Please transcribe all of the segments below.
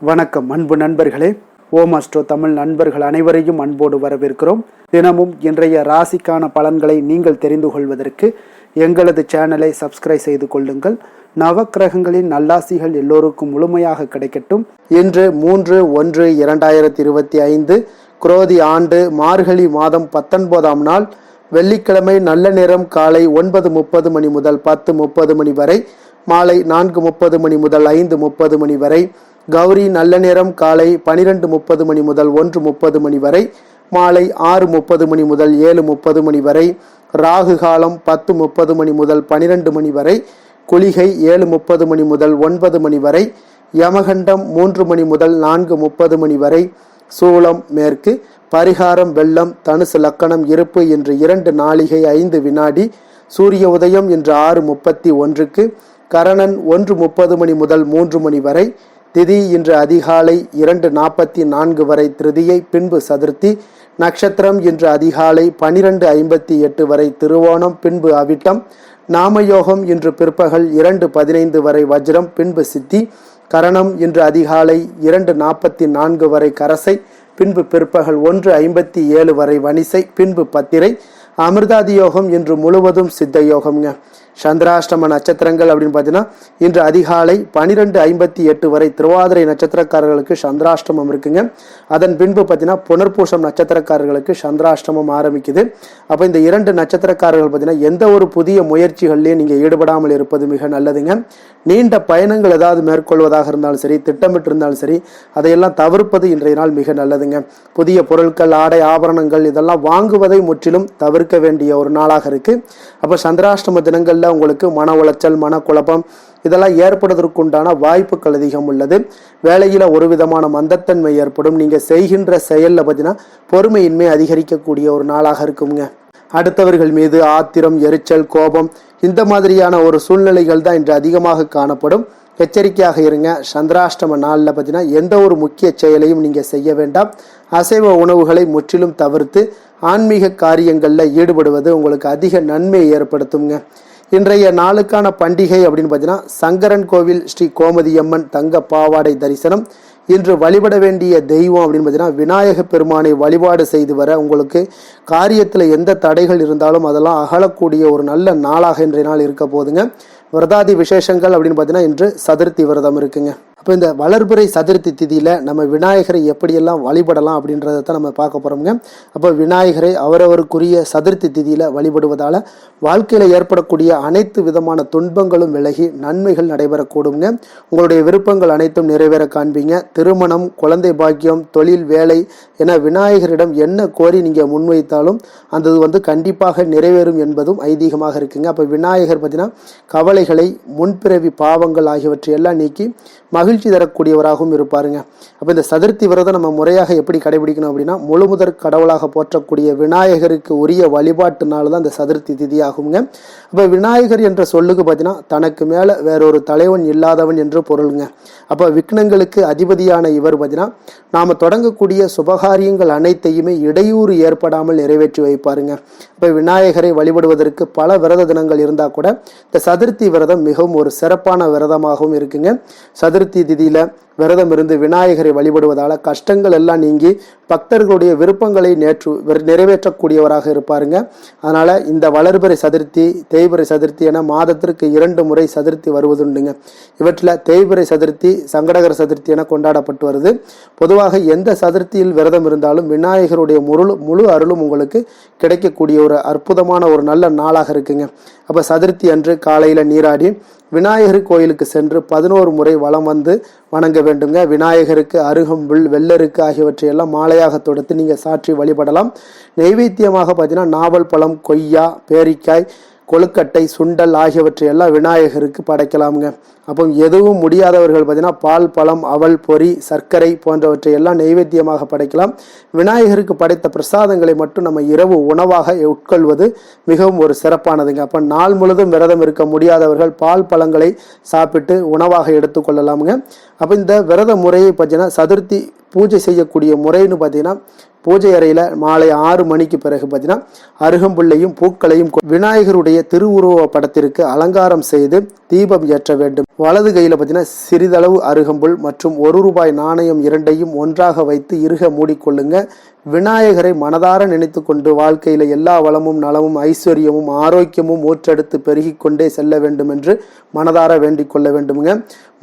வணக்கம் அன்பு நண்பர்களே. ஓம் அஸ்ட்ரோ தமிழ் நண்பர்கள் அனைவரையும் அன்போடு வரவேற்கிறோம். தினமும் இன்றைய ராசிக்கான பலன்களை நீங்கள் தெரிந்து கொள்வதற்கு எங்களது சேனலை சப்ஸ்கிரைப் செய்து கொள்ளுங்கள். நவக்கிரகங்களின் நல்லாசிகள் எல்லோருக்கும் முழுமையாக கிடைக்கட்டும். இன்று 3/1/2025 குரோதி ஆண்டு மார்கழி மாதம் 19ஆம் நாள் வெள்ளிக்கிழமை. நல்ல நேரம் காலை 9:30 மணி முதல் 10:30 மணி வரை, மாலை 4:30 மணி முதல் 5:30 மணி வரை. கௌரி நல்ல நேரம் காலை 12:30 மணி முதல் 1:30 மணி வரை, மாலை 6:30 மணி முதல் 7:30 மணி வரை. ராகு காலம் 10:30 மணி முதல் 12 மணி வரை. குளிகை 7:30 மணி முதல் 9 மணி வரை. யமகண்டம் 3 மணி முதல் 4:30 மணி வரை. சூலம் மேற்கு. பரிகாரம் வெள்ளம். தனுசு லக்கணம் இருப்பு இன்று 2 நாழிகை 5 வினாடி. சூரிய உதயம் இன்று 6:31க்கு. கரணன் 1:30 மணி முதல் 3 மணி வரை. திதி இன்று அதிகாலை 2:44 வரை திருதியை, பின்பு சதுர்த்தி. நட்சத்திரம் இன்று அதிகாலை 12:58 வரை திருவோணம், பின்பு அவிட்டம். நாமயோகம் இன்று பிற்பகல் 2:15 வரை வஜ்ரம், பின்பு சித்தி. கரணம் இன்று அதிகாலை 2:44 வரை கரசை, பின்பு பிற்பகல் 1:57 வரை வணிசை, பின்பு பத்திரை. அமிர்தாதி யோகம் இன்று முழுவதும் சித்த யோகம்ங்க. சந்திராஷ்டம நட்சத்திரங்கள் அப்படின்னு பார்த்தீங்கன்னா இன்று அதிகாலை 12:58 வரை திருவாதிரை நட்சத்திரக்காரர்களுக்கு சந்திராஷ்டமம் இருக்குங்க. அதன் பின்பு பார்த்தீங்கன்னா புனர்பூசம் நட்சத்திரக்காரர்களுக்கு சந்திராஷ்டமம் ஆரம்பிக்குது. அப்போ இந்த 2 நட்சத்திரக்காரர்கள் பார்த்தீங்கன்னா எந்த ஒரு புதிய முயற்சிகள்லையும் நீங்கள் ஈடுபடாமல் இருப்பது மிக நல்லதுங்க. நீண்ட பயணங்கள் ஏதாவது மேற்கொள்வதாக இருந்தாலும் சரி, திட்டமிட்டு இருந்தாலும் சரி, அதையெல்லாம் தவிர்ப்பது இன்றைய நாள் மிக நல்லதுங்க. புதிய பொருட்கள், ஆடை, ஆபரணங்கள் இதெல்லாம் வாங்குவதை முற்றிலும் தவிர்க்க வேண்டிய ஒரு நாளாக இருக்கு. அப்போ சந்திராஷ்டம தினங்கள்ல உங்களுக்கு மன உளைச்சல், மன குழப்பம் இதெல்லாம் ஏற்படுவதற்குண்டான வாய்ப்புகள் அதிகம் உள்ளது. வேலையில ஒரு விதமான மந்தத்தன்மை ஏற்படும். நீங்க செய்கின்ற செயல்ல பார்த்தீங்கன்னா பொறுமையின்மை அதிகரிக்கக்கூடிய ஒரு நாளாக இருக்குங்க. அடுத்தவர்கள் மீது ஆத்திரம், எரிச்சல், கோபம் இந்த மாதிரியான ஒரு சூழ்நிலைகள் தான் இன்று அதிகமாக காணப்படும். எச்சரிக்கையாக இருங்க. சந்திராஷ்டம நாளில் பார்த்தீங்கன்னா எந்த ஒரு முக்கிய செயலையும் நீங்கள் செய்ய வேண்டாம். அசைவ உணவுகளை முற்றிலும் தவிர்த்து ஆன்மீக காரியங்களில் ஈடுபடுவது உங்களுக்கு அதிக நன்மையை ஏற்படுத்துங்க. இன்றைய நாளுக்கான பண்டிகை அப்படின்னு பார்த்தீங்கன்னா சங்கரன் கோவில் ஸ்ரீ கோமதியம்மன் தங்க பாவாடை தரிசனம். இன்று வழிபட வேண்டிய தெய்வம் அப்படின்னு பார்த்தீங்கன்னா விநாயக பெருமானை வழிபாடு செய்து வர உங்களுக்கு காரியத்தில் எந்த தடைகள் இருந்தாலும் அதெல்லாம் அகலக்கூடிய ஒரு நல்ல நாளாக இன்றைய நாள் இருக்க போதுங்க. விரதாதி விசேஷங்கள் அப்படின்னு பார்த்தீங்கன்னா இன்று சதுர்த்தி விரதம் இருக்குங்க. அப்போ இந்த வளர்பிறை சதுர்த்தி திதியில் நம்ம விநாயகரை எப்படியெல்லாம் வழிபடலாம் அப்படின்றத தான் நம்ம பார்க்க போகிறோம்ங்க. அப்போ விநாயகரை அவரவருக்குரிய சதுர்த்தி திதியில் வழிபடுவதால் வாழ்க்கையில் ஏற்படக்கூடிய அனைத்து விதமான துன்பங்களும் விலகி நன்மைகள் நடைபெறக்கூடுங்க. உங்களுடைய விருப்பங்கள் அனைத்தும் நிறைவேற காண்பீங்க. திருமணம், குழந்தை பாக்கியம், தொழில், வேலை என விநாயகரிடம் என்ன கோரி நீங்கள் முன்வைத்தாலும் அந்த கண்டிப்பாக நிறைவேறும் என்பதும் ஐதீகமாக இருக்குங்க. அப்போ விநாயகர் பார்த்தீங்கன்னா கவலைகளை, முன்பிறவி பாவங்கள் ஆகியவற்றை எல்லாம் நீக்கி மகிழ்ச்சி தரக்கூடியவராகவும் இருப்பாருங்க. அப்போ இந்த சதுர்த்தி விரதம் நம்ம முறையாக எப்படி கடைபிடிக்கணும் அப்படின்னா முழுமுதற் கடவுளாக போற்றக்கூடிய விநாயகருக்கு உரிய வழிபாட்டு நாள் தான் இந்த சதுர்த்தி திதி ஆகுங்க. அப்போ விநாயகர் என்ற சொல்லுக்கு பார்த்தீங்கன்னா தனக்கு மேலே வேறொரு தலைவன் இல்லாதவன் என்று பொருளுங்க. அப்போ விக்னங்களுக்கு அதிபதியான இவர் பார்த்தீங்கன்னா நாம் தொடங்கக்கூடிய சுபகாரியங்கள் அனைத்தையுமே இடையூறு ஏற்படாமல் நிறைவேற்றி வைப்பாருங்க. இப்போ விநாயகரை வழிபடுவதற்கு பல விரத தினங்கள் இருந்தால் கூட இந்த சதுர்த்தி விரதம் மிகவும் ஒரு சிறப்பான விரதமாகவும் இருக்குங்க. சதுர்த்தி திதியில விரதம் இருந்து விநாயகரை வழிபடுவதால கஷ்டங்கள் எல்லாம் நீங்கி பக்தர்களுடைய விருப்பங்களை நிறைவேற்றக்கூடியவராக இருப்பாருங்க. அதனால இந்த வளர்பிறை சதுர்த்தி, தேய்பிறை சதுர்த்தி என மாதத்திற்கு 2 முறை சதுர்த்தி வருவதுண்டுங்க. இவற்றில் தேய்பிறை சதுர்த்தி, சங்கடகர சதுர்த்தி என கொண்டாடப்பட்டு வருது. பொதுவாக எந்த சதுர்த்தியில் விரதம் இருந்தாலும் விநாயகருடைய முழு அருளும் உங்களுக்கு கிடைக்கக்கூடிய ஒரு அற்புதமான ஒரு நல்ல நாளாக இருக்குங்க. அப்போ சதுர்த்தி அன்று காலையில் நீராடி விநாயகர் கோயிலுக்கு சென்று 11 முறை வலம் வந்து வணங்க வேண்டுங்க. விநாயகருக்கு அருகம்புல், வெள்ளருக்கு ஆகியவற்றையெல்லாம் மாலையாக தொடுத்து நீங்கள் சாற்றி வழிபடலாம். நெய்வேத்தியமாக பார்த்தீங்கன்னா நாவல் பழம், கொய்யா, பேரிக்காய், கொழுக்கட்டை, சுண்டல் ஆகியவற்றையெல்லாம் விநாயகருக்கு படைக்கலாமுங்க. அப்போ எதுவும் முடியாதவர்கள் பார்த்தீங்கன்னா பால், பழம், அவல், பொரி, சர்க்கரை போன்றவற்றை எல்லாம் நைவேத்தியமாக படைக்கலாம். விநாயகருக்கு படைத்த பிரசாதங்களை மட்டும் நம்ம இரவு உணவாக உட்கொள்வது மிகவும் ஒரு சிறப்பானதுங்க. அப்போ நாள் முழுதும் விரதம் இருக்க முடியாதவர்கள் பால், பழங்களை சாப்பிட்டு உணவாக எடுத்துக்கொள்ளலாமுங்க. அப்போ இந்த விரத முறையை பார்த்தீங்கன்னா சதுர்த்தி பூஜை செய்யக்கூடிய முறைன்னு பார்த்தீங்கன்னா, பூஜை அறையில் மாலை 6 மணிக்கு பிறகு பார்த்தீங்கன்னா அருகம்புல்லையும் பூக்களையும் விநாயகருடைய திருவுருவ படத்திற்கு அலங்காரம் செய்து தீபம் ஏற்ற வேண்டும். வலது கையில் பார்த்தீங்கன்னா சிறிதளவு அருகம்புல் மற்றும் ₹1 நாணயம் இரண்டையும் ஒன்றாக வைத்து இறுக மூடிக்கொள்ளுங்க. விநாயகரை மனதார நினைத்து கொண்டு வாழ்க்கையில் எல்லா வளமும் நலமும் ஐஸ்வர்யமும் ஆரோக்கியமும் ஊற்றெடுத்து பெருகி கொண்டே செல்ல வேண்டும் என்று மனதார வேண்டிக் கொள்ள வேண்டுமுங்க.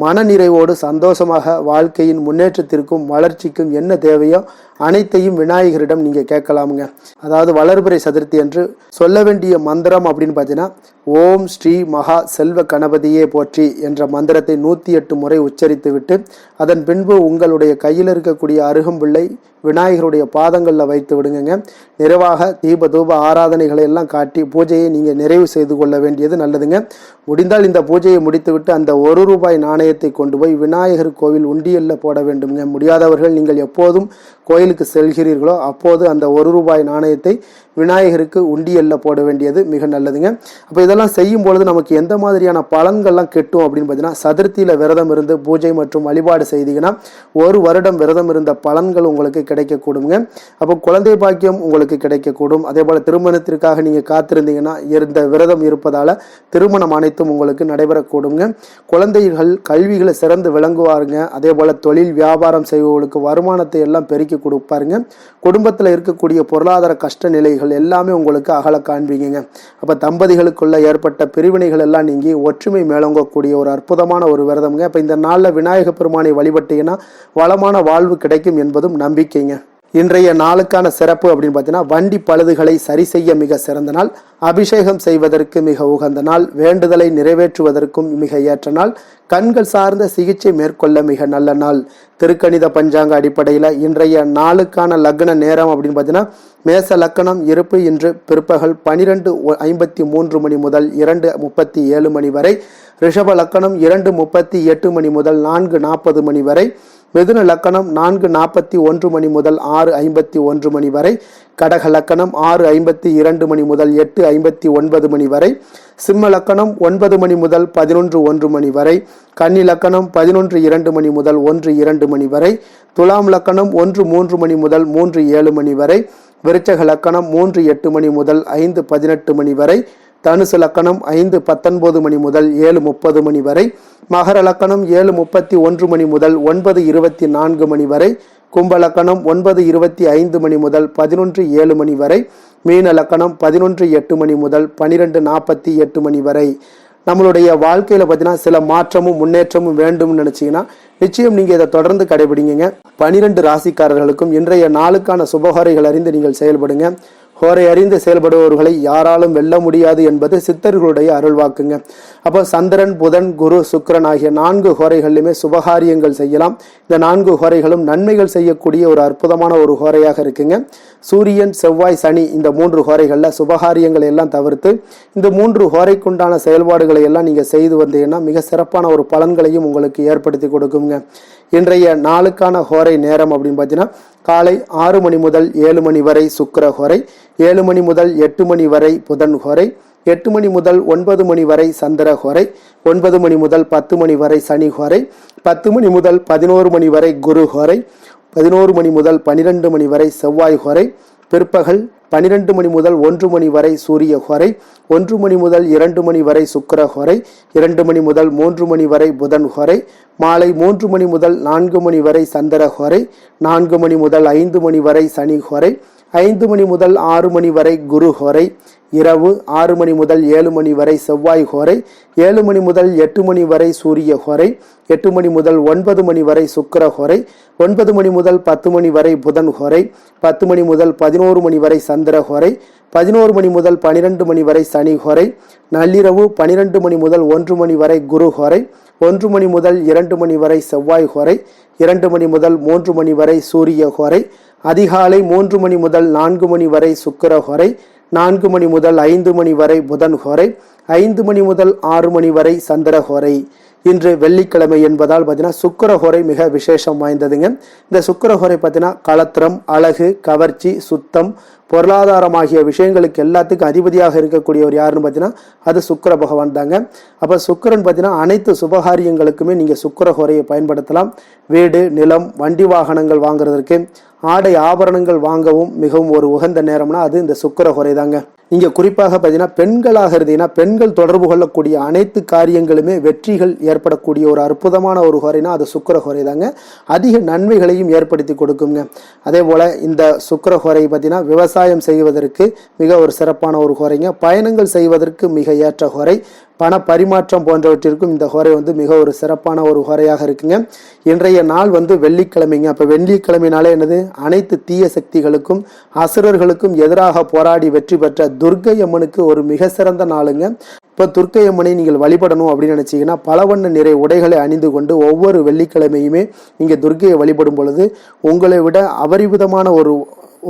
மன நிறைவோடு சந்தோஷமாக வாழ்க்கையின் முன்னேற்றத்திற்கும் வளர்ச்சிக்கும் என்ன தேவையோ அனைத்தையும் விநாயகரிடம் நீங்கள் கேட்கலாமுங்க. அதாவது வளர்பிறை சதுர்த்தி என்று சொல்ல வேண்டிய மந்திரம் அப்படின்னு பார்த்தீங்கன்னா, ஓம் ஸ்ரீ மகா செல்வ கணபதியே போற்றி என்ற மந்திரத்தை 108 முறை உச்சரித்து விட்டு அதன் பின்பு உங்களுடைய கையில் இருக்கக்கூடிய அருகம்புல்லை விநாயகருடைய பாதங்களில் வைத்து விடுங்க. நிறைவாக தீப தூப ஆராதனைகளை எல்லாம் காட்டி பூஜையை நீங்கள் நிறைவு செய்து கொள்ள வேண்டியது நல்லதுங்க. முடிந்தால் இந்த பூஜையை முடித்துவிட்டு அந்த ₹1 நாணயத்தை கொண்டு போய் விநாயகர் கோவில் உண்டியலில் போட வேண்டுங்க. முடியாதவர்கள் நீங்கள் எப்போதும் கோயிலுக்கு செல்கிறீர்களோ அப்போது அந்த ₹1 நாணயத்தை விநாயகருக்கு உண்டியலில் போட வேண்டியது மிக நல்லதுங்க. அப்போ இதெல்லாம் செய்யும் பொழுது நமக்கு எந்த மாதிரியான பலன்கள்லாம் கிட்டும் அப்படின்னு பார்த்தீங்கன்னா, சதுர்த்தியில் விரதம் இருந்து பூஜை மற்றும் வழிபாடு செய்தீங்கன்னா 1 வருடம் விரதம் இருந்த பலன்கள் உங்களுக்கு கிடைக்கக்கூடுங்க. அப்போ குழந்தை பாக்கியம் உங்களுக்கு கிடைக்கக்கூடும். அதே போல் திருமணத்திற்காக நீங்கள் காத்திருந்தீங்கன்னா இந்த விரதம் இருப்பதால் திருமணம் அனைத்தும் உங்களுக்கு நடைபெறக்கூடுங்க. குழந்தைகள் கல்விகளை சிறந்து விளங்குவாருங்க. அதே போல் தொழில் வியாபாரம் செய்பவர்களுக்கு வருமானத்தை எல்லாம் பெருக்கி கொடுப்பாருங்க. குடும்பத்தில் இருக்கக்கூடிய பொருளாதார கஷ்ட நிலைகள் எல்லாமே உங்களுக்கு அகல காண்பீங்க. அப்போ தம்பதிகளுக்குள்ள ஏற்பட்ட பிரிவினைகள் எல்லாம் நீங்கி ஒற்றுமை மேலோங்கக்கூடிய ஒரு அற்புதமான ஒரு விரதம்ங்க. அப்போ இந்த நாளில் விநாயகர் பெருமானை வழிபட்டீங்கன்னா வளமான வாழ்வு கிடைக்கும் என்பதும் நம்பிக்கைங்க. இன்றைய நாளுக்கான சிறப்பு அப்படின்னு பார்த்தீங்கன்னா, வண்டி பழுதுகளை சரி செய்ய மிக சிறந்த நாள், அபிஷேகம் செய்வதற்கு மிக உகந்த நாள், வேண்டுதலை நிறைவேற்றுவதற்கும் மிக ஏற்ற நாள், கண்கள் சார்ந்த சிகிச்சை மேற்கொள்ள மிக நல்ல நாள். திருக்கணித பஞ்சாங்க அடிப்படையில் இன்றைய நாளுக்கான லக்ன நேரம் அப்படின்னு பார்த்தீங்கன்னா, மேச லக்கணம் இருப்பு இன்று பிற்பகல் 12:53 மணி முதல் 2:37 மணி வரை, ரிஷப லக்கணம் 2:38 மணி முதல் 4:40 மணி வரை, மிதுன லக்கணம் 4:41 மணி முதல் 6:51 மணி வரை, கடக லக்கணம் 6:52 மணி முதல் 8:59 மணி வரை, சிம்ம லக்கணம் 9 மணி முதல் 11:01 மணி வரை, கன்னி லக்கணம் 11:02 மணி முதல் 1:02 மணி வரை, துலாம் லக்கணம் 1:03 மணி முதல் 3:07 மணி வரை, விருச்சக லக்கணம் 3:08 மணி முதல் 5:18 மணி வரை, தனுசு லக்கணம் 5:19 மணி முதல் 7:30 மணி வரை, மகர லக்கணம் 7:31 மணி முதல் 9:24 மணி வரை, கும்ப லக்கணம் 9:25 மணி முதல் 11:07 மணி வரை, மீன லக்கணம் 11:08 மணி முதல் 12:48 மணி வரை. நம்மளுடைய வாழ்க்கையில் பார்த்தீங்கன்னா சில மாற்றமும் முன்னேற்றமும் வேண்டும்னு நினச்சிங்கன்னா நிச்சயம் நீங்கள் இதை தொடர்ந்து கடைபிடிங்க. 12 ராசிக்காரர்களுக்கும் இன்றைய நாளுக்கான சுபகாரைகள் அறிந்து நீங்கள் செயல்படுங்க. ஹோரை அறிந்து செயல்படுபவர்களை யாராலும் வெல்ல முடியாது என்பது சித்தர்களுடைய அருள்வாக்குங்க. அப்போ சந்திரன், புதன், குரு, சுக்கிரன் ஆகிய 4 ஹோரைகளிலுமே சுபகாரியங்கள் செய்யலாம். இந்த 4 ஹோரைகளும் நன்மைகள் செய்யக்கூடிய ஒரு அற்புதமான ஒரு ஹோரையாக இருக்குங்க. சூரியன், செவ்வாய், சனி இந்த 3 ஹோரைகளில் சுபகாரியங்களை எல்லாம் தவிர்த்து இந்த 3 ஹோரைக்குண்டான செயல்பாடுகளை எல்லாம் நீங்கள் செய்து வந்தீங்கன்னா மிக சிறப்பான ஒரு பலன்களையும் உங்களுக்கு ஏற்படுத்தி கொடுக்குங்க. இன்றைய நாளுக்கான ஹோரை நேரம் அப்படின்னு பார்த்தீங்கன்னா, காலை 6 மணி முதல் 7 மணி வரை சுக்கிர ஹோரை, 7 மணி முதல் 8 மணி வரை புதன் ஹோரை, 8 மணி முதல் 9 மணி வரை சந்திர ஹோரை, 9 மணி முதல் 10 மணி வரை சனி ஹோரை, 10 மணி முதல் 11 மணி வரை குரு ஹோரை, 11 மணி முதல் 12 மணி வரை செவ்வாய் ஹோரை, பிற்பகல் 12 மணி முதல் 1 மணி வரை சூரிய ஹோரை, 1 மணி முதல் 2 மணி வரை சுக்கிர ஹோரை, 2 மணி முதல் 3 மணி வரை புதன் ஹோரை, மாலை 3 மணி முதல் 4 மணி வரை சந்திர ஹோரை, 4 மணி முதல் 5 மணி வரை சனி ஹோரை, 5 மணி முதல் 6 மணி வரை குரு ஹோரை, இரவு 6 மணி முதல் 7 மணி வரை செவ்வாய் ஹோரை, 7 மணி முதல் 8 மணி வரை சூரிய ஹோரை, 8 மணி முதல் 9 மணி வரை சுக்கிர ஹோரை, 9 மணி முதல் 10 மணி வரை புதன் ஹோரை, 10 மணி முதல் 11 மணி வரை சந்திர ஹோரை, 11 மணி முதல் 12 மணி வரை சனி ஹோரை, நள்ளிரவு 12 மணி முதல் 1 மணி வரை குரு ஹோரை, 1 மணி முதல் 2 மணி வரை செவ்வாய் ஹோரை, 2 மணி முதல் 3 மணி வரை சூரிய ஹோரை, அதிகாலை 3 மணி முதல் 4 மணி வரை சுக்கிர ஹோரை, 4 மணி முதல் 5 மணி வரை புதன் ஹோரை, 5 மணி முதல் 6 மணி வரை சந்திர ஹோரை. இன்று வெள்ளிக்கிழமை என்பதால் பார்த்தீங்கன்னா சுக்கிர ஹோரை மிக விசேஷம் வாய்ந்ததுங்க. இந்த சுக்கிர ஹோரை பார்த்தீங்கன்னா களத்திரம், அழகு, கவர்ச்சி, சுத்தம், பொருளாதாரமாகிய விஷயங்களுக்கு எல்லாத்துக்கும் அதிபதியாக இருக்கக்கூடியவர் யாருன்னு பார்த்தீங்கன்னா அது சுக்கிர பகவான் தாங்க. அப்போ சுக்கிரன் பார்த்தீங்கன்னா அனைத்து சுபகாரியங்களுக்குமே நீங்கள் சுக்கிர ஹோரையை பயன்படுத்தலாம். வீடு, நிலம், வண்டி வாகனங்கள் வாங்குறதற்கு, ஆடை ஆபரணங்கள் வாங்கவும் மிகவும் ஒரு உகந்த நேரம்னா அது இந்த சுக்கிர ஹோரை தாங்க. இங்கே குறிப்பாக பார்த்தீங்கன்னா பெண்களாக இருந்தீங்கன்னா பெண்கள் தொடர்பு கொள்ளக்கூடிய அனைத்து காரியங்களுமே வெற்றிகள் ஏற்படக்கூடிய ஒரு அற்புதமான ஒரு ஹோரைனா அது சுக்கிர ஹோரை தாங்க. அதிக நன்மைகளையும் ஏற்படுத்தி கொடுக்குங்க. அதே போல் இந்த சுக்கிர ஹோரை பார்த்தீங்கன்னா விவசாயம் செய்வதற்கு மிக ஒரு சிறப்பான ஒரு ஹோரைங்க. பயணங்கள் செய்வதற்கு மிக ஏற்ற ஹோரை. பண பரிமாற்றம் போன்றவற்றிற்கும் இந்த ஹோரை மிக ஒரு சிறப்பான ஒரு ஹோரையாக இருக்குங்க. இன்றைய நாள் வெள்ளிக்கிழமைங்க. அப்போ வெள்ளிக்கிழமைனாலே என்னது, அனைத்து தீய சக்திகளுக்கும் அசுரர்களுக்கும் எதிராக போராடி வெற்றி பெற்ற துர்க்கை அம்மனுக்கு ஒரு மிக சிறந்த நாளுங்க. இப்போ துர்க்கை அம்மனை நீங்கள் வழிபடணும் அப்படின்னு நினச்சிங்கன்னா பலவண்ண நிறை உடைகளை அணிந்து கொண்டு ஒவ்வொரு வெள்ளிக்கிழமையுமே நீங்கள் துர்க்கையை வழிபடும் பொழுது உங்களை விட அபரிவிதமான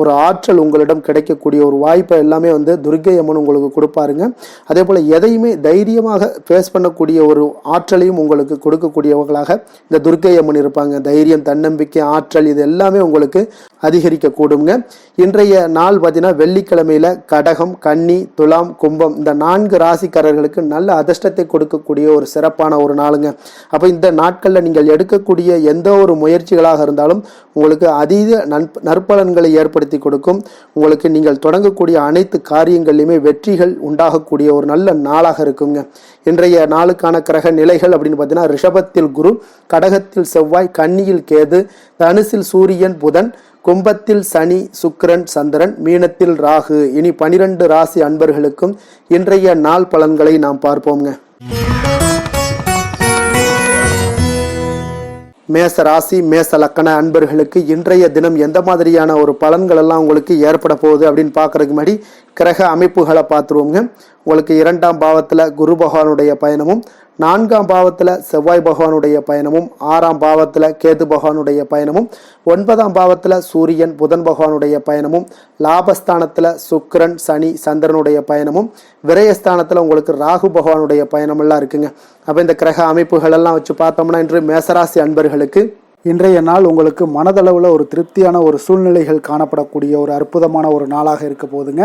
ஒரு ஆற்றல் உங்களிடம் கிடைக்கக்கூடிய ஒரு வாய்ப்பை எல்லாமே துர்க்கை அம்மன் உங்களுக்கு கொடுப்பாருங்க. அதே போல் எதையுமே தைரியமாக ஃபேஸ் பண்ணக்கூடிய ஒரு ஆற்றலையும் உங்களுக்கு கொடுக்கக்கூடியவங்களாக இந்த துர்க்கை அம்மன் இருப்பாங்க. தைரியம், தன்னம்பிக்கை, ஆற்றல் இது எல்லாமே உங்களுக்கு அதிகரிக்க கூடுங்க. இன்றைய நாள் பார்த்தீங்கன்னா வெள்ளிக்கிழமையில கடகம், கன்னி, துலாம், கும்பம் இந்த 4 ராசிக்காரர்களுக்கு நல்ல அதிர்ஷ்டத்தை கொடுக்கக்கூடிய ஒரு சிறப்பான ஒரு நாளுங்க. அப்போ இந்த நாட்களில் நீங்கள் எடுக்கக்கூடிய எந்த ஒரு முயற்சிகளாக இருந்தாலும் உங்களுக்கு அதீத நற்பலன்களை ஏற்படுத்தி கொடுக்கும். உங்களுக்கு நீங்கள் தொடங்கக்கூடிய அனைத்து காரியங்களிலுமே வெற்றிகள் உண்டாகக்கூடிய ஒரு நல்ல நாளாக இருக்குங்க. இன்றைய நாளுக்கான கிரக நிலைகள் அப்படின்னு பார்த்தீங்கன்னா ரிஷபத்தில் குரு, கடகத்தில் செவ்வாய், கன்னியில் கேது, தனுசில் சூரியன், புதன், கும்பத்தில் சனி, சுக்கிரன், சந்திரன், மீனத்தில் ராகு. இனி 12 ராசி அன்பர்களுக்கும் இன்றைய நாள் பலன்களை நாம் பார்ப்போங்க. மேச ராசி, மேச லக்கண அன்பர்களுக்கு இன்றைய தினம் எந்த மாதிரியான ஒரு பலன்கள் எல்லாம் உங்களுக்கு ஏற்பட போகுது அப்படின்னு பார்க்கறதுக்கு முன்னாடி கிரக அமைப்புகளை பார்த்துருவோங்க. உங்களுக்கு 2ஆம் பாவத்தில் குரு பகவானுடைய பயணமும், 4ஆம் பாவத்தில் செவ்வாய் பகவானுடைய பயணமும், 6ஆம் பாவத்தில் கேது பகவானுடைய பயணமும், 9ஆம் பாவத்தில் சூரியன் புதன் பகவானுடைய பயணமும், லாபஸ்தானத்தில் சுக்கிரன் சனி சந்திரனுடைய பயணமும், விரயஸ்தானத்தில் உங்களுக்கு ராகு பகவானுடைய பயணமெல்லாம் இருக்குங்க. அப்போ இந்த கிரக அமைப்புகள் எல்லாம் வச்சு பார்த்தோம்னா இன்று மேசராசி அன்பர்களுக்கு இன்றைய நாள் உங்களுக்கு மனதளவில் ஒரு திருப்தியான ஒரு சூழ்நிலைகள் காணப்படக்கூடிய ஒரு அற்புதமான ஒரு நாளாக இருக்க போதுங்க.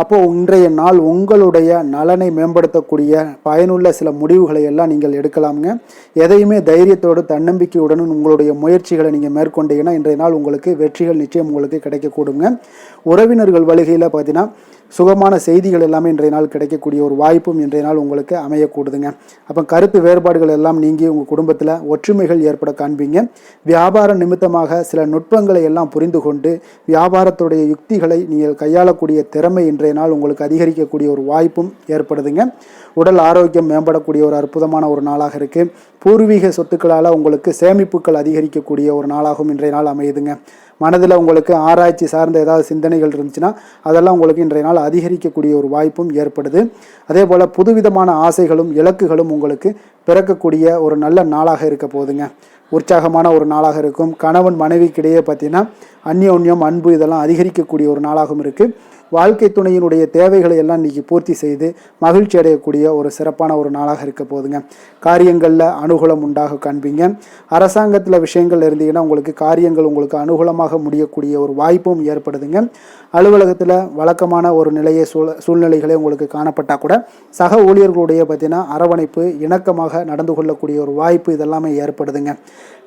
அப்போது இன்றைய நாள் உங்களுடைய நலனை மேம்படுத்தக்கூடிய பயனுள்ள சில முடிவுகளை எல்லாம் நீங்கள் எடுக்கலாமுங்க. எதையுமே தைரியத்தோடு தன்னம்பிக்கையுடன் உங்களுடைய முயற்சிகளை நீங்கள் மேற்கொண்டீங்கன்னா இன்றைய நாள் உங்களுக்கு வெற்றிகள் நிச்சயம் உங்களுக்கு கிடைக்கக்கூடுங்க. உறவினர்கள் வழிகையில் பார்த்தீங்கன்னா சுகமான செய்திகள் எல்லாமே இன்றைய நாள் கிடைக்கக்கூடிய ஒரு வாய்ப்பும் இன்றைய நாள் உங்களுக்கு அமையக்கூடுதுங்க. அப்போ கருத்து வேறுபாடுகள் எல்லாம் நீங்கி உங்கள் குடும்பத்தில் ஒற்றுமைகள் ஏற்பட காண்பீங்க. வியாபார நிமித்தமாக சில நுட்பங்களை எல்லாம் புரிந்து கொண்டு வியாபாரத்துடைய யுக்திகளை நீங்கள் கையாளக்கூடிய திறமை இன்றைய நாள் உங்களுக்கு அதிகரிக்கக்கூடிய ஒரு வாய்ப்பும் ஏற்படுதுங்க. உடல் ஆரோக்கியம் மேம்படக்கூடிய ஒரு அற்புதமான ஒரு நாளாக இருக்குது. பூர்வீக சொத்துக்களால் உங்களுக்கு சேமிப்புகள் அதிகரிக்கக்கூடிய ஒரு நாளாகவும் இன்றைய நாள் அமையுதுங்க. மனதில் உங்களுக்கு ஆராய்ச்சி சார்ந்த ஏதாவது சிந்தனைகள் இருந்துச்சுன்னா அதெல்லாம் உங்களுக்கு இன்றைய நாள் அதிகரிக்கக்கூடிய ஒரு வாய்ப்பும் ஏற்படுது. அதே போல் புதுவிதமான ஆசைகளும் இலக்குகளும் உங்களுக்கு பிறக்கக்கூடிய ஒரு நல்ல நாளாக இருக்க போகுதுங்க. உற்சாகமான ஒரு நாளாக இருக்கும். கணவன் மனைவிக்கிடையே பார்த்தீங்கன்னா அந்யோன்யம், அன்பு இதெல்லாம் அதிகரிக்கக்கூடிய ஒரு நாளாகவும் இருக்குது. வாழ்க்கை துணையினுடைய தேவைகளை எல்லாம் இன்றைக்கி பூர்த்தி செய்து மகிழ்ச்சி அடையக்கூடிய ஒரு சிறப்பான ஒரு நாளாக இருக்க போதுங்க. காரியங்களில் அனுகூலம் உண்டாக காண்பீங்க. அரசாங்கத்தில் விஷயங்கள் இருந்தீங்கன்னா உங்களுக்கு காரியங்கள் உங்களுக்கு அனுகூலமாக முடியக்கூடிய ஒரு வாய்ப்பும் ஏற்படுதுங்க. அலுவலகத்தில் வழக்கமான ஒரு நிலையை சூழ்நிலைகளே உங்களுக்கு காணப்பட்டால் கூட சக ஊழியர்களுடைய பார்த்தீங்கன்னா அரவணைப்பு, இணக்கமாக நடந்து கொள்ளக்கூடிய ஒரு வாய்ப்பு இதெல்லாமே ஏற்படுதுங்க.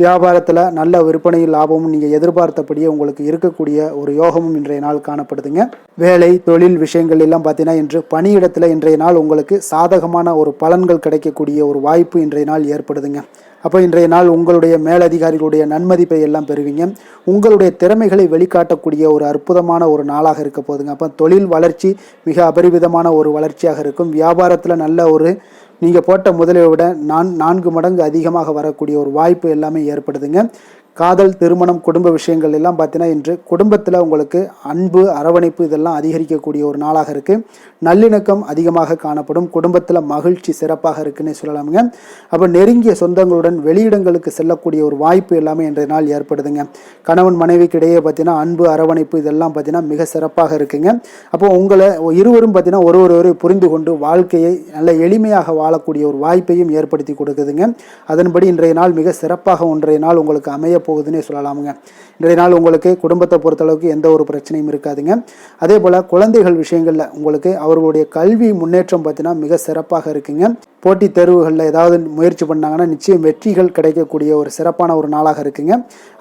வியாபாரத்தில் நல்ல விற்பனையில் லாபமும் நீங்கள் எதிர்பார்த்தபடியே உங்களுக்கு இருக்கக்கூடிய ஒரு யோகமும் இன்றைய நாள் காணப்படுதுங்க. வேலை தொழில் விஷயங்கள் எல்லாம் பார்த்தீங்கன்னா இன்று பணியிடத்தில் இன்றைய நாள் உங்களுக்கு சாதகமான ஒரு பலன்கள் கிடைக்கக்கூடிய ஒரு வாய்ப்பு இன்றைய நாள் ஏற்படுதுங்க. அப்போ இன்றைய நாள் உங்களுடைய மேலதிகாரிகளுடைய நன்மதிப்பை எல்லாம் பெறுவீங்க. உங்களுடைய திறமைகளை வெளிக்காட்டக்கூடிய ஒரு அற்புதமான ஒரு நாளாக இருக்க போதுங்க. அப்போ தொழில் வளர்ச்சி மிக அபரிவிதமான ஒரு வளர்ச்சியாக இருக்கும். வியாபாரத்தில் நல்ல ஒரு நீங்கள் போட்ட முதலை விட 4 மடங்கு அதிகமாக வரக்கூடிய ஒரு வாய்ப்பு எல்லாமே ஏற்படுதுங்க. காதல், திருமணம், குடும்ப விஷயங்கள் எல்லாம் பார்த்தீங்கன்னா இன்று குடும்பத்தில் உங்களுக்கு அன்பு, அரவணைப்பு இதெல்லாம் அதிகரிக்கக்கூடிய ஒரு நாளாக இருக்குது. நல்லிணக்கம் அதிகமாக காணப்படும். குடும்பத்தில் மகிழ்ச்சி சிறப்பாக இருக்குன்னு சொல்லலாமுங்க. அப்போ நெருங்கிய சொந்தங்களுடன் வெளியிடங்களுக்கு செல்லக்கூடிய ஒரு வாய்ப்பு எல்லாமே இன்றைய நாள் ஏற்படுதுங்க. கணவன் மனைவிக்கு இடையே பார்த்தீங்கன்னா அன்பு அரவணைப்பு இதெல்லாம் பார்த்தீங்கன்னா மிக சிறப்பாக இருக்குங்க. அப்போ உங்களை இருவரும் பார்த்தீங்கன்னா ஒருவரை புரிந்து கொண்டு வாழ்க்கையை நல்ல எளிமையாக வாழக்கூடிய ஒரு வாய்ப்பையும் ஏற்படுத்தி கொடுக்குதுங்க. அதன்படி இன்றைய நாள் மிக சிறப்பாக ஒன்றைய நாள் உங்களுக்கு அமைய போகுதுன்னே சொல்லலாமுங்க. இன்றைய நாள் உங்களுக்கு குடும்பத்தை பொறுத்தளவுக்கு எந்த ஒரு பிரச்சனையும் இருக்காதுங்க. அதே போல் குழந்தைகள் விஷயங்களில் உங்களுக்கு அவர்களுடைய கல்வி முன்னேற்றம் பார்த்தீங்கன்னா மிக சிறப்பாக இருக்குங்க. போட்டித் தேர்வுகளில் ஏதாவது முயற்சி பண்ணாங்கன்னா நிச்சயம் வெற்றிகள் கிடைக்கக்கூடிய ஒரு சிறப்பான ஒரு நாளாக இருக்குங்க.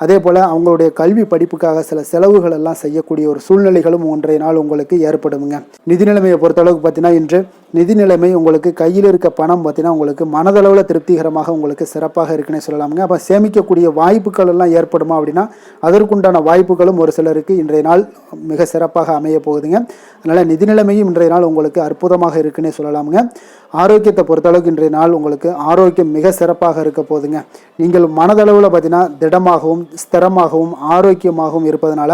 அதே போல் அவங்களுடைய கல்வி படிப்புக்காக சில செலவுகள் எல்லாம் செய்யக்கூடிய ஒரு சூழ்நிலைகளும் ஒன்றைய நாள் உங்களுக்கு ஏற்படுங்க. நிதி நிலைமையை பொறுத்தளவுக்கு பார்த்தீங்கன்னா இன்று நிதி நிலைமை உங்களுக்கு கையில் இருக்க பணம் பார்த்தீங்கன்னா உங்களுக்கு மனதளவில் திருப்திகரமாக உங்களுக்கு சிறப்பாக இருக்குன்னு சொல்லலாமுங்க. அப்போ சேமிக்கக்கூடிய வாய்ப்புகள் எல்லாம் ஏற்படுமா அப்படின்னா அதற்குண்டான வாய்ப்புகளும் ஒரு சிலருக்கு இன்றைய நாள் மிக சிறப்பாக அமைய போகுதுங்க. அதனால் நிதி நிலைமையும் இன்றைய நாள் உங்களுக்கு அற்புதமாக இருக்குன்னே சொல்லலாமுங்க. ஆரோக்கியத்தை பொறுத்தளவுக்கு இன்றைய நாள் உங்களுக்கு ஆரோக்கியம் மிக சிறப்பாக இருக்க போகுதுங்க. நீங்கள் மனதளவில் பார்த்தீங்கன்னா திடமாகவும் ஸ்திரமாகவும் ஆரோக்கியமாகவும் இருப்பதனால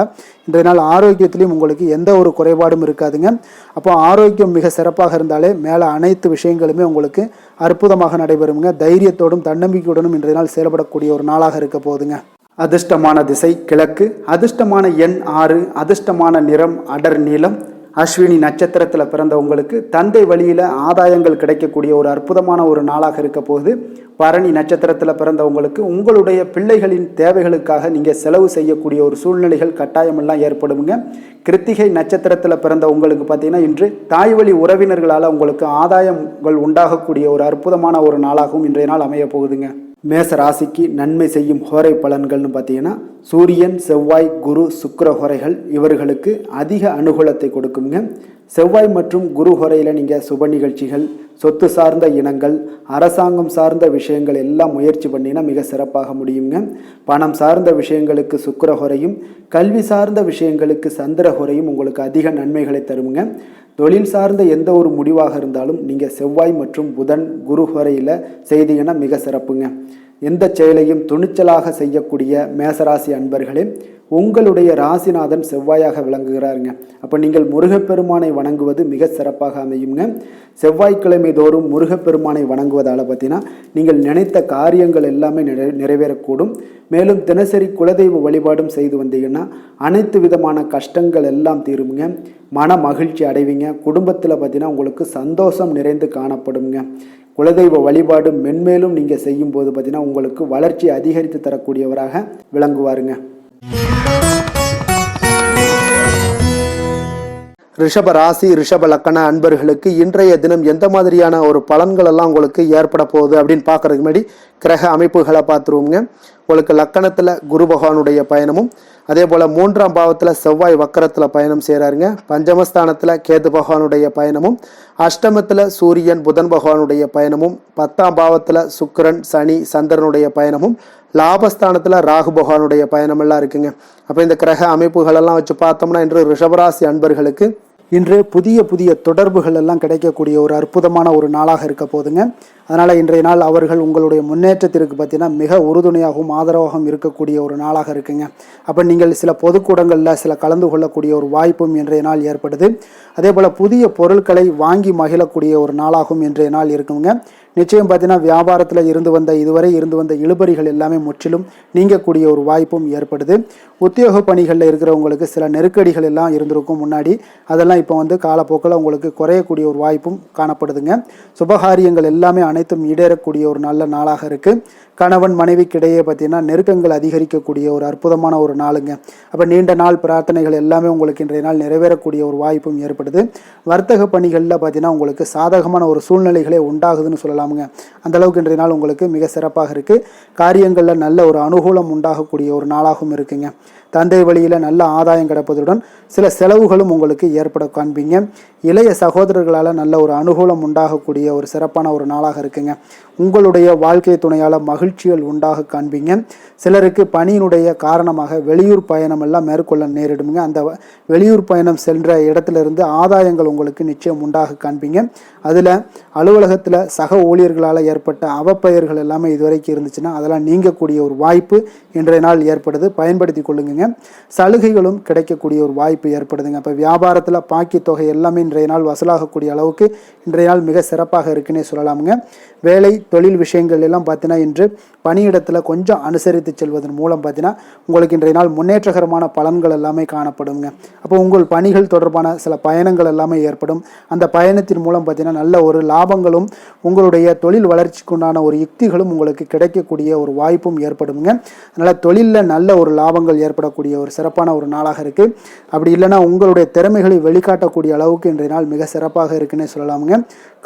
இன்றைய நாள் ஆரோக்கியத்திலையும் உங்களுக்கு எந்த ஒரு குறைபாடும் இருக்காதுங்க. அப்போ ஆரோக்கியம் மிக சிறப்பாக இருந்தாலே மேலே அனைத்து விஷயங்களுமே உங்களுக்கு அற்புதமாக நடைபெறுங்க. தைரியத்தோடும் தன்னம்பிக்கையுடனும் இன்றைய நாள் செயல்படக்கூடிய ஒரு நாளாக இருக்க போகுதுங்க. அதிர்ஷ்டமான திசை கிழக்கு, அதிர்ஷ்டமான எண் 6, அதிர்ஷ்டமான நிறம் அடர் நீலம். அஸ்வினி நட்சத்திரத்தில் பிறந்த உங்களுக்கு தந்தை வழியில் ஆதாயங்கள் கிடைக்கக்கூடிய ஒரு அற்புதமான ஒரு நாளாக இருக்க போகுது. பரணி நட்சத்திரத்தில் பிறந்த உங்களுக்கு உங்களுடைய பிள்ளைகளின் தேவைகளுக்காக நீங்கள் செலவு செய்யக்கூடிய ஒரு சூழ்நிலைகள் கட்டாயமெல்லாம் ஏற்படுங்க. கிருத்திகை நட்சத்திரத்தில் பிறந்த உங்களுக்கு பார்த்தீங்கன்னா இன்று தாய் வழி உறவினர்களால் உங்களுக்கு ஆதாயங்கள் உண்டாகக்கூடிய ஒரு அற்புதமான ஒரு நாளாகவும் இன்றைய நாள் அமைய போகுதுங்க. மேச ராசிக்கு நன்மை செய்யும் ஹோரை பலன்கள்னு பார்த்தீங்கன்னா சூரியன், செவ்வாய், குரு, சுக்கிர ஹோரைகள் இவர்களுக்கு அதிக அனுகூலத்தை கொடுக்குங்க. செவ்வாய் மற்றும் குரு ஹோரையில் நீங்கள் சுப நிகழ்ச்சிகள், சொத்து சார்ந்த இனங்கள், அரசாங்கம் சார்ந்த விஷயங்கள் எல்லாம் முயற்சி பண்ணினா மிக சிறப்பாக முடியுங்க. பணம் சார்ந்த விஷயங்களுக்கு சுக்கிர ஹோரையும், கல்வி சார்ந்த விஷயங்களுக்கு சந்திர ஹோரையும் உங்களுக்கு அதிக நன்மைகளை தருங்க. தொழில் சார்ந்த எந்த ஒரு முடிவாக இருந்தாலும் நீங்கள் செவ்வாய் மற்றும் புதன், குரு ஹோரையில் செய்தீங்கன்னா மிக சிறப்புங்க. எந்த செயலையும் துணிச்சலாக செய்யக்கூடிய மேசராசி அன்பர்களே, உங்களுடைய ராசிநாதன் செவ்வாயாக விளங்குகிறாருங்க. அப்போ நீங்கள் முருகப்பெருமானை வணங்குவது மிக சிறப்பாக அமையுங்க. செவ்வாய்க்கிழமை தோறும் முருகப்பெருமானை வணங்குவதால் பார்த்தீங்கன்னா நீங்கள் நினைத்த காரியங்கள் எல்லாமே நிறைவேறக்கூடும். மேலும் தினசரி குலதெய்வ வழிபாடும் செய்து வந்தீங்கன்னா அனைத்து விதமான கஷ்டங்கள் எல்லாம் தீருங்க. மன மகிழ்ச்சி அடைவீங்க. குடும்பத்தில் பார்த்தீங்கன்னா உங்களுக்கு சந்தோஷம் நிறைந்து காணப்படுங்க. குலதெய்வ வழிபாடு மென்மேலும் நீங்கள் செய்யும்போது பார்த்தீங்கன்னா உங்களுக்கு வளர்ச்சி அதிகரித்து தரக்கூடியவராக விளங்குவாருங்க. ரிஷப ராசி, ரிஷப லக்கண அன்பர்களுக்கு இன்றைய தினம் எந்த மாதிரியான ஒரு பலன்கள் எல்லாம் உங்களுக்கு ஏற்பட போகுது அப்படின்னு பார்க்கறதுக்கு முன்னாடி கிரக அமைப்புகளை பார்த்துருவோங்க. உங்களுக்கு லக்கணத்தில் குரு பகவானுடைய பயணமும், அதே போல் 3ஆம் பாவத்தில் செவ்வாய் வக்கரத்தில் பயணம் செய்கிறாருங்க. பஞ்சமஸ்தானத்தில் கேது பகவானுடைய பயணமும், அஷ்டமத்தில் சூரியன் புதன் பகவானுடைய பயணமும், 10ஆம் பாவத்தில் சுக்கிரன் சனி சந்திரனுடைய பயணமும், லாபஸ்தானத்தில் ராகு பகவானுடைய பயணமெல்லாம் இருக்குங்க. அப்போ இந்த கிரக அமைப்புகளெல்லாம் வச்சு பார்த்தோம்னா இன்று ரிஷபராசி அன்பர்களுக்கு இன்று புதிய புதிய தொடர்புகள் எல்லாம் கிடைக்கக்கூடிய ஒரு அற்புதமான ஒரு நாளாக இருக்க போதுங்க. அதனால் இன்றைய நாள் அவர்கள் உங்களுடைய முன்னேற்றத்திற்கு பார்த்தீங்கன்னா மிக உறுதுணையாகவும் ஆதரவாகவும் இருக்கக்கூடிய ஒரு நாளாக இருக்குங்க. அப்போ நீங்கள் சில பொதுக்கூடங்களில் சில கலந்து கொள்ளக்கூடிய ஒரு வாய்ப்பும் இன்றைய நாள் ஏற்படுது. அதே போல் புதிய பொருட்களை வாங்கி மகிழக்கூடிய ஒரு நாளாகவும் இன்றைய நாள் இருக்குங்க. நிச்சயம் பார்த்தீங்கன்னா வியாபாரத்தில் இதுவரை இருந்து வந்த இழுபறிகள் எல்லாமே முற்றிலும் நீங்கக்கூடிய ஒரு வாய்ப்பும் ஏற்படுது. உத்தியோக பணிகளில் இருக்கிறவங்களுக்கு சில நெருக்கடிகள் எல்லாம் இருந்திருக்கும் முன்னாடி, அதெல்லாம் இப்போ காலப்போக்கில் உங்களுக்கு குறையக்கூடிய ஒரு வாய்ப்பும் காணப்படுதுங்க. சுபகாரியங்கள் எல்லாமே அனைத்தும் ஈடேறக்கூடிய ஒரு நல்ல நாளாக இருக்குது. கணவன் மனைவிக்கிடையே பார்த்தீங்கன்னா நெருக்கங்கள் அதிகரிக்கக்கூடிய ஒரு அற்புதமான ஒரு நாளுங்க. அப்போ நீண்ட நாள் பிரார்த்தனைகள் எல்லாமே உங்களுக்கு இன்றைய நாள் நிறைவேறக்கூடிய ஒரு வாய்ப்பும் ஏற்படுது. வர்த்தக பணிகளில் பார்த்தீங்கன்னா உங்களுக்கு சாதகமான ஒரு சூழ்நிலைகளே உண்டாகுதுன்னு சொல்லலாமுங்க. அந்த அளவுக்கு இன்றைய நாள் உங்களுக்கு மிக சிறப்பாக இருக்குது. காரியங்களில் நல்ல ஒரு அனுகூலம் உண்டாகக்கூடிய ஒரு நாளாகவும் இருக்குங்க. தந்தை வழியில் நல்ல ஆதாயம் கிடைப்பதுடன் சில செலவுகளும் உங்களுக்கு ஏற்பட காண்பீங்க. இளைய சகோதரர்களால் நல்ல ஒரு அனுகூலம் உண்டாகக்கூடிய ஒரு சிறப்பான ஒரு நாளாக இருக்குங்க. உங்களுடைய வாழ்க்கை துணையால் மகிழ்ச்சிகள் உண்டாக காண்பீங்க. சிலருக்கு பணியினுடைய காரணமாக வெளியூர் பயணம் எல்லாம் மேற்கொள்ள நேரிடுங்க. அந்த வெளியூர் பயணம் சென்ற இடத்திலிருந்து ஆதாயங்கள் உங்களுக்கு நிச்சயம் உண்டாக காண்பீங்க. அதில் அலுவலகத்தில் சக ஊழியர்களால் ஏற்பட்ட அவப்பெயர்கள் எல்லாமே இதுவரைக்கும் இருந்துச்சுன்னா அதெல்லாம் நீங்கக்கூடிய ஒரு வாய்ப்பு இன்றைய நாள் ஏற்படுது. பயன்படுத்தி கொள்ளுங்க. ஏற்படுதுங்க. சலுகைகளும் கிடைக்கக்கூடிய ஒரு வாய்ப்பு ஏற்படுதுங்க. இப்போ வியாபாரத்தில் பாக்கி தொகை எல்லாமே இன்றைய நாள் வசூலாகக்கூடிய அளவுக்கு இன்றைய நாள் மிக சிறப்பாக இருக்குன்னே சொல்லலாமுங்க. வேலை தொழில் விஷயங்கள் எல்லாம் பார்த்தீங்கன்னா இன்று பணியிடத்தில் கொஞ்சம் அனுசரித்து செல்வதன் மூலம் பார்த்தீங்கன்னா உங்களுக்கு இன்றைய நாள் முன்னேற்றகரமான பலன்கள் எல்லாமே காணப்படுங்க. அப்போ உங்கள் பணிகள் தொடர்பான சில பயணங்கள் எல்லாமே ஏற்படும். அந்த பயணத்தின் மூலம் பார்த்தீங்கன்னா நல்ல ஒரு லாபங்களும் உங்களுடைய தொழில் வளர்ச்சிக்குண்டான ஒரு யுக்திகளும் உங்களுக்கு கிடைக்கக்கூடிய ஒரு வாய்ப்பும் ஏற்படுங்க. அதனால் தொழிலில் நல்ல ஒரு லாபங்கள் ஏற்படக்கூடிய ஒரு சிறப்பான ஒரு நாளாக இருக்குது. அப்படி இல்லைன்னா உங்களுடைய திறமைகளை வெளிக்காட்டக்கூடிய அளவுக்கு இன்றைய நாள் மிக சிறப்பாக இருக்குன்னே சொல்லலாமுங்க.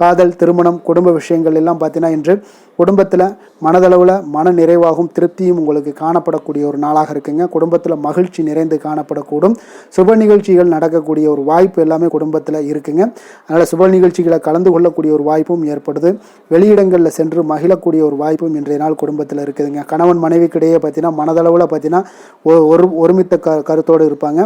காதல், திருமணம், குடும்ப விஷயங்கள் எல்லாம் பார்த்தீங்கன்னா இன்று குடும்பத்தில் மனதளவில் மன நிறைவாகவும் திருப்தியும் உங்களுக்கு காணப்படக்கூடிய ஒரு நாளாக இருக்குங்க. குடும்பத்தில் மகிழ்ச்சி நிறைந்து காணப்படக்கூடும். சுப நிகழ்ச்சிகள் நடக்கக்கூடிய ஒரு வாய்ப்பு எல்லாமே குடும்பத்தில் இருக்குங்க. அதனால் சுப நிகழ்ச்சிகளை கலந்து கொள்ளக்கூடிய ஒரு வாய்ப்பும் ஏற்படுது. வெளியிடங்களில் சென்று மகிழக்கூடிய ஒரு வாய்ப்பும் இன்றைய நாள் குடும்பத்தில் இருக்குதுங்க. கணவன் மனைவிக்கிடையே பார்த்தீங்கன்னா மனதளவில் பார்த்தீங்கன்னா ஒருமித்த கருத்தோடு இருப்பாங்க.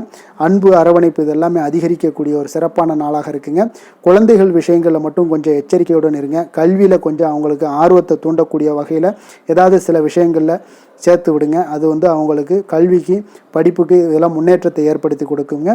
அன்பு, அரவணைப்பு இதெல்லாமே அதிகரிக்கக்கூடிய ஒரு சிறப்பான நாளாக இருக்குங்க. குழந்தைகள் விஷயங்களில் மட்டும் கொஞ்சம் எச்சரிக்கையுடன் இருங்க. கல்வியில் கொஞ்சம் அவங்களுக்கு ஆர்வத்தை தூண்டக்கூடிய வகையில் ஏதாவது சில விஷயங்களில் சேர்த்து விடுங்க. அது அவங்களுக்கு கல்விக்கு, படிப்புக்கு இதெல்லாம் முன்னேற்றத்தை ஏற்படுத்தி கொடுக்குங்க.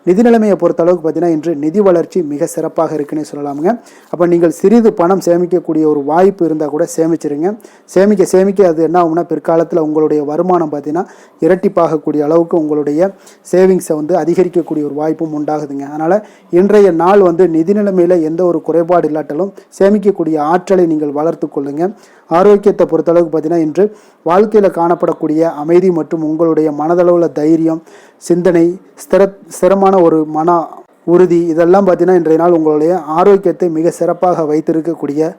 நிதி நிலைமையை பொறுத்தளவுக்கு பார்த்தீங்கன்னா இன்று நிதி வளர்ச்சி மிக சிறப்பாக இருக்குன்னே சொல்லலாமுங்க. அப்போ நீங்கள் சிறிது பணம் சேமிக்கக்கூடிய ஒரு வாய்ப்பு இருந்தால் கூட சேமிச்சிருங்க. சேமிக்க அது என்ன ஆகும்னா பிற்காலத்தில் உங்களுடைய வருமானம் பார்த்தீங்கன்னா இரட்டிப்பாகக்கூடிய அளவுக்கு உங்களுடைய சேவிங்ஸை அதிகரிக்கக்கூடிய ஒரு வாய்ப்பும் உண்டாகுதுங்க. அதனால் இன்றைய நாள் நிதி நிலைமையில் எந்த ஒரு குறைபாடு இல்லாட்டாலும் சேமிக்கக்கூடிய ஆற்றலை நீங்கள் வளர்த்து கொள்ளுங்க. ஆரோக்கியத்தை பொறுத்தளவுக்கு பார்த்தீங்கன்னா இன்று வாழ்க்கையில் காணப்படக்கூடிய அமைதி மற்றும் உங்களுடைய மனதளவில் தைரியம், சிந்தனை, ஸ்திரமான ஒரு மன உறுதி இதெல்லாம் பார்த்தீங்கன்னா இன்றைய நாள் உங்களுடைய ஆரோக்கியத்தை மிக சிறப்பாக வைத்திருக்கக்கூடிய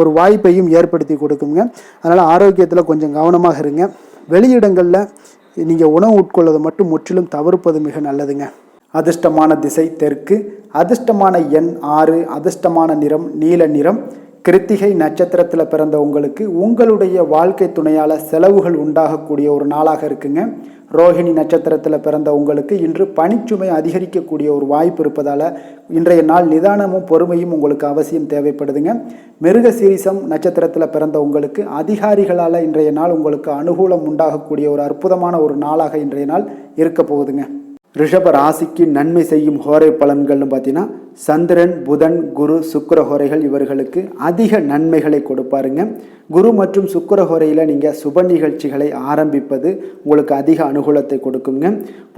ஒரு வாய்ப்பையும் ஏற்படுத்தி கொடுக்குங்க. அதனால் ஆரோக்கியத்தில் கொஞ்சம் கவனமாக இருங்க. வெளியிடங்களில் நீங்கள் உணவு உட்கொள்வதை மட்டும் முற்றிலும் தவிர்ப்பது மிக நல்லதுங்க. அதிர்ஷ்டமான திசை தெற்கு, அதிர்ஷ்டமான எண் 6, அதிர்ஷ்டமான நிறம் நீல நிறம். கிருத்திகை நட்சத்திரத்தில் பிறந்த உங்களுக்கு உங்களுடைய வாழ்க்கை துணையால் செலவுகள் உண்டாகக்கூடிய ஒரு நாளாக இருக்குங்க. ரோஹிணி நட்சத்திரத்தில் பிறந்த உங்களுக்கு இன்று பணிச்சுமை அதிகரிக்கக்கூடிய ஒரு வாய்ப்பு இருப்பதால் இன்றைய நாள் நிதானமும் பொறுமையும் உங்களுக்கு அவசியம் தேவைப்படுதுங்க. மிருக சீரிசம் நட்சத்திரத்தில் பிறந்த உங்களுக்கு அதிகாரிகளால் இன்றைய நாள் உங்களுக்கு அனுகூலம் உண்டாகக்கூடிய ஒரு அற்புதமான ஒரு நாளாக இன்றைய நாள் இருக்க போகுதுங்க. ரிஷப ராசிக்கு நன்மை செய்யும் ஹோரை பலன்கள்னு பார்த்தீங்கன்னா சந்திரன், புதன், குரு, சுக்கிர ஹோரைகள் இவர்களுக்கு அதிக நன்மைகளை கொடுப்பாருங்க. குரு மற்றும் சுக்கிர ஹோரையில் நீங்கள் சுப நிகழ்ச்சிகளை ஆரம்பிப்பது உங்களுக்கு அதிக அனுகூலத்தை கொடுக்குங்க.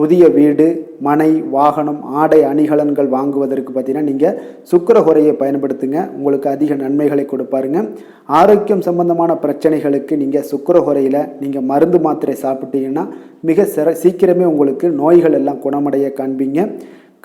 புதிய வீடு, மனை, வாகனம், ஆடை அணிகலன்கள் வாங்குவதற்கு பார்த்தீங்கன்னா நீங்கள் சுக்கிர ஹோரையை பயன்படுத்துங்க. உங்களுக்கு அதிக நன்மைகளை கொடுப்பாருங்க. ஆரோக்கியம் சம்பந்தமான பிரச்சனைகளுக்கு நீங்கள் சுக்கிர ஹோரையில் நீங்கள் மருந்து மாத்திரை சாப்பிட்டீங்கன்னா மிக சீக்கிரமே உங்களுக்கு நோய்கள் எல்லாம் குணமடைய காண்பீங்க.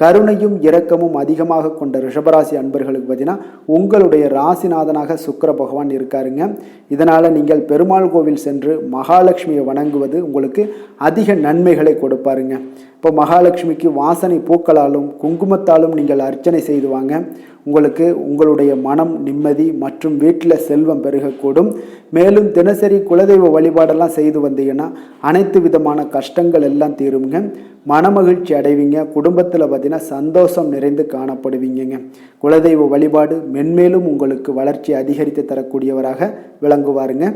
கருணையும் இரக்கமும் அதிகமாக கொண்ட ரிஷபராசி அன்பர்களுக்கு பார்த்தீங்கன்னா உங்களுடைய ராசிநாதனாக சுக்கிர பகவான் இருக்காருங்க. இதனால் நீங்கள் பெருமாள் கோவில் சென்று மகாலட்சுமியை வணங்குவது உங்களுக்கு அதிக நன்மைகளை கொடுப்பாருங்க. இப்போ மகாலட்சுமிக்கு வாசனை பூக்களாலும் குங்குமத்தாலும் நீங்கள் அர்ச்சனை செய்து வாங்க. உங்களுக்கு உங்களுடைய மனம் நிம்மதி மற்றும் வீட்டில் செல்வம் பெருகக்கூடும். மேலும் தினசரி குலதெய்வ வழிபாடெல்லாம் செய்து வந்தீங்கன்னா அனைத்து விதமான கஷ்டங்கள் எல்லாம் தீருங்க. மனமகிழ்ச்சி அடைவீங்க. குடும்பத்தில் பார்த்தீங்கன்னா சந்தோஷம் நிறைந்து காணப்படுவீங்க. குலதெய்வ வழிபாடு மென்மேலும் உங்களுக்கு வளர்ச்சி அதிகரித்து தரக்கூடியவராக விளங்குவாருங்க.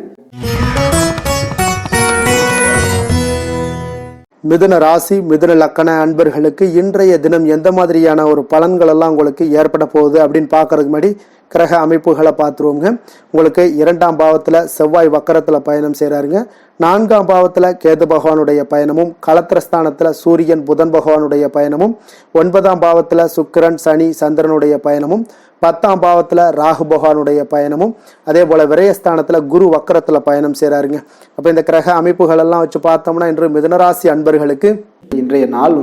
மிதுன ராசி, மிதுன லக்கண அன்பர்களுக்கு இன்றைய தினம் எந்த மாதிரியான ஒரு பலன்கள் எல்லாம் உங்களுக்கு ஏற்பட போகுது அப்படின்னு பார்க்கறதுக்கு முன்னாடி கிரக அமைப்புகளை பார்த்துருவோங்க. உங்களுக்கு 2ஆம் பாவத்தில் செவ்வாய் வக்கரத்தில் பயணம் செய்கிறாருங்க. 4ஆம் பாவத்தில் கேது பகவானுடைய பயணமும், களத்திரஸ்தானத்தில் சூரியன் புதன் பகவானுடைய பயணமும், 9ஆம் பாவத்தில் சுக்கிரன் சனி சந்திரனுடைய பயணமும், 10ஆம் பாவத்தில் ராகு பகவானுடைய பயணமும், அதே போல் விரயஸ்தானத்தில் குரு வக்கரத்தில் பயணம் செய்கிறாருங்க. அப்போ இந்த கிரக அமைப்புகள் எல்லாம் வச்சு பார்த்தோம்னா இன்று மிதுனராசி அன்பர்களுக்கு இன்றைய நாள்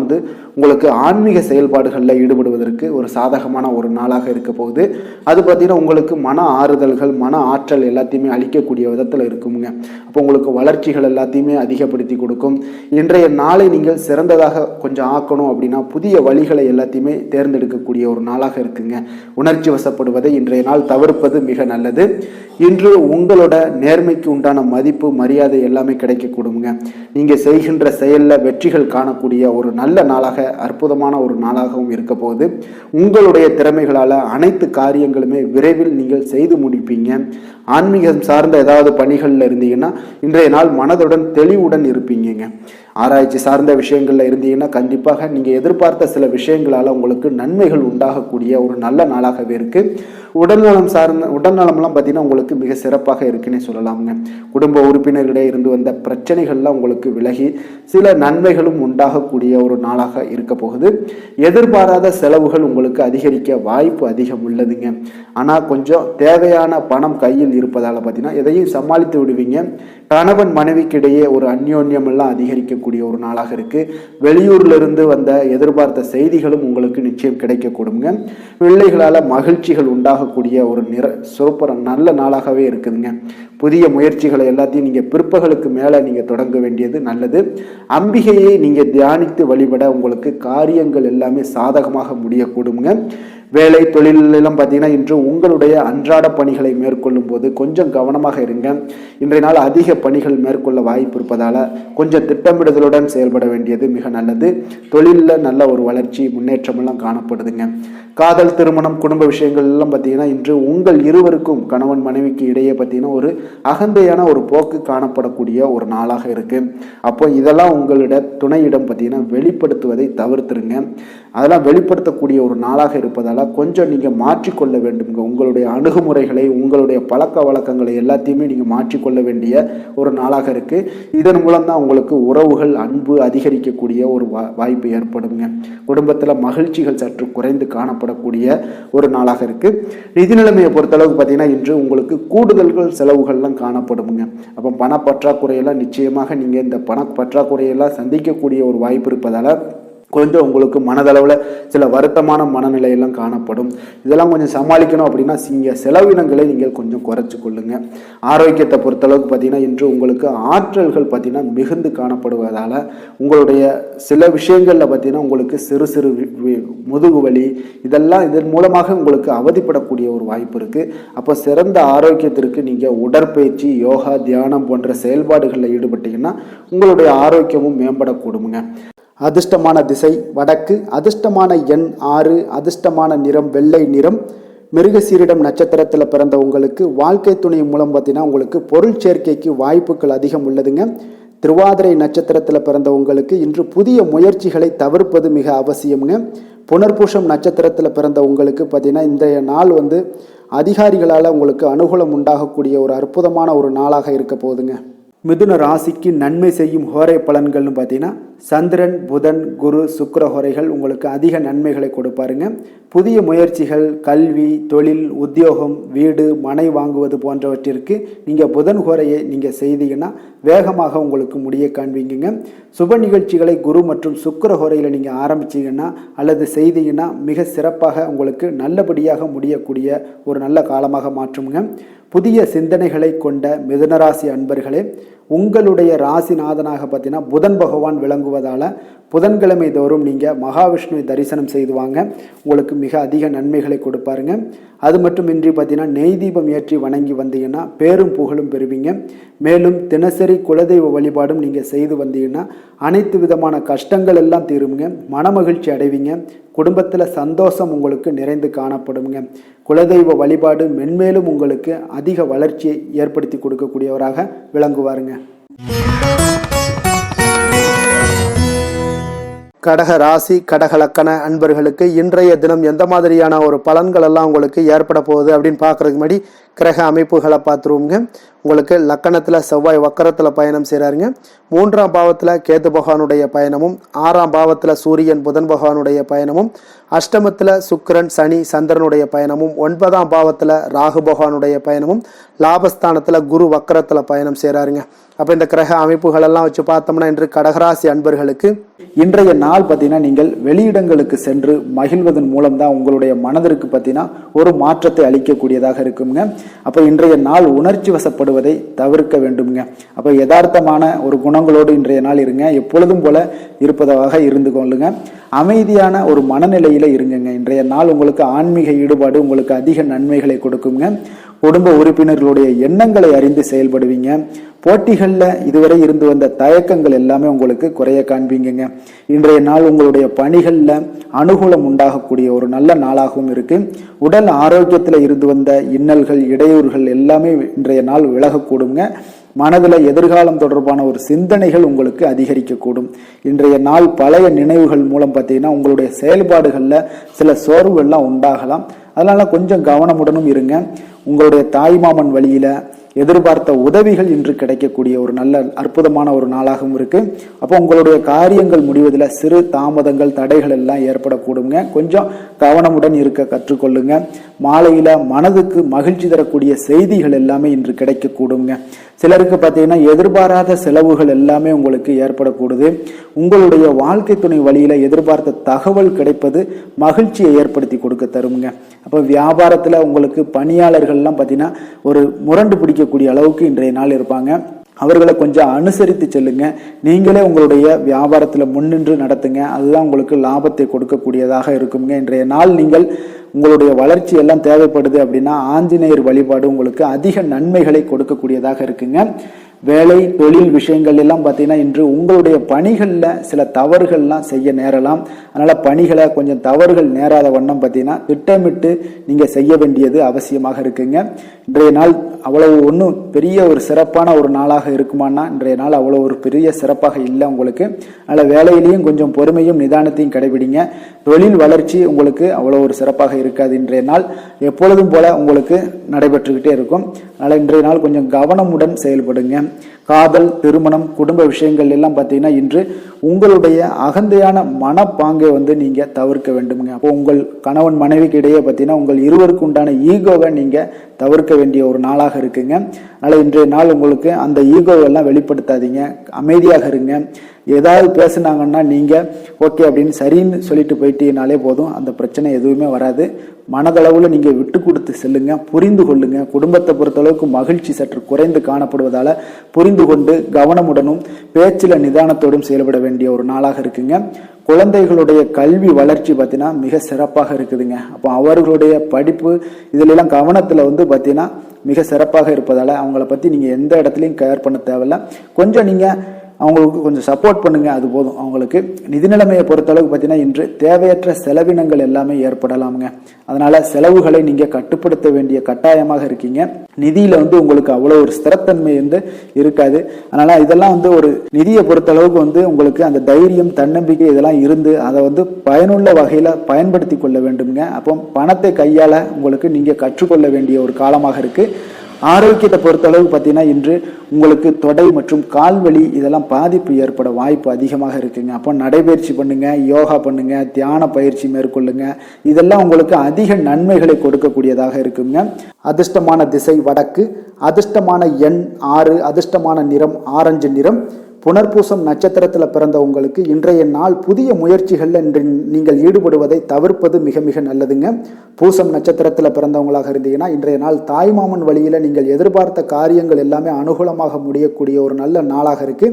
உங்களுக்கு ஆன்மீக செயல்பாடுகளில் ஈடுபடுவதற்கு ஒரு சாதகமான ஒரு நாளாக இருக்க போகுது. அது பார்த்தீங்கன்னா உங்களுக்கு மன ஆறுதல்கள், மன ஆற்றல் எல்லாத்தையுமே அளிக்கக்கூடிய விதத்தில் இருக்குங்க. அப்போ உங்களுக்கு வளர்ச்சிகள் எல்லாத்தையுமே அதிகப்படுத்தி கொடுக்கும். இன்றைய நாளை நீங்கள் சிறந்ததாக கொஞ்சம் ஆக்கணும் அப்படின்னா புதிய வழிகளை எல்லாத்தையுமே தேர்ந்தெடுக்கக்கூடிய ஒரு நாளாக இருக்குங்க. உணர்ச்சி வசப்படுவதை இன்றைய நாள் தவிர்ப்பது மிக நல்லது. இன்று உங்களோட நேர்மைக்கு உண்டான மதிப்பு, மரியாதை எல்லாமே கிடைக்க கொடுங்க. நீங்கள் செய்கின்ற செயலில் வெற்றிகள் காண காணக்கூடிய ஒரு நல்ல நாளாக, அற்புதமான ஒரு நாளாகவும் இருக்க போகுது. உங்களுடைய திறமைகளால் அனைத்து காரியங்களுமே விரைவில் நீங்கள் செய்து முடிப்பீங்க. ஆன்மீகம் சார்ந்த ஏதாவது பணிகளில் இருந்தீங்கன்னா இன்றைய நாள் மனதுடன் தெளிவுடன் இருப்பீங்க. ஆராய்ச்சி சார்ந்த விஷயங்கள்ல இருந்தீங்கன்னா கண்டிப்பாக நீங்கள் எதிர்பார்த்த சில விஷயங்களால் உங்களுக்கு நன்மைகள் உண்டாகக்கூடிய ஒரு நல்ல நாளாகவே இருக்கு. உடல்நலம்லாம் பார்த்தீங்கன்னா உங்களுக்கு மிக சிறப்பாக இருக்குன்னே சொல்லலாமுங்க. குடும்ப உறுப்பினர்களிடையே இருந்து வந்த பிரச்சனைகள்லாம் உங்களுக்கு விலகி சில நன்மைகளும் உண்டாகக்கூடிய ஒரு நாளாக இருக்க போகுது. எதிர்பாராத செலவுகள் உங்களுக்கு அதிகரிக்க வாய்ப்பு அதிகம் உள்ளதுங்க. ஆனால் கொஞ்சம் தேவையான பணம் கையில் இருப்பதால் பார்த்தீங்கன்னா எதையும் சமாளித்து விடுவீங்க. கணவன் மனைவிக்கிடையே ஒரு அந்யோன்யம் எல்லாம் அதிகரிக்கக்கூடிய ஒரு நாளாக இருக்கு. வெளியூர்ல இருந்து வந்த எதிர்பார்த்த செய்திகளும் உங்களுக்கு நிச்சயம் கிடைக்கக்கூடுங்க. பிள்ளைகளால் மகிழ்ச்சிகள் உண்டாகக்கூடிய ஒரு சூப்பர் நல்ல நாளாகவே இருக்குதுங்க. புதிய முயற்சிகளை எல்லாத்தையும் நீங்கள் பிற்பகலுக்கு மேலே நீங்கள் தொடங்க வேண்டியது நல்லது. அம்பிகையை நீங்கள் தியானித்து வழிபட உங்களுக்கு காரியங்கள் எல்லாமே சாதகமாக முடியக்கூடுங்க. வேலை தொழிலெல்லாம் பார்த்தீங்கன்னா இன்று உங்களுடைய அன்றாட பணிகளை மேற்கொள்ளும் போது கொஞ்சம் கவனமாக இருங்க. இன்றைய நாள் அதிக பணிகள் மேற்கொள்ள வாய்ப்பு இருப்பதால் கொஞ்சம் திட்டமிடுதலுடன் செயல்பட வேண்டியது மிக நல்லது. தொழிலில் நல்ல ஒரு வளர்ச்சி முன்னேற்றமெல்லாம் காணப்படுதுங்க. காதல், திருமணம், குடும்ப விஷயங்கள் எல்லாம் பார்த்தீங்கன்னா இன்று உங்கள் இருவருக்கும் கணவன் மனைவிக்கு இடையே பார்த்தீங்கன்னா ஒரு அகந்தையான ஒரு போக்கு காணப்படக்கூடிய ஒரு நாளாக இருக்கு. அப்போ இதெல்லாம் உங்களிட துணையிடம் பார்த்தீங்கன்னா வெளிப்படுத்துவதை தவிர்த்துருங்க. அதெல்லாம் வெளிப்படுத்தக்கூடிய ஒரு நாளாக இருப்பதால் கொஞ்சம் நீங்கள் மாற்றிக்கொள்ள வேண்டுங்க. உங்களுடைய அணுகுமுறைகளை, உங்களுடைய பழக்க வழக்கங்களை எல்லாத்தையுமே நீங்கள் மாற்றிக்கொள்ள வேண்டிய ஒரு நாளாக இருக்கு. இதன் மூலம் தான் உங்களுக்கு உறவுகள், அன்பு அதிகரிக்கக்கூடிய ஒரு வாய்ப்பு ஏற்படுங்க. குடும்பத்தில் மகிழ்ச்சிகள் சற்று குறைந்து காணப்படக்கூடிய ஒரு நாளாக இருக்கு. நிதி நிலைமையை பொறுத்தளவுக்கு பார்த்தீங்கன்னா இன்று உங்களுக்கு கூடுதல்கள் செலவுகள்லாம் காணப்படுங்க. அப்போ பணப்பற்றாக்குறையெல்லாம் நிச்சயமாக நீங்கள் இந்த பணப்பற்றாக்குறையெல்லாம் சந்திக்கக்கூடிய ஒரு வாய்ப்பு இருப்பதால் கொஞ்சம் உங்களுக்கு மனதளவில் சில வருத்தமான மனநிலையெல்லாம் காணப்படும். இதெல்லாம் கொஞ்சம் சமாளிக்கணும் அப்படின்னா செலவினங்களை நீங்கள் கொஞ்சம் குறைச்சி கொள்ளுங்க. ஆரோக்கியத்தை பொறுத்தளவுக்கு பார்த்தீங்கன்னா இன்று உங்களுக்கு ஆற்றல்கள் பார்த்தீங்கன்னா மிகுந்து காணப்படுவதால் உங்களுடைய சில விஷயங்களில் பார்த்தீங்கன்னா உங்களுக்கு சிறு சிறு முதுகு வலி இதன் மூலமாக உங்களுக்கு அவதிப்படக்கூடிய ஒரு வாய்ப்பு இருக்குது. அப்போ சிறந்த ஆரோக்கியத்திற்கு நீங்கள் உடற்பயிற்சி, யோகா, தியானம் போன்ற செயல்பாடுகளில் ஈடுபட்டீங்கன்னா உங்களுடைய ஆரோக்கியமும் மேம்படக்கூடுங்க. அதிர்ஷ்டமான திசை வடக்கு, அதிர்ஷ்டமான எண் 6, அதிர்ஷ்டமான நிறம் வெள்ளை நிறம். மிருகசீரிடம் நட்சத்திரத்தில் பிறந்த உங்களுக்கு வாழ்க்கை துணை மூலம் பார்த்தீங்கன்னா உங்களுக்கு பொருள் சேர்க்கைக்கு வாய்ப்புகள் அதிகம் உள்ளதுங்க. திருவாதிரை நட்சத்திரத்தில் பிறந்த உங்களுக்கு இன்று புதிய முயற்சிகளை தவிர்ப்பது மிக அவசியம்ங்க. புனர்பூஷம் நட்சத்திரத்தில் பிறந்த உங்களுக்கு பார்த்தீங்கன்னா இன்றைய நாள் அதிகாரிகளால் உங்களுக்கு அனுகூலம் உண்டாகக்கூடிய ஒரு அற்புதமான ஒரு நாளாக இருக்க போகுதுங்க. மிதுன ராசிக்கு நன்மை செய்யும் ஹோரை பலன்கள்னு பார்த்தீங்கன்னா சந்திரன், புதன், குரு, சுக்கிர ஹோரைகள் உங்களுக்கு அதிக நன்மைகளை கொடுப்பாருங்க. புதிய முயற்சிகள், கல்வி, தொழில், உத்தியோகம், வீடு, மனை வாங்குவது போன்றவற்றிற்கு நீங்கள் புதன் ஹோரையை நீங்கள் செய்தீங்கன்னா வேகமாக உங்களுக்கு முடிய காண்பீங்க. சுப நிகழ்ச்சிகளை குரு மற்றும் சுக்கிர ஹோரையில் நீங்கள் ஆரம்பிச்சிங்கன்னா அல்லது செய்தீங்கன்னா மிக சிறப்பாக உங்களுக்கு நல்லபடியாக முடியக்கூடிய ஒரு நல்ல காலமாக மாற்றுங்க. புதிய சிந்தனைகளை கொண்ட மிதுனராசி அன்பர்களே, உங்களுடைய ராசிநாதனாக பார்த்தீங்கன்னா புதன் பகவான் விளங்குவதால் புதன்கிழமை தோறும் நீங்கள் மகாவிஷ்ணுவை தரிசனம் செய்து வாங்க. உங்களுக்கு மிக அதிக நன்மைகளை கொடுப்பாருங்க. அது மட்டுமின்றி பார்த்தீங்கன்னா நெய் தீபம் ஏற்றி வணங்கி வந்தீங்கன்னா பேரும் புகழும் பெறுவீங்க. மேலும் தினசரி குலதெய்வ வழிபாடும் நீங்கள் செய்து வந்தீங்கன்னா அனைத்து விதமான கஷ்டங்கள் எல்லாம் தீருங்க. மனமகிழ்ச்சி அடைவீங்க. குடும்பத்தில் சந்தோஷம் உங்களுக்கு நிறைந்து காணப்படுங்க. குலதெய்வ வழிபாடு மென்மேலும் உங்களுக்கு அதிக வளர்ச்சியை ஏற்படுத்தி கொடுக்கக்கூடியவராக விளங்குவாருங்க. கடக ராசி, கடக லக்கண அன்பர்களுக்கு இன்றைய தினம் எந்த மாதிரியான ஒரு பலன்கள் எல்லாம் உங்களுக்கு ஏற்பட போகுது அப்படின்னு பார்க்கறதுக்கு முன்னாடி கிரக அமைப்புகளை பார்த்துருவோங்க. உங்களுக்கு லக்கணத்தில் செவ்வாய் வக்கரத்தில் பயணம் செய்கிறாருங்க. 3ஆம் பாவத்தில் கேது பகவானுடைய பயணமும், 6ஆம் பாவத்தில் சூரியன் புதன் பகவானுடைய பயணமும், அஷ்டமத்தில் சுக்கிரன் சனி சந்திரனுடைய பயணமும், 9ஆம் பாவத்தில் ராகு பகவானுடைய பயணமும், லாபஸ்தானத்தில் குரு வக்கரத்தில் பயணம் செய்கிறாருங்க. அப்போ இந்த கிரக அமைப்புகளெல்லாம் வச்சு பார்த்தோம்னா இன்று கடகராசி அன்பர்களுக்கு இன்றைய நாள் பார்த்தீங்கன்னா நீங்கள் வெளியிடங்களுக்கு சென்று மகிழ்வதன் மூலம் தான் உங்களுடைய மனதிற்கு பார்த்தீங்கன்னா ஒரு மாற்றத்தை அளிக்கக்கூடியதாக இருக்குங்க. அப்போ இன்றைய நாள் உணர்ச்சி வசப்படுவதை தவிர்க்க வேண்டுங்க. அப்போ யதார்த்தமான ஒரு குணங்களோடு இன்றைய நாள் இருங்க. எப்பொழுதும் போல இருப்பதாக இருந்து கொள்ளுங்க. அமைதியான ஒரு மனநிலையில இருங்குங்க. இன்றைய நாள் உங்களுக்கு ஆன்மீக ஈடுபாடு உங்களுக்கு அதிக நன்மைகளை கொடுக்குங்க. குடும்ப உறுப்பினர்களுடைய எண்ணங்களை அறிந்து செயல்படுவீங்க. போட்டிகள்ல இதுவரை இருந்து வந்த தயக்கங்கள் எல்லாமே உங்களுக்கு குறைய காண்பீங்க. இன்றைய நாள் உங்களுடைய பணிகள்ல அனுகூலம் உண்டாகக்கூடிய ஒரு நல்ல நாளாகவும் இருக்கு. உடல் ஆரோக்கியத்துல இருந்து வந்த இன்னல்கள் இடையூறுகள் எல்லாமே இன்றைய நாள் விலகக்கூடுங்க. மனதில் எதிர்காலம் தொடர்பான ஒரு சிந்தனைகள் உங்களுக்கு அதிகரிக்கக்கூடும். இன்றைய நாள் பழைய நினைவுகள் மூலம் பார்த்தீங்கன்னா உங்களுடைய செயல்பாடுகளில் சில சோர்வுகள்லாம் உண்டாகலாம். அதனால கொஞ்சம் கவனமுடனும் இருங்க. உங்களுடைய தாய்மாமன் வழியில எதிர்பார்த்த உதவிகள் இன்று கிடைக்கக்கூடிய ஒரு நல்ல அற்புதமான ஒரு நாளாகவும் இருக்கு. அப்போ உங்களுடைய காரியங்கள் முடிவதில் சிறு தாமதங்கள் தடைகள் எல்லாம் ஏற்படக்கூடுங்க. கொஞ்சம் கவனமுடன் இருக்க கற்றுக்கொள்ளுங்க. மாலையில மனதுக்கு மகிழ்ச்சி தரக்கூடிய செய்திகள் எல்லாமே இன்று கிடைக்கக்கூடுங்க. சிலருக்கு பார்த்தீங்கன்னா எதிர்பாராத செலவுகள் எல்லாமே உங்களுக்கு ஏற்படக்கூடுது. உங்களுடைய வாழ்க்கை துணை வழியில எதிர்பார்த்த தகவல் கிடைப்பது மகிழ்ச்சியை ஏற்படுத்தி கொடுக்க தருங்க. அப்போ வியாபாரத்துல உங்களுக்கு பணியாளர்கள்லாம் பார்த்தீங்கன்னா ஒரு முரண்டு பிடிக்கக்கூடிய அளவுக்கு இன்றைய நாள் இருப்பாங்க. அவர்களை கொஞ்சம் அனுசரித்து செல்லுங்க. நீங்களே உங்களுடைய வியாபாரத்துல முன்னின்று நடத்துங்க. அதுதான் உங்களுக்கு லாபத்தை கொடுக்கக்கூடியதாக இருக்குங்க. இன்றைய நாள் நீங்கள் உங்களுடைய வளர்ச்சி எல்லாம் தேவைப்படுது அப்படின்னா ஆஞ்சநேயர் வழிபாடு உங்களுக்கு அதிக நன்மைகளை கொடுக்கக்கூடியதாக இருக்குங்க. வேலை தொழில் விஷயங்கள் எல்லாம் பார்த்தீங்கன்னா இன்று உங்களுடைய பணிகள்ல சில தவறுகள்லாம் செய்ய நேரலாம். அதனால பணிகளை கொஞ்சம் தவறுகள் நேராத வண்ணம் பார்த்தீங்கன்னா திட்டமிட்டு நீங்க செய்ய வேண்டியது அவசியமாக இருக்குங்க. இன்றைய நாள் அவ்வளவு ஒன்றும் பெரிய ஒரு சிறப்பான ஒரு நாளாக இருக்குமானா இன்றைய நாள் அவ்வளோ ஒரு பெரிய சிறப்பாக இல்லை உங்களுக்கு. அதனால் வேலையிலையும் கொஞ்சம் பொறுமையும் நிதானத்தையும் கடைபிடிங்க. தொழில் வளர்ச்சி உங்களுக்கு அவ்வளோ ஒரு சிறப்பாக இருக்காது. இன்றைய நாள் எப்பொழுதும் போல உங்களுக்கு நடைபெற்றுக்கிட்டே இருக்கும். அதனால் இன்றைய நாள் கொஞ்சம் கவனமுடன் செயல்படுங்க. காதல், திருமணம், குடும்ப விஷயங்கள் எல்லாம் பார்த்தீங்கன்னா இன்று உங்களுடைய அகந்தையான மனப்பாங்கை நீங்க தவிர்க்க வேண்டுமுங்க. அப்போ உங்கள் கணவன் மனைவிக்கு இடையே பார்த்தீங்கன்னா உங்கள் இருவருக்கு உண்டான ஈகோவை நீங்க தவிர்க்க வேண்டிய ஒரு நாளாக இருக்குங்க. அதனால இன்றைய நாள் உங்களுக்கு அந்த ஈகோவெல்லாம் வெளிப்படுத்தாதீங்க. அமைதியாக இருங்க. ஏதாவது பேசுனாங்கன்னா நீங்க ஓகே அப்படின்னு சரின்னு சொல்லிட்டு போயிட்டீங்கனாலே போதும். அந்த பிரச்சனை எதுவுமே வராது. மனதளவுல நீங்க விட்டு கொடுத்து செல்லுங்க. புரிந்து கொள்ளுங்க. குடும்பத்தை பொறுத்தளவுக்கு மகிழ்ச்சி சற்று குறைந்து காணப்படுவதால புரிந்து கொண்டு கவனமுடனும் பேச்சில நிதானத்தோடும் செயல்பட வேண்டிய ஒரு நாளாக இருக்குங்க. குழந்தைகளுடைய கல்வி வளர்ச்சி பார்த்தீங்கன்னா மிக சிறப்பாக இருக்குதுங்க. அப்போ அவர்களுடைய படிப்பு இதுல எல்லாம் கவனத்துல பார்த்தீங்கன்னா மிக சிறப்பாக இருப்பதால அவங்கள பத்தி நீங்க எந்த இடத்துலையும் கேர் பண்ண தேவையில்ல. கொஞ்சம் நீங்க அவங்களுக்கு கொஞ்சம் சப்போர்ட் பண்ணுங்க, அது போதும். அவங்களுக்கு நிதி நிலைமையை பொறுத்தளவுக்கு பார்த்தீங்கன்னா இன்று தேவையற்ற செலவினங்கள் எல்லாமே ஏற்படலாமுங்க. அதனால செலவுகளை நீங்க கட்டுப்படுத்த வேண்டிய கட்டாயமாக இருக்கீங்க. நிதியில உங்களுக்கு அவ்வளவு ஒரு ஸ்திரத்தன்மை இருக்காது. அதனால இதெல்லாம் ஒரு நிதியை பொறுத்தளவுக்கு உங்களுக்கு அந்த தைரியம் தன்னம்பிக்கை இதெல்லாம் இருந்து அதை பயனுள்ள வகையில பயன்படுத்தி கொள்ள வேண்டுங்க. அப்போ பணத்தை கையாள உங்களுக்கு நீங்க கற்றுக்கொள்ள வேண்டிய ஒரு காலமாக இருக்கு. ஆரோக்கியத்தை பொறுத்தளவு பார்த்தீங்கன்னா இன்று உங்களுக்கு தொடை மற்றும் கால்வலி இதெல்லாம் பாதிப்பு ஏற்பட வாய்ப்பு அதிகமாக இருக்குங்க. அப்போ நடைபயிற்சி பண்ணுங்க, யோகா பண்ணுங்க, தியான பயிற்சி மேற்கொள்ளுங்க. இதெல்லாம் உங்களுக்கு அதிக நன்மைகளை கொடுக்கக்கூடியதாக இருக்குங்க. அதிர்ஷ்டமான திசை வடக்கு, அதிர்ஷ்டமான எண் 6, அதிர்ஷ்டமான நிறம் ஆரஞ்சு நிறம். புனர்பூசம் நட்சத்திரத்தில் பிறந்த உங்களுக்கு இன்றைய நாள் புதிய முயற்சிகளில் இன்று நீங்கள் ஈடுபடுவதை தவிர்ப்பது மிக மிக நல்லதுங்க. பூசம் நட்சத்திரத்தில் பிறந்தவங்களாக இருந்தீங்கன்னா இன்றைய நாள் தாய்மாமன் வழியில் நீங்கள் எதிர்பார்த்த காரியங்கள் எல்லாமே அனுகூலமாக முடியக்கூடிய ஒரு நல்ல நாளாக இருக்கு.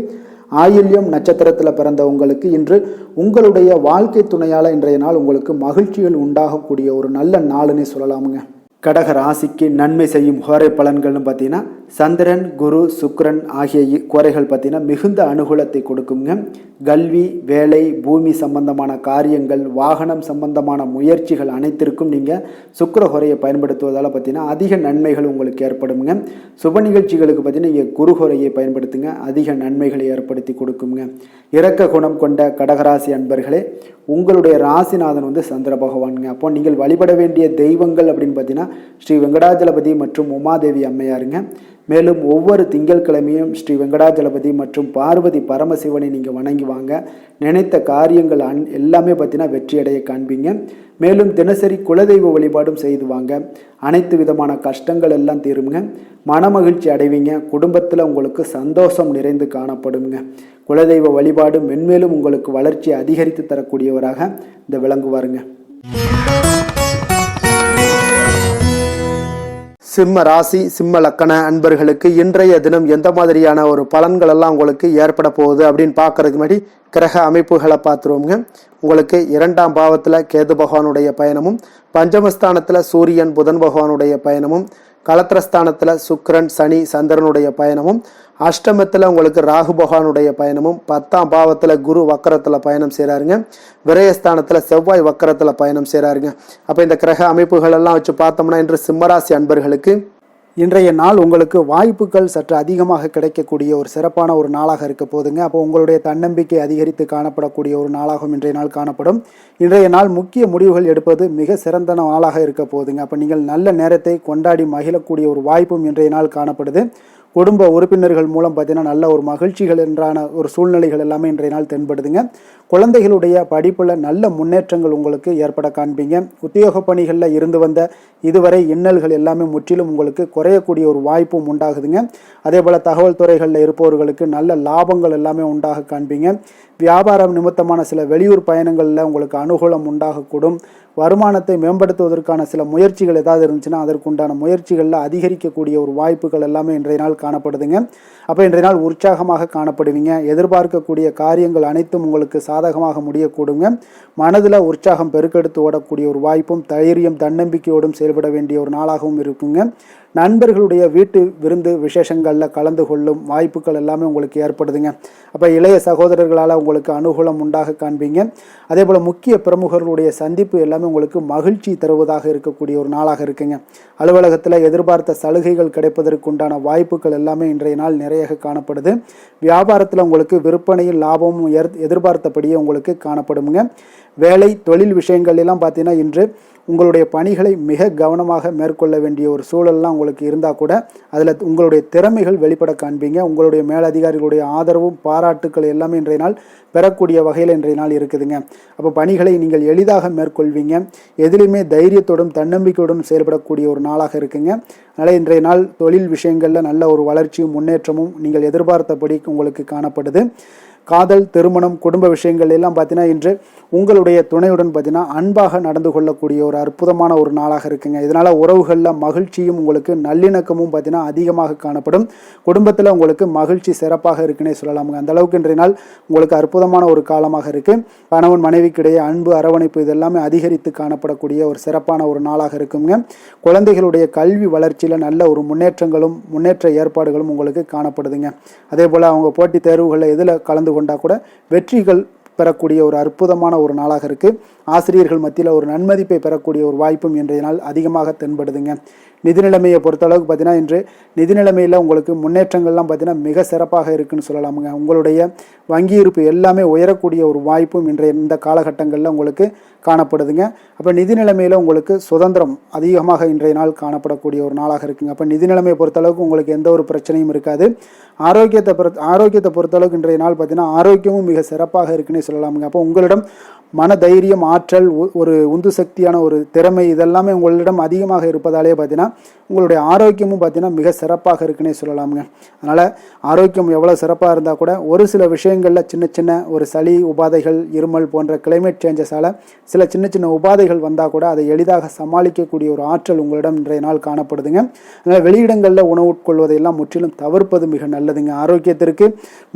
ஆயில்யம் நட்சத்திரத்தில் பிறந்த உங்களுக்கு இன்று உங்களுடைய வாழ்க்கை துணையால் இன்றைய நாள் உங்களுக்கு மகிழ்ச்சிகள் உண்டாகக்கூடிய ஒரு நல்ல நாளுன்னு சொல்லலாமுங்க. கடக ராசிக்கு நன்மை செய்யும் ஹோரை பலன்கள்னு பார்த்தீங்கன்னா சந்திரன், குரு, சுக்கிரன் ஆகிய கோரைகள் பார்த்தீங்கன்னா மிகுந்த அனுகூலத்தை கொடுக்குங்க. கல்வி, வேலை, பூமி சம்பந்தமான காரியங்கள், வாகனம் சம்பந்தமான முயற்சிகள் அனைத்திற்கும் நீங்கள் சுக்கிர ஹோரையை பயன்படுத்துவதால் பார்த்தீங்கன்னா அதிக நன்மைகள் உங்களுக்கு ஏற்படுங்க. சுப நிகழ்ச்சிகளுக்கு பார்த்தீங்கன்னா நீங்கள் குரு ஹோரையை பயன்படுத்துங்க, அதிக நன்மைகளை ஏற்படுத்தி கொடுக்குங்க. இரக்க குணம் கொண்ட கடகராசி அன்பர்களே, உங்களுடைய ராசிநாதன் சந்திர பகவானுங்க. அப்போ நீங்கள் வழிபட வேண்டிய தெய்வங்கள் அப்படின்னு பார்த்தீங்கன்னா ஸ்ரீ வெங்கடாஜலபதி மற்றும் உமாதேவி அம்மையாருங்க. மேலும் ஒவ்வொரு திங்கட்கிழமையும் ஸ்ரீ வெங்கடாஜலபதி மற்றும் பார்வதி பரமசிவனை நீங்கள் வணங்கி வாங்க. நினைத்த காரியங்கள் எல்லாமே பார்த்தீங்கன்னா வெற்றியடைய காண்பீங்க. மேலும் தினசரி குலதெய்வ வழிபாடும் செய்து வாங்க. அனைத்து விதமான கஷ்டங்கள் எல்லாம் தீருங்க. மனமகிழ்ச்சி அடைவீங்க. குடும்பத்தில் உங்களுக்கு சந்தோஷம் நிறைந்து காணப்படுங்க. குலதெய்வ வழிபாடு மென்மேலும் உங்களுக்கு வளர்ச்சியை அதிகரித்து தரக்கூடியவராக இந்த விளங்குவாருங்க. சிம்ம ராசி, சிம்ம லக்கண அன்பர்களுக்கு இன்றைய தினம் எந்த மாதிரியான ஒரு பலன்கள் எல்லாம் உங்களுக்கு ஏற்பட போகுது அப்படின்னு பார்க்கறதுக்கு முன்னாடி கிரக அமைப்புகளை பார்த்துருவோங்க. உங்களுக்கு 2ஆம் பாவத்தில் கேது பகவானுடைய பயணமும், பஞ்சமஸ்தானத்தில் சூரியன் புதன் பகவானுடைய பயணமும், கலத்திரஸ்தானத்தில் சுக்கிரன், சனி, சந்திரனுடைய பயணமும், அஷ்டமத்தில் உங்களுக்கு ராகு பகவானுடைய பயணமும், 10ஆம் பாவத்தில் குரு வக்கரத்தில் பயணம் செய்கிறாருங்க. விரயஸ்தானத்தில் செவ்வாய் வக்கரத்தில் பயணம் செய்கிறாருங்க. அப்போ இந்த கிரக அமைப்புகள் எல்லாம் வச்சு பார்த்தோம்னா இன்று சிம்மராசி அன்பர்களுக்கு இன்றைய நாள் உங்களுக்கு வாய்ப்புகள் சற்று அதிகமாக கிடைக்கக்கூடிய ஒரு சிறப்பான ஒரு நாளாக இருக்க போதுங்க. அப்போ உங்களுடைய தன்னம்பிக்கை அதிகரித்து காணப்படக்கூடிய ஒரு நாளாகவும் இன்றைய நாள் காணப்படும். இன்றைய நாள் முக்கிய முடிவுகள் எடுப்பது மிக சிறந்த நாளாக இருக்க போதுங்க. அப்போ நீங்கள் நல்ல நேரத்தை கொண்டாடி மகிழக்கூடிய ஒரு வாய்ப்பும் இன்றைய நாள் காணப்படுது. குடும்ப உறுப்பினர்கள் மூலம் பார்த்தீங்கன்னா நல்ல ஒரு மகிழ்ச்சிகள் என்றான ஒரு சூழ்நிலைகள் எல்லாமே இன்றைய நாள் தென்படுதுங்க. குழந்தைகளுடைய படிப்பில் நல்ல முன்னேற்றங்கள் உங்களுக்கு ஏற்பட காண்பீங்க. உத்தியோக பணிகளில் இருந்து வந்த இதுவரை இன்னல்கள் எல்லாமே முற்றிலும் உங்களுக்கு குறையக்கூடிய ஒரு வாய்ப்பும் உண்டாகுதுங்க. அதே போல் தகவல் துறைகளில் இருப்பவர்களுக்கு நல்ல லாபங்கள் எல்லாமே உண்டாக காண்பீங்க. வியாபாரம் நிமித்தமான சில வெளியூர் பயணங்களில் உங்களுக்கு அனுகூலம் உண்டாகக்கூடும். வருமானத்தை மேம்படுத்துவதற்கான சில முயற்சிகள் ஏதாவது இருந்துச்சுன்னா அதற்குண்டான முயற்சிகளில் அதிகரிக்கக்கூடிய ஒரு வாய்ப்புகள் எல்லாமே இன்றைய நாள் காணப்படுதுங்க. அப்போ இன்றைய நாள் உற்சாகமாக காணப்படுவீங்க. எதிர்பார்க்கக்கூடிய காரியங்கள் அனைத்தும் உங்களுக்கு சாதகமாக முடியக்கூடுங்க. மனதில் உற்சாகம் பெருக்கெடுத்து ஓடக்கூடிய ஒரு வாய்ப்பும், தைரியம் தன்னம்பிக்கையோடும் செயல்பட வேண்டிய ஒரு நாளாகவும் இருக்குங்க. நண்பர்களுடைய வீட்டு விருந்து விசேஷங்களில் கலந்து கொள்ளும் வாய்ப்புகள் எல்லாமே உங்களுக்கு ஏற்படுதுங்க. அப்போ இளைய சகோதரர்களால் உங்களுக்கு அனுகூலம் உண்டாக காண்பீங்க. அதே போல் முக்கிய பிரமுகர்களுடைய சந்திப்பு எல்லாமே உங்களுக்கு மகிழ்ச்சி தருவதாக இருக்கக்கூடிய ஒரு நாளாக இருக்குங்க. அலுவலகத்தில் எதிர்பார்த்த சலுகைகள் கிடைப்பதற்குண்டான வாய்ப்புகள் எல்லாமே இன்றைய நாள் நிறைய காணப்படுது. வியாபாரத்தில் உங்களுக்கு விற்பனையில் லாபமும் எதிர்பார்த்தபடியே உங்களுக்கு காணப்படுங்க. வேலை தொழில் விஷயங்கள் எல்லாம் பார்த்தீங்கன்னா இன்று உங்களுடைய பணிகளை மிக கவனமாக மேற்கொள்ள வேண்டிய ஒரு சூழல்லாம் உங்களுக்கு இருந்தால் கூட அதில் உங்களுடைய திறமைகள் வெளிப்பட காண்பீங்க. உங்களுடைய மேலதிகாரிகளுடைய ஆதரவும் பாராட்டுக்கள் எல்லாமே இன்றைய நாள் பெறக்கூடிய வகையில் இன்றைய நாள் இருக்குதுங்க. அப்போ பணிகளை நீங்கள் எளிதாக மேற்கொள்வீங்க. எதிலுமே தைரியத்தோடும் தன்னம்பிக்கையோடும் செயல்படக்கூடிய ஒரு நாளாக இருக்குங்க. அதனால் இன்றைய நாள் தொழில் விஷயங்களில் நல்ல ஒரு வளர்ச்சியும் முன்னேற்றமும் நீங்கள் எதிர்பார்த்தபடி உங்களுக்கு காணப்படுது. காதல், திருமணம், குடும்ப விஷயங்கள் எல்லாம் பார்த்தீங்கன்னா இன்று உங்களுடைய துணையுடன் பார்த்தீங்கன்னா அன்பாக நடந்து கொள்ளக்கூடிய ஒரு அற்புதமான ஒரு நாளாக இருக்குங்க. இதனால் உறவுகளில் மகிழ்ச்சியும் உங்களுக்கு நல்லிணக்கமும் பார்த்தீங்கன்னா அதிகமாக காணப்படும். குடும்பத்தில் உங்களுக்கு மகிழ்ச்சி சிறப்பாக இருக்குன்னே சொல்லலாமுங்க. அந்த அளவுக்கு இன்றைய நாள் உங்களுக்கு அற்புதமான ஒரு காலமாக இருக்குது. கணவன் மனைவிக்கிடையே அன்பு, அரவணைப்பு இதெல்லாமே அதிகரித்து காணப்படக்கூடிய ஒரு சிறப்பான ஒரு நாளாக இருக்குங்க. குழந்தைகளுடைய கல்வி வளர்ச்சியில் நல்ல ஒரு முன்னேற்ற ஏற்பாடுகளும் உங்களுக்கு காணப்படுதுங்க. அதே போல் அவங்க போட்டித் தேர்வுகளில் எதில் கலந்து கொண்டா கூட வெற்றிகள் பெறக்கூடிய ஒரு அற்புதமான ஒரு நாளாக இருக்குது. ஆசிரியர்கள் மத்தியில் ஒரு நன்மதிப்பை பெறக்கூடிய ஒரு வாய்ப்பும் இன்றைய நாள் அதிகமாக தென்படுதுங்க. நிதி நிலைமையை பொறுத்தளவுக்கு பார்த்தீங்கன்னா இன்று நிதி நிலைமையில் உங்களுக்கு முன்னேற்றங்கள்லாம் பார்த்தீங்கன்னா மிக சிறப்பாக இருக்குன்னு சொல்லலாமுங்க. உங்களுடைய வங்கி இருப்பு எல்லாமே உயரக்கூடிய ஒரு வாய்ப்பும் இன்றைய இந்த காலகட்டங்களில் உங்களுக்கு காணப்படுதுங்க. அப்போ நிதி நிலைமையில் உங்களுக்கு சுதந்திரம் அதிகமாக இன்றைய நாள் காணப்படக்கூடிய ஒரு நாளாக இருக்குங்க. அப்போ நிதி நிலைமையை பொறுத்தளவுக்கு உங்களுக்கு எந்த ஒரு பிரச்சனையும் இருக்காது. ஆரோக்கியத்தை பொறுத்தளவுக்கு இன்றைய நாள் பார்த்தீங்கன்னா ஆரோக்கியமும் மிக சிறப்பாக இருக்குன்னே சொல்லலாமுங்க. அப்போ உங்களிடம் மன தைரியம், ஆற்றல், ஒரு உந்து சக்தியான ஒரு திறமை இதெல்லாமே உங்களிடம் அதிகமாக இருப்பதாலே பார்த்தீங்கன்னா உங்களுடைய ஆரோக்கியமும் பார்த்தீங்கன்னா மிக சிறப்பாக இருக்குன்னே சொல்லலாமுங்க. அதனால் ஆரோக்கியம் எவ்வளோ சிறப்பாக இருந்தால் கூட ஒரு சில விஷயங்களில் சின்ன சின்ன ஒரு சளி உபாதைகள், இருமல் போன்ற கிளைமேட் சேஞ்சஸால் சில சின்ன சின்ன உபாதைகள் வந்தால் கூட அதை எளிதாக சமாளிக்கக்கூடிய ஒரு ஆற்றல் உங்களிடம் இன்றைய நாள் காணப்படுதுங்க. அதனால் வெளியிடங்களில் உணவு உட்கொள்வதையெல்லாம் முற்றிலும் தவிர்ப்பது மிக நல்லதுங்க. ஆரோக்கியத்திற்கு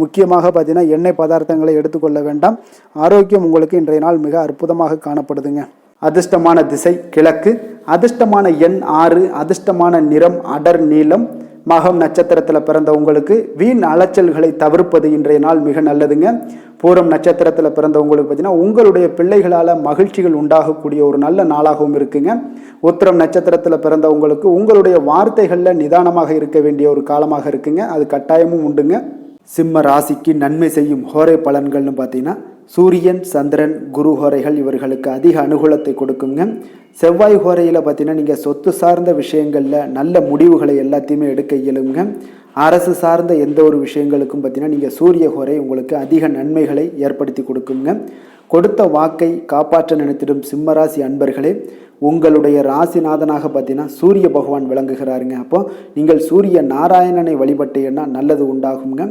முக்கியமாக பார்த்தீங்கன்னா எண்ணெய் பதார்த்தங்களை எடுத்துக்கொள்ள வேண்டாம். ஆரோக்கியம் உங்களுக்கு இன்றைய நாள் மிக அற்புதமாக காணப்படுதுங்க. அதிர்ஷ்டமான திசை கிழக்கு, அதிர்ஷ்டமான எண் 6, அதிர்ஷ்டமான நிறம் அடர் நீலம். மகம் நட்சத்திரத்தில் பிறந்த உங்களுக்கு வீண் அலைச்சல்களை தவிர்ப்பது இன்றைய நாள் மிக நல்லதுங்க. பூரம் நட்சத்திரத்தில் பிறந்தவங்களுக்கு பார்த்தீங்கன்னா உங்களுடைய பிள்ளைகளால் மகிழ்ச்சிகள் உண்டாகக்கூடிய ஒரு நல்ல நாளாகவும் இருக்குங்க. உத்திரம் நட்சத்திரத்தில் பிறந்தவங்களுக்கு உங்களுடைய வார்த்தைகளில் நிதானமாக இருக்க வேண்டிய ஒரு காலமாக இருக்குங்க. அது கட்டாயமும் உண்டுங்க. சிம்ம ராசிக்கு நன்மை செய்யும் ஹோரை பலன்கள்னு பார்த்தீங்கன்னா சூரியன், சந்திரன், குரு ஹோரைகள் இவர்களுக்கு அதிக அனுகூலத்தை கொடுக்குங்க. செவ்வாய் ஹோரையில் பார்த்தீங்கன்னா நீங்கள் சொத்து சார்ந்த விஷயங்களில் நல்ல முடிவுகளை எல்லாத்தையுமே எடுக்க இயலுங்க. அரசு சார்ந்த எந்த ஒரு விஷயங்களுக்கும் பார்த்தீங்கன்னா நீங்கள் சூரிய ஹோரை உங்களுக்கு அதிக நன்மைகளை ஏற்படுத்தி கொடுக்குங்க. கொடுத்த வாக்கை காப்பாற்ற நினைத்திடும் சிம்மராசி அன்பர்களே, உங்களுடைய ராசிநாதனாக பார்த்தீங்கன்னா சூரிய பகவான் விளங்குகிறாருங்க. அப்போ நீங்கள் சூரிய நாராயணனை வழிபட்டீங்கன்னா நல்லது உண்டாகுங்க.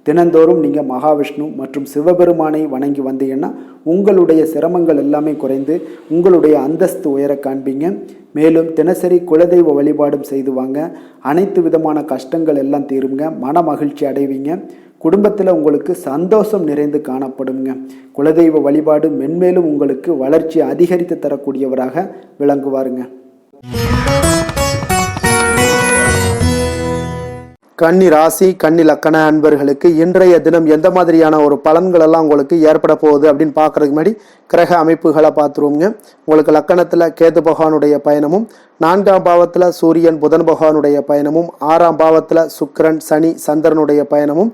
தினந்தோறும் நீங்கள் மகாவிஷ்ணு மற்றும் சிவபெருமானை வணங்கி வந்தீங்கன்னா உங்களுடைய சிரமங்கள் எல்லாமே குறைந்து உங்களுடைய அந்தஸ்து உயர காண்பீங்க. மேலும் தினசரி குலதெய்வ வழிபாடும் செய்து வாங்க. அனைத்து விதமான கஷ்டங்கள் எல்லாம் தீருங்க. மன மகிழ்ச்சி அடைவீங்க. குடும்பத்தில் உங்களுக்கு சந்தோஷம் நிறைந்து காணப்படுங்க. குலதெய்வ வழிபாடு மென்மேலும் உங்களுக்கு வளர்ச்சி அதிகரித்து தரக்கூடியவராக விளங்குவாருங்க. கன்னி ராசி கன்னி லக்கண அன்பர்களுக்கு இன்றைய தினம் எந்த மாதிரியான ஒரு பலன்கள் எல்லாம் உங்களுக்கு ஏற்பட போகுது அப்படின்னு பார்க்கறதுக்கு முன்னாடி கிரக அமைப்புகளை பார்த்துருவோங்க. உங்களுக்கு லக்கணத்தில் கேது பகவானுடைய பயணமும், 4ஆம் பாவத்தில் சூரியன் புதன் பகவானுடைய பயணமும், 6ஆம் பாவத்தில் சுக்கிரன் சனி சந்திரனுடைய பயணமும்,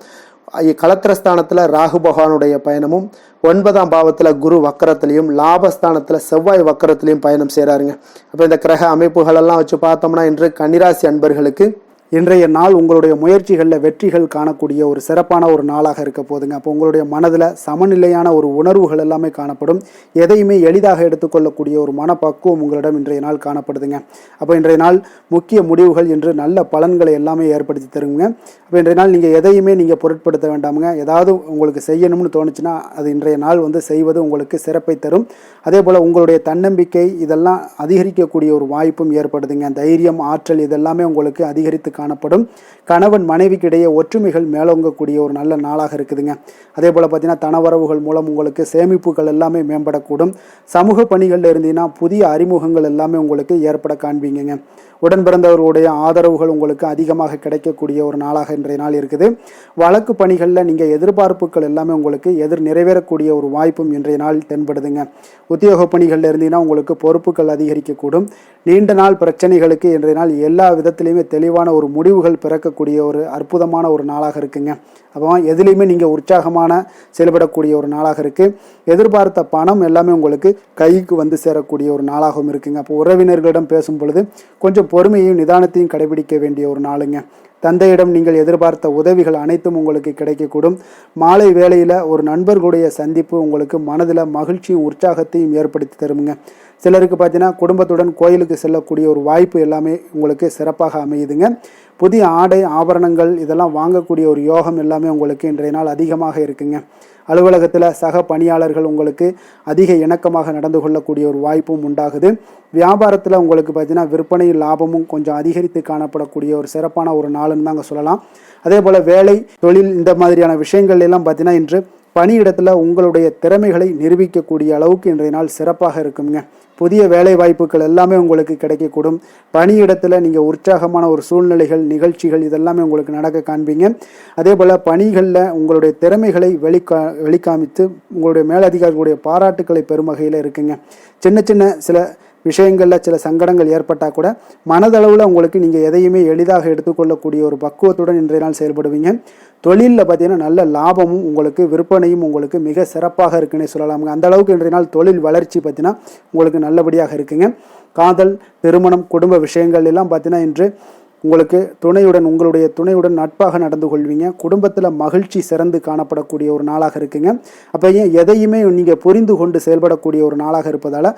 கலத்திரஸ்தானத்தில் ராகு பகவானுடைய பயணமும், 9ஆம் பாவத்தில் குரு வக்கரத்திலையும், லாபஸ்தானத்தில் செவ்வாய் வக்கரத்திலையும் பயணம் செய்கிறாருங்க. அப்போ இந்த கிரக அமைப்புகள் எல்லாம் வச்சு பார்த்தோம்னா இன்று கன்னிராசி அன்பர்களுக்கு இன்றைய நாள் உங்களுடைய முயற்சிகளில் வெற்றிகள் காணக்கூடிய ஒரு சிறப்பான ஒரு நாளாக இருக்க போதுங்க. அப்போ உங்களுடைய மனதில் சமநிலையான ஒரு உணர்வுகள் எல்லாமே காணப்படும். எதையுமே எளிதாக எடுத்துக்கொள்ளக்கூடிய ஒரு மனப்பக்குவம் உங்களிடம் இன்றைய நாள் காணப்படுதுங்க. அப்போ இன்றைய நாள் முக்கிய முடிவுகள் என்று நல்ல பலன்களை எல்லாமே ஏற்படுத்தி தருங்க. அப்போ இன்றைய நாள் நீங்கள் எதையுமே நீங்கள் பொருட்படுத்த வேண்டாமுங்க. ஏதாவது உங்களுக்கு செய்யணும்னு தோணுச்சுன்னா அது இன்றைய நாள் செய்வது உங்களுக்கு சிறப்பை தரும். அதே போல் உங்களுடைய தன்னம்பிக்கை இதெல்லாம் அதிகரிக்கக்கூடிய ஒரு வாய்ப்பும் ஏற்படுதுங்க. தைரியம், ஆற்றல் இதெல்லாமே உங்களுக்கு அதிகரித்து காணப்படும். கணவன் மனைவிக்கு இடையே ஒற்றுமைகள் மேலோங்கக்கூடிய ஒரு நல்ல நாளாக இருக்குதுங்க. அதே போல் பார்த்தீங்கன்னா தனவரவுகள் மூலம் உங்களுக்கு சேமிப்புகள் எல்லாமே மேம்படக்கூடும். சமூக பணிகளில் இருந்தீங்கன்னா புதிய அறிமுகங்கள் எல்லாமே உங்களுக்கு ஏற்பட காண்பீங்க. உடன் பிறந்தவர்களுடைய ஆதரவுகள் உங்களுக்கு அதிகமாக கிடைக்கக்கூடிய ஒரு நாளாக இன்றைய நாள் இருக்குது. வழக்கு பணிகளில் நீங்கள் எதிர்பார்ப்புகள் எல்லாமே உங்களுக்கு நிறைவேறக்கூடிய ஒரு வாய்ப்பும் இன்றைய நாள் தென்படுதுங்க. உத்தியோக பணிகளில் இருந்தீங்கன்னா உங்களுக்கு பொறுப்புகள் அதிகரிக்கக்கூடும். நீண்ட நாள் பிரச்சனைகளுக்கு இன்றைய நாள் எல்லா விதத்திலையுமே தெளிவான ஒரு முடிவுகள் பிறக்கக்கூடிய ஒரு அற்புதமான ஒரு நாளாக இருக்குங்க. அப்போ எதுலேயுமே நீங்கள் உற்சாகமான செயல்படக்கூடிய ஒரு நாளாக இருக்குது. எதிர்பார்த்த பணம் எல்லாமே உங்களுக்கு கைக்கு சேரக்கூடிய ஒரு நாளாகவும் இருக்குங்க. அப்போ உறவினர்களிடம் பேசும் பொழுது கொஞ்சம் பொறுமையையும் நிதானத்தையும் கடைபிடிக்க வேண்டிய ஒரு நாளுங்க. தந்தையிடம் நீங்கள் எதிர்பார்த்த உதவிகள் அனைத்தும் உங்களுக்கு கிடைக்கக்கூடும். மாலை வேளையில் ஒரு நண்பர்களுடைய சந்திப்பு உங்களுக்கு மனதில் மகிழ்ச்சியும் உற்சாகத்தையும் ஏற்படுத்தி தருமுங்க. சிலருக்கு பார்த்தீங்கன்னா குடும்பத்துடன் கோயிலுக்கு செல்லக்கூடிய ஒரு வாய்ப்பு எல்லாமே உங்களுக்கு சிறப்பாக அமையுதுங்க. புதிய ஆடை ஆபரணங்கள் இதெல்லாம் வாங்கக்கூடிய ஒரு யோகம் எல்லாமே உங்களுக்கு இன்றைய நாள் அதிகமாக இருக்குங்க. அலுவலகத்தில் சக பணியாளர்கள் உங்களுக்கு அதிக இணக்கமாக நடந்து கொள்ளக்கூடிய ஒரு வாய்ப்பும் உண்டாகுது. வியாபாரத்தில் உங்களுக்கு பார்த்தீங்கன்னா விற்பனையும் லாபமும் கொஞ்சம் அதிகரித்து காணப்படக்கூடிய ஒரு சிறப்பான ஒரு நாளுன்னு தாங்க சொல்லலாம். அதே போல் வேலை, தொழில் இந்த மாதிரியான விஷயங்கள் எல்லாம் பார்த்தீங்கன்னா இன்று பணியிடத்தில் உங்களுடைய திறமைகளை நிரூபிக்கக்கூடிய அளவுக்கு இன்றைய நாள் சிறப்பாக இருக்குங்க. புதிய வேலை வாய்ப்புகள் எல்லாமே உங்களுக்கு கிடைக்கக்கூடும். பணியிடத்தில் நீங்கள் உற்சாகமான ஒரு சூழ்நிலைகள், நிகழ்ச்சிகள் இதெல்லாமே உங்களுக்கு நடக்க காண்பீங்க. அதே போல் பணிகளில் உங்களுடைய திறமைகளை வெளிக்காமித்து உங்களுடைய மேலதிகாரிகளுடைய பாராட்டுக்களை பெறும் வகையில் இருக்குங்க. சின்ன சின்ன சில விஷயங்களில் சில சங்கடங்கள் ஏற்பட்டால் கூட மனதளவில் உங்களுக்கு நீங்கள் எதையுமே எளிதாக எடுத்துக்கொள்ளக்கூடிய ஒரு பக்குவத்துடன் இன்றைய நாள் செயல்படுவீங்க. தொழிலில் பார்த்தீங்கன்னா நல்ல லாபமும் உங்களுக்கு விற்பனையும் உங்களுக்கு மிக சிறப்பாக இருக்குன்னே சொல்லலாமுங்க. அந்த அளவுக்கு இன்றைய நாள் தொழில் வளர்ச்சி பார்த்தீங்கன்னா உங்களுக்கு நல்லபடியாக இருக்குங்க. காதல், திருமணம், குடும்ப விஷயங்கள் எல்லாம் பார்த்தீங்கன்னா இன்று உங்களுக்கு உங்களுடைய துணையுடன் நட்பாக நடந்து கொள்வீங்க. குடும்பத்தில் மகிழ்ச்சி சிறந்து காணப்படக்கூடிய ஒரு நாளாக இருக்குங்க. அப்போ எதையுமே நீங்கள் புரிந்து கொண்டு செயல்படக்கூடிய ஒரு நாளாக இருப்பதால்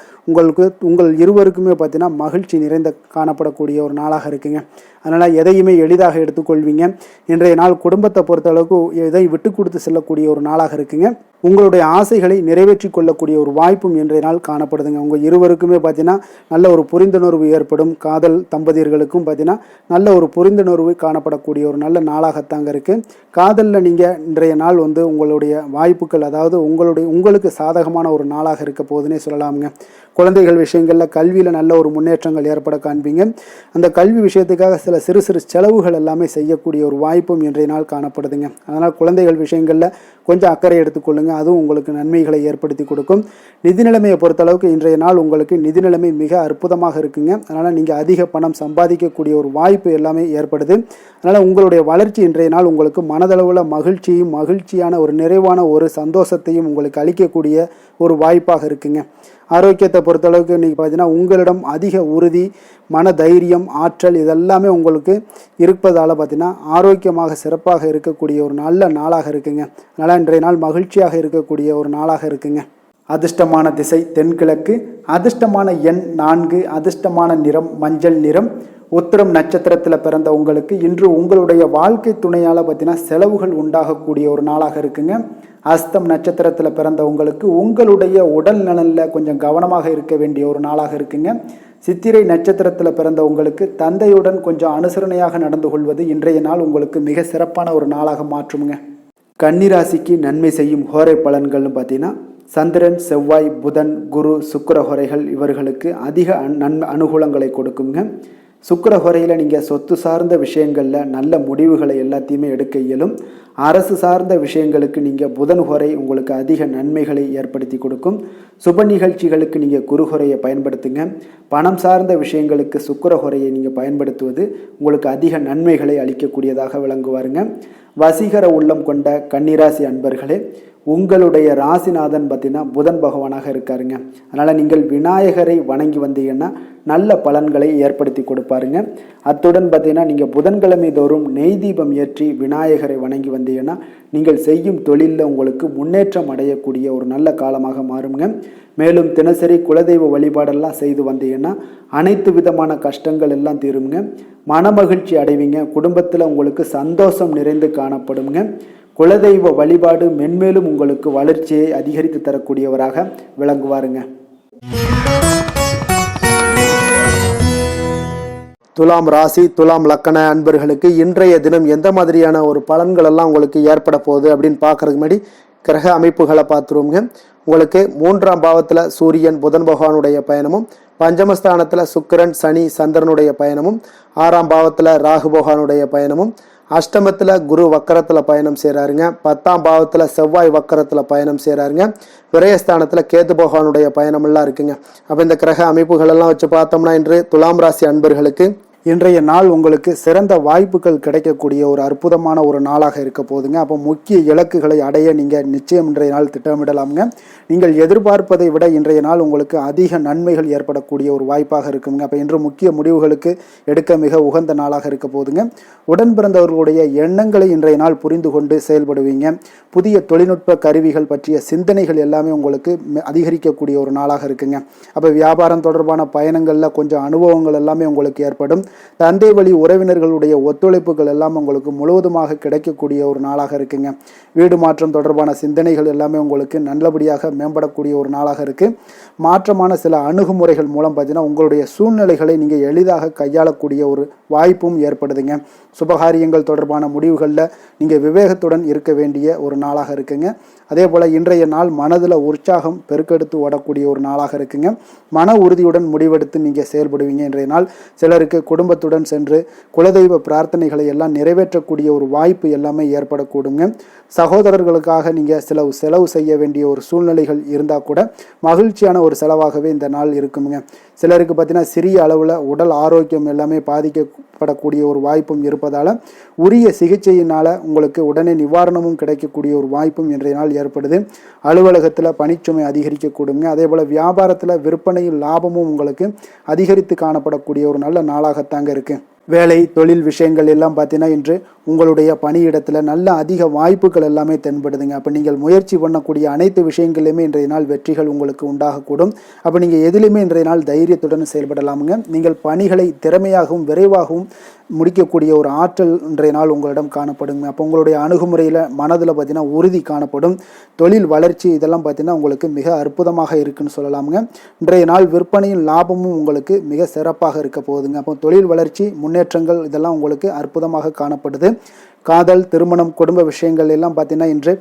உங்கள் இருவருக்குமே பார்த்தீங்கன்னா மகிழ்ச்சி நிறைந்த காணப்படக்கூடிய ஒரு நாளாக இருக்குங்க. அதனால் எதையுமே எளிதாக எடுத்துக்கொள்வீங்க. இன்றைய நாள் குடும்பத்தை பொறுத்தளவுக்கு எதை விட்டு கொடுத்து செல்லக்கூடிய ஒரு நாளாக இருக்குங்க. உங்களுடைய ஆசைகளை நிறைவேற்றி கொள்ளக்கூடிய ஒரு வாய்ப்பும் இன்றைய நாள் காணப்படுதுங்க. உங்கள் இருவருக்குமே பார்த்தீங்கன்னா நல்ல ஒரு புரிந்துணர்வு ஏற்படும். காதல் தம்பதியர்களுக்கும் பார்த்தீங்கன்னா நல்ல ஒரு புரிந்துணர்வு காணப்படக்கூடிய ஒரு நல்ல நாளாகத்தாங்க இருக்குது. காதலில் நீங்கள் இன்றைய நாள் உங்களுடைய வாய்ப்புகள், அதாவது உங்களுக்கு சாதகமான ஒரு நாளாக இருக்க போதுன்னே சொல்லலாமுங்க. குழந்தைகள் விஷயங்களில் கல்வியில் நல்ல ஒரு முன்னேற்றங்கள் ஏற்பட காண்பீங்க. அந்த கல்வி விஷயத்துக்காக சில சிறு சிறு செலவுகள் எல்லாமே செய்யக்கூடிய ஒரு வாய்ப்பும் இன்றைய நாள் காணப்படுதுங்க. அதனால் குழந்தைகள் விஷயங்களில் கொஞ்சம் அக்கறை எடுத்துக்கொள்ளுங்க. அதுவும் உங்களுக்கு நன்மைகளை ஏற்படுத்தி கொடுக்கும். நிதி நிலைமையை பொறுத்தளவுக்கு இன்றைய நாள் உங்களுக்கு நிதி நிலைமை மிக அற்புதமாக இருக்குங்க. அதனால் நீங்கள் அதிக பணம் சம்பாதிக்கக்கூடிய ஒரு வாய்ப்பு எல்லாமே ஏற்படுது. அதனால் உங்களுடைய வளர்ச்சி இன்றைய நாள் உங்களுக்கு மனதளவில் மகிழ்ச்சியான ஒரு நிறைவான ஒரு சந்தோஷத்தையும் உங்களுக்கு அளிக்கக்கூடிய ஒரு வாய்ப்பாக இருக்குங்க. ஆரோக்கியத்தை பொறுத்தளவுக்கு இன்றைக்கி பார்த்தீங்கன்னா உங்களிடம் அதிக உறுதி, மன தைரியம், ஆற்றல் இதெல்லாமே உங்களுக்கு இருப்பதால் பார்த்தீங்கன்னா ஆரோக்கியமாக சிறப்பாக இருக்கக்கூடிய ஒரு நல்ல நாளாக இருக்குங்க. அதனால் இன்றைய நாள் மகிழ்ச்சியாக இருக்கக்கூடிய ஒரு நாளாக இருக்குங்க. அதிர்ஷ்டமான திசை தென்கிழக்கு, அதிர்ஷ்டமான எண் 4, அதிர்ஷ்டமான நிறம் மஞ்சள் நிறம். உத்திரம் நட்சத்திரத்தில் பிறந்த உங்களுக்கு இன்று உங்களுடைய வாழ்க்கை துணையால் பார்த்தீங்கன்னா செலவுகள் உண்டாகக்கூடிய ஒரு நாளாக இருக்குங்க. அஸ்தம் நட்சத்திரத்தில் பிறந்த உங்களுக்கு உங்களுடைய உடல் நலனில் கொஞ்சம் கவனமாக இருக்க வேண்டிய ஒரு நாளாக இருக்குங்க. சித்திரை நட்சத்திரத்தில் பிறந்த உங்களுக்கு தந்தையுடன் கொஞ்சம் அனுசரணையாக நடந்து கொள்வது இன்றைய நாள் உங்களுக்கு மிக சிறப்பான ஒரு நாளாக மாற்றுங்க. கன்னிராசிக்கு நன்மை செய்யும் ஹோரை பலன்கள்னு பார்த்தீங்கன்னா சந்திரன், செவ்வாய், புதன், குரு, சுக்கிர ஹோரைகள் இவர்களுக்கு அதிக அனுகூலங்களை கொடுக்குங்க. சுக்கிரஹோரையில் நீங்கள் சொத்து சார்ந்த விஷயங்களில் நல்ல முடிவுகளை எல்லாத்தையுமே எடுக்க இயலும். அரசு சார்ந்த விஷயங்களுக்கு நீங்கள் புதன் ஹோரை உங்களுக்கு அதிக நன்மைகளை ஏற்படுத்தி கொடுக்கும். சுப நிகழ்ச்சிகளுக்கு நீங்கள் குருஹோரையை பயன்படுத்துங்க. பணம் சார்ந்த விஷயங்களுக்கு சுக்கிரஹோரையை நீங்கள் பயன்படுத்துவது உங்களுக்கு அதிக நன்மைகளை அளிக்கக்கூடியதாக விளங்குவாருங்க. வசீகர உள்ளம் கொண்ட கன்னிராசி அன்பர்களே, உங்களுடைய ராசிநாதன் பார்த்தீங்கன்னா புதன் பகவானாக இருக்காருங்க. அதனால் நீங்கள் விநாயகரை வணங்கி வந்தீங்கன்னா நல்ல பலன்களை ஏற்படுத்தி கொடுப்பாருங்க. அத்துடன் பார்த்தீங்கன்னா நீங்கள் புதன்கிழமை தோறும் நெய் தீபம் ஏற்றி விநாயகரை வணங்கி வந்தீங்கன்னா நீங்கள் செய்யும் தொழிலில் உங்களுக்கு முன்னேற்றம் அடையக்கூடிய ஒரு நல்ல காலமாக மாறுங்க. மேலும் தினசரி குலதெய்வ வழிபாடெல்லாம் செய்து வந்தீங்கன்னா அனைத்து விதமான கஷ்டங்கள் எல்லாம் தீருங்க. மனமகிழ்ச்சி அடைவீங்க. குடும்பத்தில் உங்களுக்கு சந்தோஷம் நிறைந்து காணப்படுங்க. குலதெய்வ வழிபாடு மென்மேலும் உங்களுக்கு வளர்ச்சியை அதிகரித்து தரக்கூடியவராக விளங்குவாருங்க. துலாம் ராசி துலாம் லக்கண அன்பர்களுக்கு இன்றைய தினம் எந்த மாதிரியான ஒரு பலன்கள் எல்லாம் உங்களுக்கு ஏற்பட போகுது அப்படின்னு பார்க்கறதுக்கு முன்னாடி கிரக அமைப்புகளை பார்த்துருவோங்க. உங்களுக்கு 3ஆம் பாவத்தில் சூரியன் புதன் பகவானுடைய பயணமும், பஞ்சமஸ்தானத்தில் சுக்கிரன் சனி சந்திரனுடைய பயணமும், 6ஆம் பாவத்தில் ராகு பகவானுடைய பயணமும், அஷ்டமத்தில் குரு வக்கரத்தில் பயணம் செய்கிறாருங்க. 10ஆம் பாவத்தில் செவ்வாய் வக்கரத்தில் பயணம் செய்கிறாருங்க. விரயஸ்தானத்தில் கேது பகவானுடைய பயணமெல்லாம் இருக்குங்க. அப்போ இந்த கிரக அமைப்புகள் எல்லாம் வச்சு பார்த்தோம்னா இன்று துலாம் ராசி அன்பர்களுக்கு இன்றைய நாள் உங்களுக்கு சிறந்த வாய்ப்புகள் கிடைக்கக்கூடிய ஒரு அற்புதமான ஒரு நாளாக இருக்க போதுங்க. அப்போ முக்கிய இலக்குகளை அடைய நீங்கள் நிச்சயம் இன்றைய நாள் திட்டமிடலாமுங்க. நீங்கள் எதிர்பார்ப்பதை விட இன்றைய நாள் உங்களுக்கு அதிக நன்மைகள் ஏற்படக்கூடிய ஒரு வாய்ப்பாக இருக்குங்க. அப்போ இன்று முக்கிய முடிவுகளுக்கு எடுக்க மிக உகந்த நாளாக இருக்க போதுங்க. உடன் பிறந்தவர்களுடைய எண்ணங்களை இன்றைய நாள் புரிந்து கொண்டு செயல்படுவீங்க. புதிய தொழில்நுட்ப கருவிகள் பற்றிய சிந்தனைகள் எல்லாமே உங்களுக்கு அதிகரிக்கக்கூடிய ஒரு நாளாக இருக்குங்க. அப்போ வியாபாரம் தொடர்பான பயணங்களில் கொஞ்சம் அனுபவங்கள் எல்லாமே உங்களுக்கு ஏற்படும். தந்தை வழி உறவினர்களுடைய ஒத்துழைப்புகள் எல்லாம் உங்களுக்கு முழுவதுமாக கிடைக்கக்கூடிய ஒரு நாளாக இருக்குங்க. வீடு மாற்றம் தொடர்பான சிந்தனைகள் எல்லாமே உங்களுக்கு நல்லபடியாக மேம்படக்கூடிய ஒரு நாளாக இருக்கு. மாற்றமான சில அணுகுமுறைகள் மூலம் பார்த்தீங்கன்னா உங்களுடைய சூழ்நிலைகளை நீங்கள் எளிதாக கையாளக்கூடிய ஒரு வாய்ப்பும் ஏற்படுதுங்க. சுபகாரியங்கள் தொடர்பான முடிவுகளில் நீங்கள் விவேகத்துடன் இருக்க வேண்டிய ஒரு நாளாக இருக்குங்க. அதே போல் இன்றைய நாள் மனதில் உற்சாகம் பெருக்கெடுத்து ஓடக்கூடிய ஒரு நாளாக இருக்குங்க. மன உறுதியுடன் முடிவெடுத்து நீங்கள் செயல்படுவீங்க. இன்றைய நாள் சிலருக்கு குடும்பத்துடன் சென்று குலதெய்வ பிரார்த்தனைகளை எல்லாம் நிறைவேற்றக்கூடிய ஒரு வாய்ப்பு எல்லாமே ஏற்படக்கூடுங்க. சகோதரர்களுக்காக நீங்கள் செலவு செய்ய வேண்டிய ஒரு சூழ்நிலைகள் இருந்தால் கூட மகிழ்ச்சியான ஒரு செலவாகவே இந்த நாள் இருக்குங்க. சிலருக்கு பார்த்தீங்கன்னா சிறிய அளவில் உடல் ஆரோக்கியம் எல்லாமே பாதிக்கப்படக்கூடிய ஒரு வாய்ப்பும் இருப்பதால் உரிய சிகிச்சையினால் உங்களுக்கு உடனே நிவாரணமும் கிடைக்கக்கூடிய ஒரு வாய்ப்பும் இன்றைய நாள் ஏற்படுது. அலுவலகத்தில் பணிச்சுமை அதிகரிக்கக்கூடுங்க. அதே போல் வியாபாரத்தில் விற்பனையில் லாபமும் உங்களுக்கு அதிகரித்து காணப்படக்கூடிய ஒரு நல்ல நாளாகத்தாங்க இருக்குது. வேலை தொழில் விஷயங்கள் எல்லாம் பார்த்தீங்கன்னா இன்று உங்களுடைய பணியிடத்தில் நல்ல அதிக வாய்ப்புகள் எல்லாமே தென்படுதுங்க. அப்போ நீங்கள் முயற்சி பண்ணக்கூடிய அனைத்து விஷயங்களிலுமே இன்றைய நாள் வெற்றிகள் உங்களுக்கு உண்டாகக்கூடும். அப்போ நீங்கள் எதிலுமே இன்றைய நாள் தைரியத்துடன் செயல்படலாமுங்க. நீங்கள் பணிகளை திறமையாகவும் விரைவாகவும் முடிக்கக்கூடிய ஒரு ஆற்றல் இன்றைய நாள் உங்களிடம் காணப்படுங்க. அப்போ உங்களுடைய அணுகுமுறையில் மனதில் பார்த்தீங்கன்னா உறுதி காணப்படும். தொழில் வளர்ச்சி இதெல்லாம் பார்த்தீங்கன்னா உங்களுக்கு மிக அற்புதமாக இருக்குன்னு சொல்லலாமுங்க. இன்றைய நாள் விற்பனையும் லாபமும் உங்களுக்கு மிக சிறப்பாக இருக்க போகுதுங்க. அப்போ தொழில் வளர்ச்சி முன்னேற்றங்கள் இதெல்லாம் உங்களுக்கு அற்புதமாக காணப்படுது. காதல் திருமணம் குடும்ப விஷயங்கள் எல்லாம் பார்த்தீங்கன்னா இன்று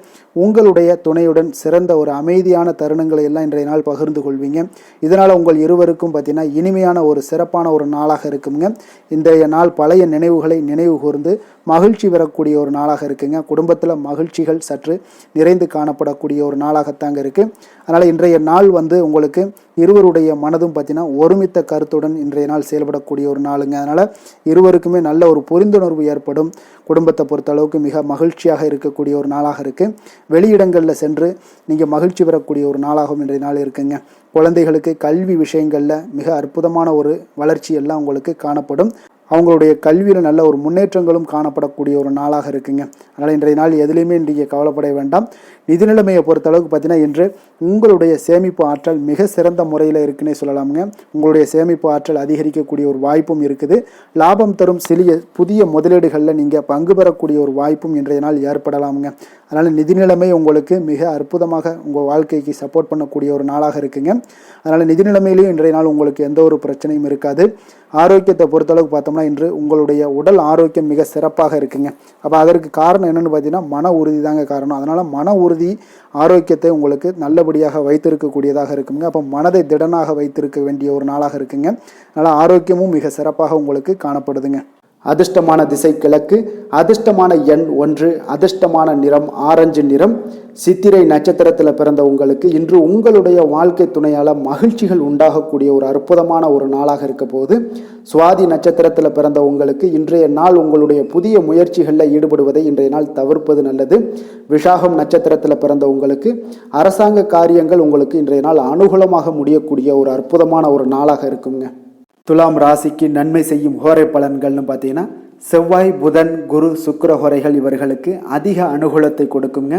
உங்களுடைய துணையுடன் சிறந்த ஒரு அமைதியான தருணங்களை எல்லாம் இன்றைய நாள் பகிர்ந்து கொள்வீங்க. இதனால் உங்கள் இருவருக்கும் பார்த்தீங்கன்னா இனிமையான ஒரு சிறப்பான ஒரு நாளாக இருக்குங்க. இன்றைய நாள் பழைய நினைவுகளை நினைவு கூர்ந்து மகிழ்ச்சி பெறக்கூடிய ஒரு நாளாக இருக்குங்க. குடும்பத்தில் மகிழ்ச்சிகள் சற்று நிறைந்து காணப்படக்கூடிய ஒரு நாளாகத்தாங்க இருக்குது. அதனால் இன்றைய நாள் உங்களுக்கு இருவருடைய மனதும் பார்த்தீங்கன்னா ஒருமித்த கருத்துடன் இன்றைய நாள் செயல்படக்கூடிய ஒரு நாளுங்க. அதனால் இருவருக்குமே நல்ல ஒரு புரிந்துணர்வு ஏற்படும். குடும்பத்தை பொறுத்த அளவுக்கு மிக மகிழ்ச்சியாக இருக்கக்கூடிய ஒரு நாளாக இருக்குது. வெளியிடங்களில் சென்று நீங்கள் மகிழ்ச்சி பெறக்கூடிய ஒரு நாளாகவும் இன்றைய நாள் இருக்குங்க. குழந்தைகளுக்கு கல்வி விஷயங்களில் மிக அற்புதமான ஒரு வளர்ச்சி எல்லாம் உங்களுக்கு காணப்படும். அவங்களுடைய கல்வியில் நல்ல ஒரு முன்னேற்றங்களும் காணப்படக்கூடிய ஒரு நாளாக இருக்குங்க. அதனால் இன்றைய நாள் எதுலேயுமே இன்றைக்கு கவலைப்பட வேண்டாம். நிதி நிலைமையை பொறுத்தளவுக்கு பார்த்தீங்கன்னா இன்று உங்களுடைய சேமிப்பு ஆற்றல் மிக சிறந்த முறையில் இருக்குன்னே சொல்லலாமுங்க. உங்களுடைய சேமிப்பு ஆற்றல் அதிகரிக்கக்கூடிய ஒரு வாய்ப்பும் இருக்குது. லாபம் தரும் புதிய முதலீடுகளில் நீங்கள் பங்கு பெறக்கூடிய ஒரு வாய்ப்பும் இன்றைய நாள் ஏற்படலாமுங்க. அதனால் நிதி நிலைமை உங்களுக்கு மிக அற்புதமாக உங்கள் வாழ்க்கைக்கு சப்போர்ட் பண்ணக்கூடிய ஒரு நாளாக இருக்குங்க. அதனால் நிதி நிலைமையிலையும் இன்றைய நாள் உங்களுக்கு எந்த ஒரு பிரச்சனையும் இருக்காது. ஆரோக்கியத்தை பொறுத்தளவுக்கு பார்த்தோம்னா பார்த்தோம்னா இன்று உங்களுடைய உடல் ஆரோக்கியம் மிக சிறப்பாக இருக்குங்க. அப்போ அதற்கு காரணம் என்னென்னு பார்த்தீங்கன்னா மன உறுதி தாங்க காரணம். அதனால் மன உறுதி ஆரோக்கியத்தை உங்களுக்கு நல்லபடியாக வைத்திருக்கக்கூடியதாக இருக்குங்க. அப்போ மனதை திடனாக வைத்திருக்க வேண்டிய ஒரு நாளாக இருக்குங்க. அதனால் ஆரோக்கியமும் மிக சிறப்பாக உங்களுக்கு காணப்படுதுங்க. அதிர்ஷ்டமான திசை கிழக்கு, அதிர்ஷ்டமான எண் 1, அதிர்ஷ்டமான நிறம் ஆரஞ்சு நிறம். சித்திரை நட்சத்திரத்தில் பிறந்த உங்களுக்கு இன்று உங்களுடைய வாழ்க்கை துணையால் மகிழ்ச்சிகள் உண்டாகக்கூடிய ஒரு அற்புதமான ஒரு நாளாக இருக்க போது. சுவாதி நட்சத்திரத்தில் பிறந்த உங்களுக்கு இன்றைய நாள் உங்களுடைய புதிய முயற்சிகளில் ஈடுபடுவதை இன்றைய நாள் தவிர்ப்பது நல்லது. விஷாகம் நட்சத்திரத்தில் பிறந்த உங்களுக்கு அரசாங்க காரியங்கள் உங்களுக்கு இன்றைய நாள் அனுகூலமாக முடியக்கூடிய ஒரு அற்புதமான ஒரு நாளாக இருக்குங்க. துலாம் ராசிக்கு நன்மை செய்யும் ஹோரை பலன்கள்னு பார்த்தீங்கன்னா செவ்வாய், புதன், குரு, சுக்கிர ஹோரைகள் இவர்களுக்கு அதிக அனுகூலத்தை கொடுக்குங்க.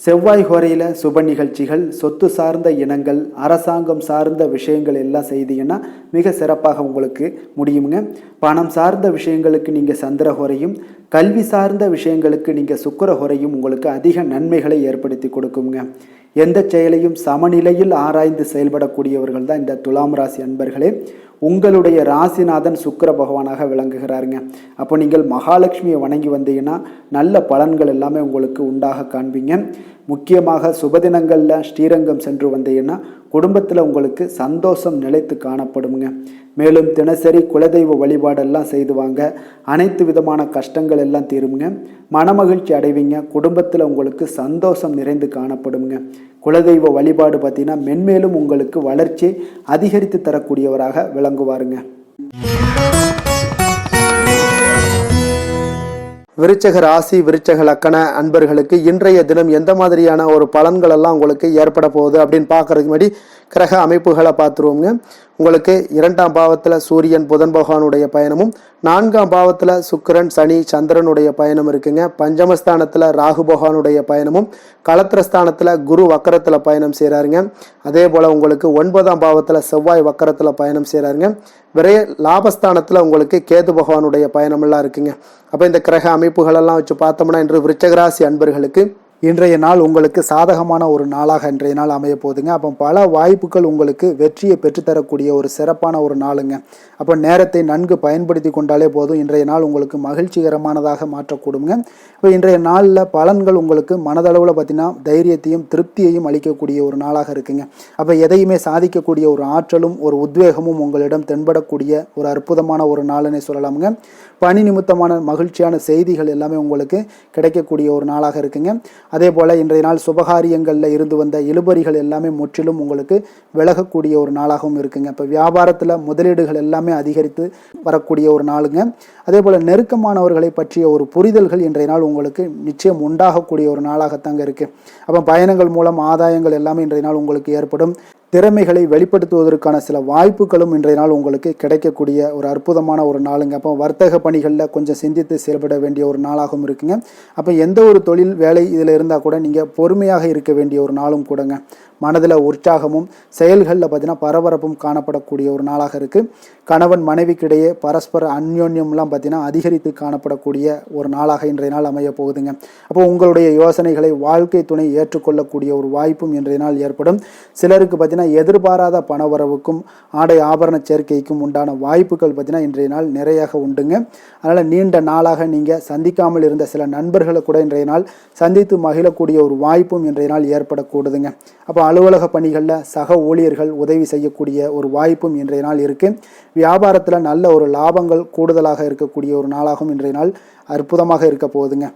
செவ்வாய் ஹோரையில் சுப நிகழ்ச்சிகள், சொத்து சார்ந்த இனங்கள், அரசாங்கம் சார்ந்த விஷயங்கள் எல்லாம் செய்தீங்கன்னா மிக சிறப்பாக உங்களுக்கு முடியுங்க. பணம் சார்ந்த விஷயங்களுக்கு நீங்கள் சந்திர ஹோரையும், கல்வி சார்ந்த விஷயங்களுக்கு நீங்கள் சுக்கிர ஹோரையும் உங்களுக்கு அதிக நன்மைகளை ஏற்படுத்தி கொடுக்குங்க. எந்த செயலையும் சமநிலையில் ஆராய்ந்து செயல்படக்கூடியவர்கள் தான் இந்த துலாம் ராசி அன்பர்களே. உங்களுடைய ராசிநாதன் சுக்கிர பகவானாக விளங்குகிறாருங்க. அப்போ நீங்கள் மகாலட்சுமியை வணங்கி வந்தீங்கன்னா நல்ல பலன்கள் எல்லாமே உங்களுக்கு உண்டாக காண்பீங்க. முக்கியமாக சுபதினங்களில் ஸ்ரீரங்கம் சென்று வந்தீங்கன்னா குடும்பத்தில் உங்களுக்கு சந்தோஷம் நிலைத்து காணப்படுங்க. மேலும் தினசரி குலதெய்வ வழிபாடெல்லாம் செய்து வாங்க. அனைத்து விதமான கஷ்டங்கள் எல்லாம் தீருங்க. மனமகிழ்ச்சி அடைவீங்க. குடும்பத்தில் உங்களுக்கு சந்தோஷம் நிறைந்து காணப்படுங்க. குலதெய்வ வழிபாடு பார்த்தீங்கன்னா மென்மேலும் உங்களுக்கு வளர்ச்சியை அதிகரித்து தரக்கூடியவராக விளங்குவாருங்க. விருச்சக ராசி, விருச்சக லக்கண அன்பர்களுக்கு இன்றைய தினம் எந்த மாதிரியான ஒரு பலன்கள் எல்லாம் உங்களுக்கு ஏற்பட போகுது அப்படின்னு பார்க்கறதுக்கு முன்னாடி கிரக அமைப்புகளை பார்த்துருவோங்க. உங்களுக்கு 2ஆம் பாவத்தில் சூரியன், புதன் பகவானுடைய பயணமும், 4ஆம் பாவத்தில் சுக்கிரன், சனி, சந்திரனுடைய பயணம் இருக்குங்க. பஞ்சமஸ்தானத்தில் ராகு பகவானுடைய பயணமும், களத்திரஸ்தானத்தில் குரு வக்கரத்தில் பயணம் செய்கிறாருங்க. அதே போல் உங்களுக்கு 9ஆம் பாவத்தில் செவ்வாய் வக்கரத்தில் பயணம் செய்கிறாருங்க. விரைய லாபஸ்தானத்தில் உங்களுக்கு கேது பகவானுடைய பயணமெல்லாம் இருக்குங்க. அப்போ இந்த கிரக அமைப்புகளெல்லாம் வச்சு பார்த்தோம்னா இன்று விருச்சகராசி அன்பர்களுக்கு இன்றைய நாள் உங்களுக்கு சாதகமான ஒரு நாளாக இன்றைய நாள் அமைய போகுதுங்க. அப்போ பல வாய்ப்புகள் உங்களுக்கு வெற்றியை பெற்றுத்தரக்கூடிய ஒரு சிறப்பான ஒரு நாளுங்க. அப்போ நேரத்தை நன்கு பயன்படுத்தி கொண்டாலே போதும். இன்றைய நாள் உங்களுக்கு மகிழ்ச்சிகரமானதாக மாற்றக்கூடுங்க. இப்போ இன்றைய நாளில் பலன்கள் உங்களுக்கு மனதளவில் பார்த்தீங்கன்னா தைரியத்தையும் திருப்தியையும் அளிக்கக்கூடிய ஒரு நாளாக இருக்குங்க. அப்போ எதையுமே சாதிக்கக்கூடிய ஒரு ஆற்றலும் ஒரு உத்வேகமும் உங்களிடம் தென்படக்கூடிய ஒரு அற்புதமான ஒரு நாளுன்னே சொல்லலாமுங்க. பணி நிமித்தமான மகிழ்ச்சியான செய்திகள் எல்லாமே உங்களுக்கு கிடைக்கக்கூடிய ஒரு நாளாக இருக்குங்க. அதே போல் இன்றைய நாள் சுபகாரியங்களில் இருந்து வந்த இழுபறிகள் எல்லாமே முற்றிலும் உங்களுக்கு விலகக்கூடிய ஒரு நாளாகவும் இருக்குங்க. இப்போ வியாபாரத்தில் முதலீடுகள் எல்லாமே அதிகரித்து வரக்கூடிய ஒரு நாளுங்க. அதே போல் நெருக்கமானவர்களை பற்றிய ஒரு புரிதல்கள் இன்றைய நாள் உங்களுக்கு நிச்சயம் உண்டாகக்கூடிய ஒரு நாளாகத்தாங்க இருக்குது. அப்போ பயணங்கள் மூலம் ஆதாயங்கள் எல்லாமே இன்றைய நாள் உங்களுக்கு ஏற்படும். திறமைகளை வெளிப்படுத்துவதற்கான சில வாய்ப்புகளும் இன்றைய நாள் உங்களுக்கு கிடைக்கக்கூடிய ஒரு அற்புதமான ஒரு நாளுங்க. அப்போ வர்த்தக பணிகளில் கொஞ்சம் சிந்தித்து செயல்பட வேண்டிய ஒரு நாளாகவும் இருக்குங்க. அப்போ எந்த ஒரு தொழில் வேலை இதில் இருந்தால் கூட நீங்கள் பொறுமையாக இருக்க வேண்டிய ஒரு நாளும் கூடங்க. மனதில் உற்சாகமும் செயல்களில் பார்த்தீங்கன்னா பரபரப்பும் காணப்படக்கூடிய ஒரு நாளாக இருக்குது. கணவன் மனைவிக்கிடையே பரஸ்பர அந்யோன்யம்லாம் பார்த்தீங்கன்னா அதிகரித்து காணப்படக்கூடிய ஒரு நாளாக இன்றைய நாள் அமைய போகுதுங்க. அப்போ உங்களுடைய யோசனைகளை வாழ்க்கை துணை ஏற்றுக்கொள்ளக்கூடிய ஒரு வாய்ப்பும் இன்றைய நாள் ஏற்படும். சிலருக்கு பார்த்தீங்கன்னா எதிர்பாராத பணவரவுக்கும் ஆடை ஆபரண சேர்க்கைக்கும் உண்டான வாய்ப்புகள் பார்த்தீங்கன்னா இன்றைய நாள் நிறையாக உண்டுங்க. அதனால் நீண்ட நாளாக நீங்கள் சந்திக்காமல் இருந்த சில நண்பர்களை கூட இன்றைய நாள் சந்தித்து மகிழக்கூடிய ஒரு வாய்ப்பும் இன்றைய நாள் ஏற்படக்கூடுதுங்க. அப்போ அலுவலக பணிகளில் சக ஊழியர்கள் உதவி செய்யக்கூடிய ஒரு வாய்ப்பும் இன்றைய நாள் இருக்குது. வியாபாரத்தில் நல்ல ஒரு லாபங்கள் கூடுதலாக இருக்கக்கூடிய ஒரு நாளாகவும் இன்றைய நாள் அற்புதமாக இருக்க போகுதுங்க.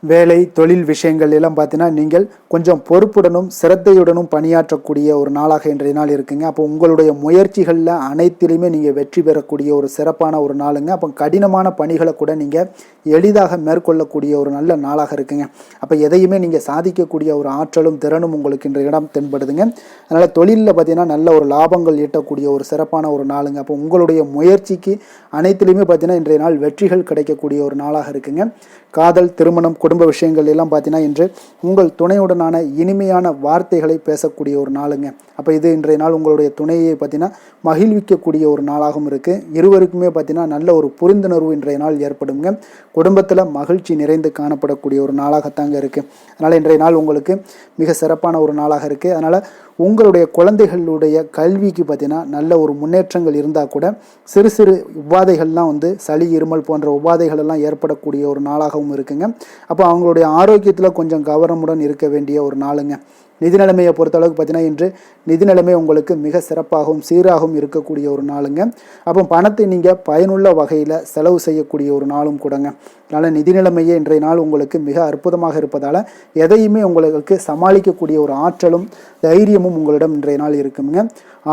வேலை தொழில் விஷயங்கள் எல்லாம் பார்த்தீங்கன்னா நீங்கள் கொஞ்சம் பொறுப்புடனும் சிரத்தையுடனும் பணியாற்றக்கூடிய ஒரு நாளாக இன்றைய நாள் இருக்குங்க. அப்போ உங்களுடைய முயற்சிகளில் அனைத்திலுமே நீங்கள் வெற்றி பெறக்கூடிய ஒரு சிறப்பான ஒரு நாளுங்க. அப்போ கடினமான பணிகளை கூட நீங்கள் எளிதாக மேற்கொள்ளக்கூடிய ஒரு நல்ல நாளாக இருக்குங்க. அப்போ எதையுமே நீங்கள் சாதிக்கக்கூடிய ஒரு ஆற்றலும் திறனும் உங்களுக்கு இன்றைய இடம் தென்படுதுங்க. அதனால் தொழிலில் பார்த்தீங்கன்னா நல்ல ஒரு லாபங்கள் ஈட்டக்கூடிய ஒரு சிறப்பான ஒரு நாளுங்க. அப்போ உங்களுடைய முயற்சிக்கு அனைத்திலுமே பார்த்தீங்கன்னா இன்றைய நாள் வெற்றிகள் கிடைக்கக்கூடிய ஒரு நாளாக இருக்குங்க. காதல், திருமணம், குடும்ப விஷயங்கள் எல்லாம் பார்த்தீங்கன்னா இன்று உங்கள் துணையுடனான இனிமையான வார்த்தைகளை பேசக்கூடிய ஒரு நாளுங்க. அப்போ இது இன்றைய நாள் உங்களுடைய துணையை பார்த்தீங்கன்னா மகிழ்விக்கக்கூடிய ஒரு நாளாகவும் இருக்குது. இருவருக்குமே பார்த்தீங்கன்னா நல்ல ஒரு புரிந்துணர்வு இன்றைய நாள் ஏற்படுங்க. குடும்பத்தில் மகிழ்ச்சி நிறைந்து காணப்படக்கூடிய ஒரு நாளாகத்தாங்க இருக்குது. அதனால் இன்றைய நாள் உங்களுக்கு மிக சிறப்பான ஒரு நாளாக இருக்குது. அதனால் உங்களுடைய குழந்தைகளுடைய கல்விக்கு பார்த்தீங்கன்னா நல்ல ஒரு முன்னேற்றங்கள் இருந்தால் கூட சிறு சிறு உபாதைகள்லாம் சளி இருமல் போன்ற உபாதைகள் எல்லாம் ஏற்படக்கூடிய ஒரு நாளாகவும் இருக்குங்க. அப்போ அவங்களுடைய ஆரோக்கியத்தில் கொஞ்சம் கவனமுடன் இருக்க வேண்டிய ஒரு நாளுங்க. நிதி நிலைமையை பொறுத்தளவுக்கு பார்த்தீங்கன்னா இன்று நிதி நிலைமை உங்களுக்கு மிக சிறப்பாகவும் சீராகவும் இருக்கக்கூடிய ஒரு நாளுங்க. அப்போ பணத்தை நீங்கள் பயனுள்ள வகையில் செலவு செய்யக்கூடிய ஒரு நாளும் கூடங்க. அதனால் நிதி நிலைமையே இன்றைய நாள் உங்களுக்கு மிக அற்புதமாக இருப்பதால் எதையுமே உங்களுக்கு சமாளிக்கக்கூடிய ஒரு ஆற்றலும் தைரியமும் உங்களிடம் இன்றைய நாள் இருக்குங்க.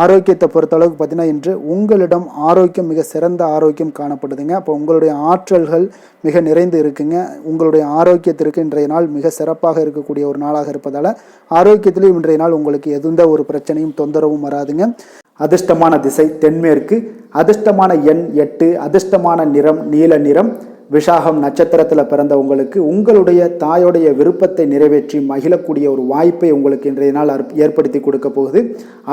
ஆரோக்கியத்தை பொறுத்தளவுக்கு பார்த்தீங்கன்னா இன்று உங்களிடம் ஆரோக்கியம் மிக சிறந்த ஆரோக்கியம் காணப்படுதுங்க. அப்போ உங்களுடைய ஆற்றல்கள் மிக நிறைந்து இருக்குங்க. உங்களுடைய ஆரோக்கியத்திற்கு இன்றைய நாள் மிக சிறப்பாக இருக்கக்கூடிய ஒரு நாளாக இருப்பதால் ஆரோக்கியத்திலும் இன்றைய நாள் உங்களுக்கு எந்த ஒரு பிரச்சனையும் தொந்தரவும் வராதுங்க. அதிர்ஷ்டமான திசை தென்மேற்கு, அதிர்ஷ்டமான எண் 8, அதிர்ஷ்டமான நிறம் நீல நிறம். விஷாகம் நட்சத்திரத்தில் பிறந்த உங்களுக்கு உங்களுடைய தாயோடைய விருப்பத்தை நிறைவேற்றி மகிழக்கூடிய ஒரு வாய்ப்பை உங்களுக்கு இன்றைய நாள் ஏற்படுத்தி கொடுக்க போகுது.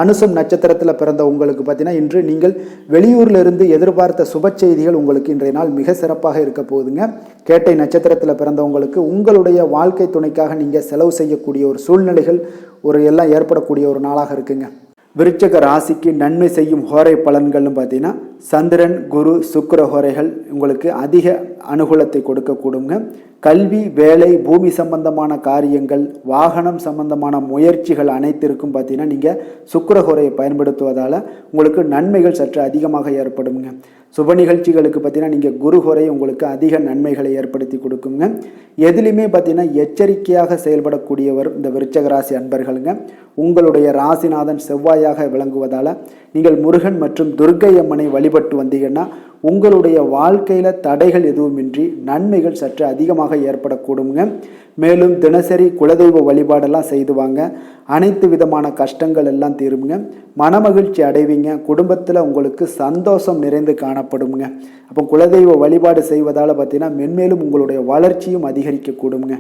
அனுசம் நட்சத்திரத்தில் பிறந்த உங்களுக்கு பார்த்தீங்கன்னா இன்று நீங்கள் வெளியூர்ல இருந்து எதிர்பார்த்த சுப செய்திகள் உங்களுக்கு இன்றைய நாள் மிக சிறப்பாக இருக்க போகுதுங்க. கேட்டை நட்சத்திரத்தில் பிறந்தவங்களுக்கு உங்களுடைய வாழ்க்கை துணைக்காக நீங்கள் செலவு செய்யக்கூடிய ஒரு சூழ்நிலைகள் எல்லாம் ஏற்படக்கூடிய ஒரு நாளாக இருக்குங்க. விருச்சக ராசிக்கு நன்மை செய்யும் ஹோரை பலன்கள்னு பார்த்தீங்கன்னா சந்திரன், குரு, சுக்கிர ஹோரைகள் உங்களுக்கு அதிக அனுகூலத்தை கொடுக்கக்கூடுங்க. கல்வி, வேலை, பூமி சம்பந்தமான காரியங்கள், வாகனம் சம்பந்தமான முயற்சிகள் அனைத்திற்கும் பார்த்தீங்கன்னா நீங்கள் சுக்கிர ஹோரையை பயன்படுத்துவதால் உங்களுக்கு நன்மைகள் சற்று அதிகமாக ஏற்படுங்க. சுப நிகழ்ச்சிகளுக்கு பார்த்தீங்கன்னா நீங்கள் குரு ஹோரை உங்களுக்கு அதிக நன்மைகளை ஏற்படுத்தி கொடுக்குங்க. எதுலையுமே பார்த்தீங்கன்னா எச்சரிக்கையாக செயல்படக்கூடியவர் இந்த விருச்சக ராசி அன்பர்களுங்க. உங்களுடைய ராசிநாதன் செவ்வாயாக விளங்குவதால் நீங்கள் முருகன் மற்றும் துர்க்கை அம்மனை வழிபட்டு வந்தீங்கன்னா உங்களுடைய வாழ்க்கையில் தடைகள் எதுவுமின்றி நன்மைகள் சற்று அதிகமாக ஏற்படக்கூடுங்க. மேலும் தினசரி குலதெய்வ வழிபாடெல்லாம் செய்து வாங்க. அனைத்து விதமான கஷ்டங்கள் எல்லாம் தீருங்க. மனமகிழ்ச்சி அடைவீங்க. குடும்பத்தில் உங்களுக்கு சந்தோஷம் நிறைந்து காணப்படுங்க. அப்போ குலதெய்வ வழிபாடு செய்வதால் பார்த்தீங்கன்னா மென்மேலும் உங்களுடைய வளர்ச்சியும் அதிகரிக்க கூடுங்க.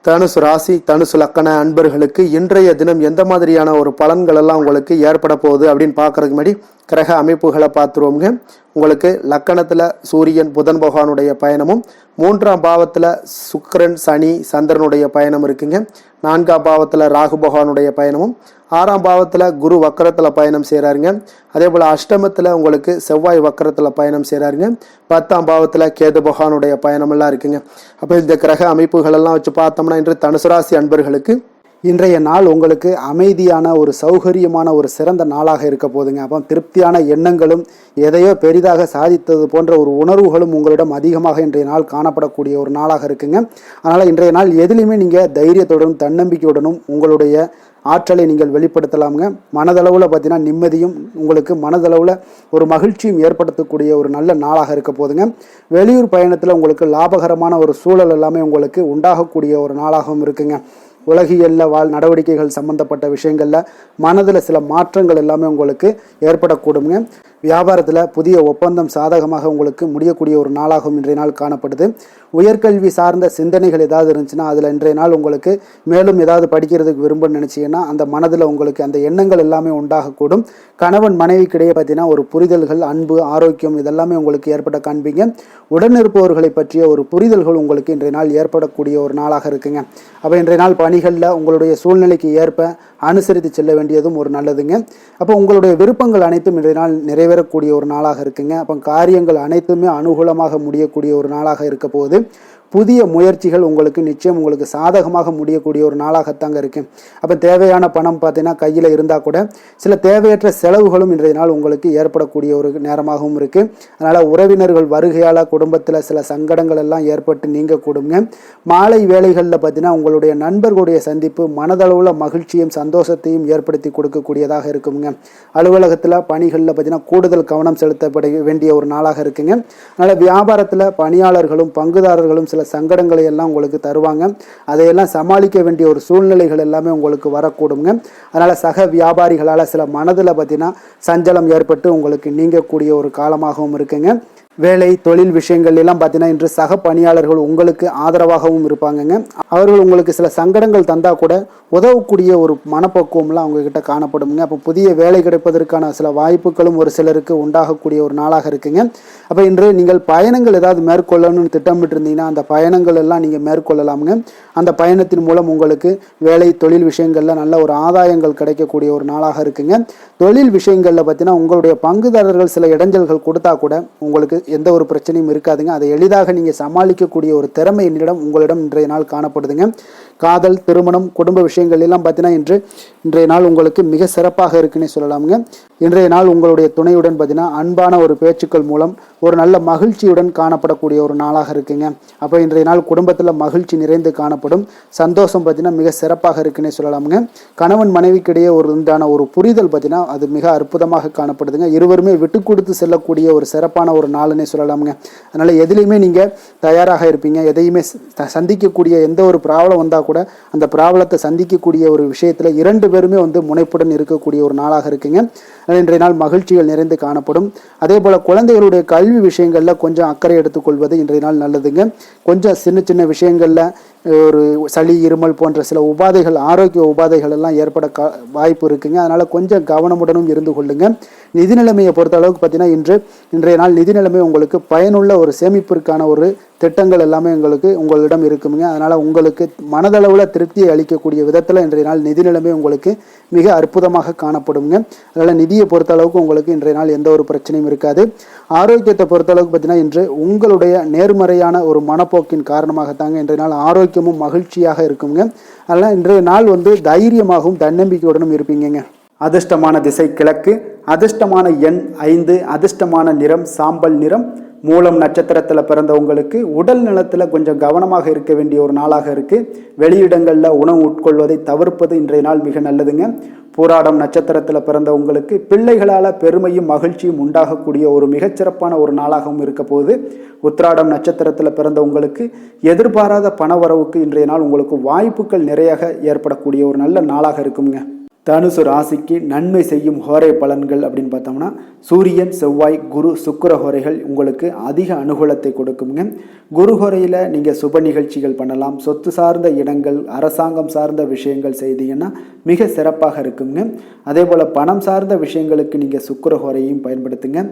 தனுசு ராசி தனுசு லக்கண அன்பர்களுக்கு இன்றைய தினம் எந்த மாதிரியான ஒரு பலன்கள் எல்லாம் உங்களுக்கு ஏற்பட போகுது அப்படின்னு பார்க்கறதுக்கு முன்னாடி கிரக அமைப்புகளை பார்த்துருவோங்க. உங்களுக்கு லக்கணத்தில் சூரியன் புதன் பகவானுடைய பயணமும், 3ஆம் பாவத்தில் சுக்கிரன் சனி சந்திரனுடைய பயணம் இருக்குங்க. 4ஆம் பாவத்தில் ராகு பகவானுடைய பயணமும், 6ஆம் பாவத்தில் குரு வக்கரத்தில் பயணம் செய்கிறாருங்க. அதே போல் அஷ்டமத்தில் உங்களுக்கு செவ்வாய் வக்கரத்தில் பயணம் செய்கிறாருங்க. 10ஆம் பாவத்தில் கேது பகவானுடைய பயணமெல்லாம் இருக்குங்க. அப்போ இந்த கிரக அமைப்புகளெல்லாம் வச்சு பார்த்தோம்னா இன்று தனுசு ராசி அன்பர்களுக்கு இன்றைய நாள் உங்களுக்கு அமைதியான ஒரு சௌகரியமான ஒரு சிறந்த நாளாக இருக்க போதுங்க. அப்போ திருப்தியான எண்ணங்களும் எதையோ பெரிதாக சாதித்தது போன்ற ஒரு உணர்வுகளும் உங்களிடம் அதிகமாக இன்றைய நாள் காணப்படக்கூடிய ஒரு நாளாக இருக்குங்க. அதனால் இன்றைய நாள் எதிலையுமே நீங்கள் தைரியத்துடனும் தன்னம்பிக்கையுடனும் உங்களுடைய ஆற்றலை நீங்கள் வெளிப்படுத்தலாமுங்க. மனதளவில் பார்த்தீங்கன்னா நிம்மதியும் உங்களுக்கு மனதளவில் ஒரு மகிழ்ச்சியும் ஏற்படுத்தக்கூடிய ஒரு நல்ல நாளாக இருக்க போதுங்க. வெளியூர் பயணத்தில் உங்களுக்கு லாபகரமான ஒரு சூழல் எல்லாமே உங்களுக்கு உண்டாகக்கூடிய ஒரு நாளாகவும் இருக்குங்க. உலகியலில் நடவடிக்கைகள் சம்பந்தப்பட்ட விஷயங்களில் மனதில் சில மாற்றங்கள் எல்லாமே உங்களுக்கு ஏற்படக்கூடுங்க. வியாபாரத்தில் புதிய ஒப்பந்தம் சாதகமாக உங்களுக்கு முடியக்கூடிய ஒரு நாளாகவும் இன்றைய நாள் காணப்படுது. உயர்கல்வி சார்ந்த சிந்தனைகள் ஏதாவது இருந்துச்சுன்னா அதில் இன்றைய நாள் உங்களுக்கு மேலும் ஏதாவது படிக்கிறதுக்கு விரும்புன்னு நினச்சிங்கன்னா அந்த மனதில் உங்களுக்கு அந்த எண்ணங்கள் எல்லாமே உண்டாகக்கூடும். கணவன் மனைவிக்கிடையே பார்த்தீங்கன்னா ஒரு புரிதல்கள், அன்பு, ஆரோக்கியம் இதெல்லாமே உங்களுக்கு ஏற்பட காண்பீங்க. உடனிருப்பவர்களை பற்றிய ஒரு புரிதல்கள் உங்களுக்கு இன்றைய நாள் ஏற்படக்கூடிய ஒரு நாளாக இருக்குங்க. அப்போ இன்றைய நாள் பணிகளில் உங்களுடைய சூழ்நிலைக்கு ஏற்ப அனுசரித்து செல்ல வேண்டியதும் ஒரு நல்லதுங்க. அப்போ உங்களுடைய விருப்பங்கள் அனைத்தும் இன்றைய நாள் நிறைவேறக்கூடிய ஒரு நாளாக இருக்குங்க. அப்போ காரியங்கள் அனைத்துமே அனுகூலமாக முடியக்கூடிய ஒரு நாளாக இருக்க போகுது. புதிய முயற்சிகள் உங்களுக்கு நிச்சயம் உங்களுக்கு சாதகமாக முடியக்கூடிய ஒரு நாளாகத்தாங்க இருக்கு. அப்போ தேவையான பணம் பார்த்தீங்கன்னா கையில் இருந்தால் கூட சில தேவையற்ற செலவுகளும் இன்றைய நாள் உங்களுக்கு ஏற்படக்கூடிய ஒரு நேரமாகவும் இருக்கு. அதனால உறவினர்கள் வருகையால் குடும்பத்தில் சில சங்கடங்கள் எல்லாம் ஏற்பட்டு நீங்கக்கூடுங்க. மாலை வேளைகளில் பார்த்தீங்கன்னா உங்களுடைய நண்பர்களுடைய சந்திப்பு மனதளவில் மகிழ்ச்சியும் சந்தோஷத்தையும் ஏற்படுத்தி கொடுக்கக்கூடியதாக இருக்குங்க. அலுவலகத்தில் பணிகளில் பார்த்தீங்கன்னா கூடுதல் கவனம் செலுத்தப்பட வேண்டிய ஒரு நாளாக இருக்குங்க. அதனால் வியாபாரத்தில் பணியாளர்களும் பங்குதாரர்களும் சில சங்கடங்களை எல்லாம் உங்களுக்கு தருவாங்க. அதையெல்லாம் சமாளிக்க வேண்டிய ஒரு சூழ்நிலைகள் எல்லாமே உங்களுக்கு வரக்கூடுங்க. அதனால் சக வியாபாரிகளால் சில மனதில் பார்த்தீங்கன்னா சஞ்சலம் ஏற்பட்டு உங்களுக்கு நீங்கக்கூடிய ஒரு காலமாகவும் இருக்குங்க. வேலை தொழில் விஷயங்கள் எல்லாம் பார்த்தீங்கன்னா இன்று சக பணியாளர்கள் உங்களுக்கு ஆதரவாகவும் இருப்பாங்கங்க. அவர்கள் உங்களுக்கு சில சங்கடங்கள் தந்தா கூட உதவக்கூடிய ஒரு மனப்பக்குவம்லாம் அவங்க கிட்ட காணப்படுங்க. அப்போ புதிய வேலை கிடைப்பதற்கான சில வாய்ப்புகளும் ஒரு சிலருக்கு உண்டாகக்கூடிய ஒரு நாளாக இருக்குங்க. அப்போ இன்று நீங்கள் பயணங்கள் ஏதாவது மேற்கொள்ளணும்னு திட்டமிட்டு இருந்தீங்கன்னா அந்த பயணங்கள் எல்லாம் நீங்கள் மேற்கொள்ளலாமுங்க. அந்த பயணத்தின் மூலம் உங்களுக்கு வேலை தொழில் விஷயங்களில் நல்ல ஒரு ஆதாயங்கள் கிடைக்கக்கூடிய ஒரு நாளாக இருக்குங்க. தொழில் விஷயங்களில் பார்த்தீங்கன்னா உங்களுடைய பங்குதாரர்கள் சில இடைஞ்சல்கள் கொடுத்தா கூட உங்களுக்கு எந்த ஒரு பிரச்சனையும் இருக்காதுங்க. அதை எளிதாக நீங்கள் சமாளிக்கக்கூடிய ஒரு திறமை உங்களிடம் இன்றைய நாள் காணப்படுதுங்க. காதல், திருமணம், குடும்ப விஷயங்கள் எல்லாம் பார்த்தீங்கன்னா இன்றைய நாள் உங்களுக்கு மிக சிறப்பாக இருக்குன்னு சொல்லலாமுங்க. இன்றைய நாள் உங்களுடைய துணையுடன் பார்த்தீங்கன்னா அன்பான ஒரு பேச்சுக்கள் மூலம் ஒரு நல்ல மகிழ்ச்சியுடன் காணப்படக்கூடிய ஒரு நாளாக இருக்குங்க. அப்போ இன்றைய நாள் குடும்பத்தில் மகிழ்ச்சி நிறைந்து காணப்படும். சந்தோஷம் பார்த்தீங்கன்னா மிக சிறப்பாக இருக்குன்னே சொல்லலாமுங்க. கணவன் மனைவிக்கிடையே உண்டான ஒரு புரிதல் பார்த்தீங்கன்னா அது மிக அற்புதமாக காணப்படுதுங்க. இருவருமே விட்டு கொடுத்து செல்லக்கூடிய ஒரு சிறப்பான ஒரு நாளுன்னே சொல்லலாமுங்க. அதனால் எதுலேயுமே நீங்கள் தயாராக இருப்பீங்க. எதையுமே சந்திக்கக்கூடிய எந்த ஒரு ப்ராப்ளம் வந்தால் கூட அந்த ப்ராப்ளத்தை சந்திக்கக்கூடிய ஒரு விஷயத்தில் இரண்டு பேருமே முனைப்புடன் இருக்கக்கூடிய ஒரு நாளாக இருக்குங்க. இன்றைய நாள் மகிழ்ச்சிகள் நிறைந்து காணப்படும். அதே போல் குழந்தைகளுடைய கல்வி விஷயங்களில் கொஞ்சம் அக்கறை எடுத்துக்கொள்வது இன்றைய நாள் நல்லதுங்க. கொஞ்சம் சின்ன சின்ன விஷயங்களில் ஒரு சளி, இருமல் போன்ற சில உபாதைகள், ஆரோக்கிய உபாதைகள் எல்லாம் ஏற்பட வாய்ப்பு இருக்குங்க. அதனால் கொஞ்சம் கவனமுடனும் இருந்து கொள்ளுங்க. நிதி நிலைமையை பொறுத்த அளவுக்கு பார்த்தீங்கன்னா இன்றைய நாள் நிதி நிலைமை உங்களுக்கு பயனுள்ள ஒரு சேமிப்பிற்கான ஒரு திட்டங்கள் எல்லாமே உங்களிடம் இருக்குங்க. அதனால் உங்களுக்கு மனதளவில் திருப்தியை அளிக்கக்கூடிய விதத்தில் இன்றைய நாள் நிதி நிலைமை உங்களுக்கு மிக அற்புதமாக காணப்படுங்க. அதனால் நிதியை பொறுத்த அளவுக்கு உங்களுக்கு இன்றைய நாள் எந்த ஒரு பிரச்சனையும் இருக்காது. ஆரோக்கியத்தை பொறுத்த அளவுக்கு பார்த்தீங்கன்னா இன்று உங்களுடைய நேர்மறையான ஒரு மனப்போக்கின் காரணமாகத்தாங்க இன்றைய நாள் ஆரோக்கியமும் மகிழ்ச்சியாக இருக்குங்க. அதனால் இன்றைய நாள் தைரியமாகவும் தன்னம்பிக்கையுடனும் இருப்பீங்க. அதிர்ஷ்டமான திசை கிழக்கு, அதிர்ஷ்டமான எண் 5, அதிர்ஷ்டமான நிறம் சாம்பல் நிறம். மூலம் நட்சத்திரத்தில் பிறந்தவங்களுக்கு உடல் நலத்தில் கொஞ்சம் கவனமாக இருக்க வேண்டிய ஒரு நாளாக இருக்குது. வெளியிடங்களில் உணவு உட்கொள்வதை தவிர்ப்பது இன்றைய நாள் மிக நல்லதுங்க. பூராடம் நட்சத்திரத்தில் பிறந்தவங்களுக்கு பிள்ளைகளால் பெருமையும் மகிழ்ச்சியும் உண்டாகக்கூடிய ஒரு மிகச்சிறப்பான ஒரு நாளாகவும் இருக்க போகுது. உத்திராடம் நட்சத்திரத்தில் பிறந்தவங்களுக்கு எதிர்பாராத பணவரவுக்கு இன்றைய நாள் உங்களுக்கு வாய்ப்புகள் நிறைய ஏற்படக்கூடிய ஒரு நல்ல நாளாக இருக்குங்க. தனுசு ராசிக்கு நன்மை செய்யும் ஹோரை பலன்கள் அப்படின்னு பார்த்தோம்னா சூரியன், செவ்வாய், குரு, சுக்கிர ஹோரைகள் உங்களுக்கு அதிக அனுகூலத்தை கொடுக்குங்க. குரு ஹோரையில் நீங்கள் சுப நிகழ்ச்சிகள் பண்ணலாம். சொத்து சார்ந்த இடங்கள், அரசாங்கம் சார்ந்த விஷயங்கள் செய்தீங்கன்னா மிக சிறப்பாக இருக்குங்க. அதே போல் பணம் சார்ந்த விஷயங்களுக்கு நீங்கள் சுக்கிர ஹோரையும் பயன்படுத்துங்க.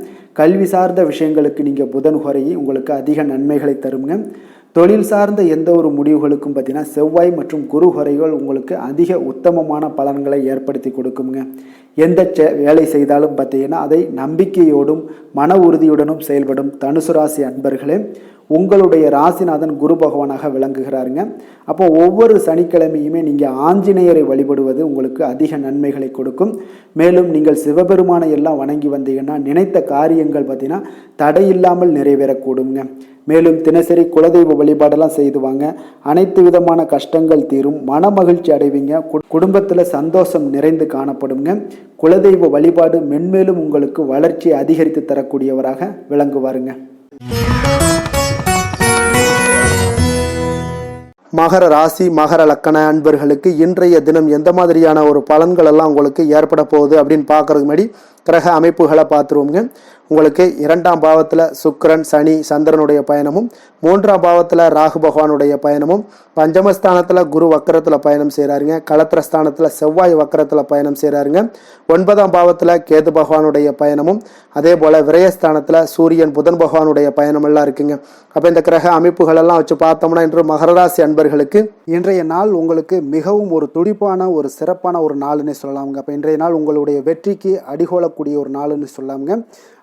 கல்வி சார்ந்த விஷயங்களுக்கு நீங்கள் புதன் ஹோரையும் உங்களுக்கு அதிக நன்மைகளை தருங்க. தொழில் சார்ந்த எந்த ஒரு முடிவுகளுக்கும் பார்த்தீங்கன்னா செவ்வாய் மற்றும் குரு ஹோரைகள் உங்களுக்கு அதிக உத்தமமான பலன்களை ஏற்படுத்தி கொடுக்குங்க. எந்த வேலை செய்தாலும் பார்த்தீங்கன்னா அதை நம்பிக்கையோடும் மன உறுதியுடனும் செயல்படும் தனுசு ராசி அன்பர்களே, உங்களுடைய ராசிநாதன் குரு பகவானாக விளங்குகிறாருங்க. அப்போ ஒவ்வொரு சனிக்கிழமையுமே நீங்கள் ஆஞ்சநேயரை வழிபடுவது உங்களுக்கு அதிக நன்மைகளை கொடுக்கும். மேலும் நீங்கள் சிவபெருமானை எல்லாம் வணங்கி வந்தீங்கன்னா நினைத்த காரியங்கள் பார்த்தீங்கன்னா தடையில்லாமல் நிறைவேறக்கூடுங்க. மேலும் தினசரி குலதெய்வ வழிபாடெல்லாம் செய்துவாங்க. அனைத்து விதமான கஷ்டங்கள் தீரும், மன மகிழ்ச்சி அடைவீங்க. குடும்பத்தில் சந்தோஷம் நிறைந்து காணப்படுங்க. குலதெய்வ வழிபாடு மென்மேலும் உங்களுக்கு வளர்ச்சியை அதிகரித்து தரக்கூடியவராக விளங்குவாருங்க. மகர ராசி மகர லக்கண அன்பர்களுக்கு இன்றைய தினம் எந்த மாதிரியான ஒரு பலன்கள் எல்லாம் உங்களுக்கு ஏற்பட போகுது அப்படின்னு பார்க்கறதுக்கு முன்னாடி கிரக அமைப்புகளை பார்த்துருவோங்க. உங்களுக்கு 2ஆம் பாவத்தில் சுக்கிரன், சனி, சந்திரனுடைய பயணமும், 3ஆம் பாவத்தில் ராகு பகவானுடைய பயணமும், பஞ்சமஸ்தானத்தில் குரு வக்கரத்தில் பயணம் செய்கிறாருங்க. களத்திரஸ்தானத்தில் செவ்வாய் வக்கரத்தில் பயணம் செய்கிறாருங்க. 9ஆம் பாவத்தில் கேது பகவானுடைய பயணமும், அதே போல் விரயஸ்தானத்தில் சூரியன், புதன் பகவானுடைய பயணம் எல்லாம் இருக்குங்க. அப்போ இந்த கிரக அமைப்புகளெல்லாம் வச்சு பார்த்தோம்னா இன்று மகர ராசி அன்பர்களுக்கு இன்றைய நாள் உங்களுக்கு மிகவும் ஒரு துடிப்பான ஒரு சிறப்பான ஒரு நாளுன்னு சொல்லலாமுங்க. அப்போ இன்றைய நாள் உங்களுடைய வெற்றிக்கு அடிகோலக்கூடிய ஒரு நாளுன்னு சொல்லாமுங்க.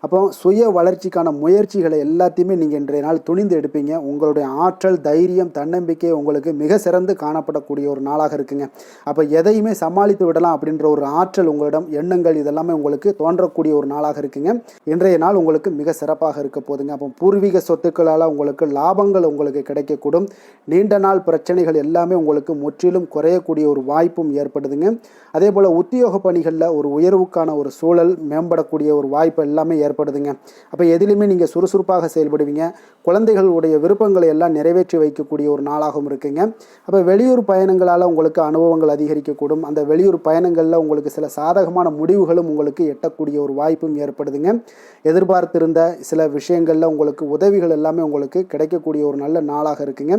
அப்போ சுய வளர்ச்சிக்கான முயற்சிகளை எல்லாத்தையுமே நீங்கள் இன்றைய நாள் துணிந்து எடுப்பீங்க. உங்களுடைய ஆற்றல், தைரியம், தன்னம்பிக்கை உங்களுக்கு மிக சிறந்து காணப்படக்கூடிய ஒரு நாளாக இருக்குங்க. அப்போ எதையுமே சமாளித்து விடலாம் அப்படின்ற ஒரு ஆற்றல் உங்களிடம், எண்ணங்கள் இதெல்லாமே உங்களுக்கு தோன்றக்கூடிய ஒரு நாளாக இருக்குங்க. இன்றைய நாள் உங்களுக்கு மிக சிறப்பாக இருக்க போதுங்க. அப்போ பூர்வீக சொத்துக்களால் உங்களுக்கு லாபங்கள் உங்களுக்கு கிடைக்கக்கூடும். நீண்ட நாள் பிரச்சனைகள் எல்லாமே உங்களுக்கு முற்றிலும் குறையக்கூடிய ஒரு வாய்ப்பும் ஏற்படுதுங்க. அதே போல் உத்தியோக பணிகளில் ஒரு உயர்வுக்கான ஒரு சூழல், மேம்படக்கூடிய ஒரு வாய்ப்பு எல்லாமே ஏற்படுதுங்க. அப்போ எதிலுமே நீங்கள் சுறுசுறுப்பாக செயல்படுவீங்க. குழந்தைகளுடைய விருப்பங்களை எல்லாம் நிறைவேற்றி வைக்கக்கூடிய ஒரு நாளாகவும் இருக்குங்க. அப்போ வெளியூர் பயணங்களால் உங்களுக்கு அனுபவங்கள் அதிகரிக்கக்கூடும். அந்த வெளியூர் பயணங்களில் உங்களுக்கு சில சாதகமான முடிவுகளும் உங்களுக்கு எட்டக்கூடிய ஒரு வாய்ப்பும் ஏற்படுதுங்க. எதிர்பார்த்திருந்த சில விஷயங்களில் உங்களுக்கு உதவிகள் எல்லாமே உங்களுக்கு கிடைக்கக்கூடிய ஒரு நல்ல நாளாக இருக்குங்க.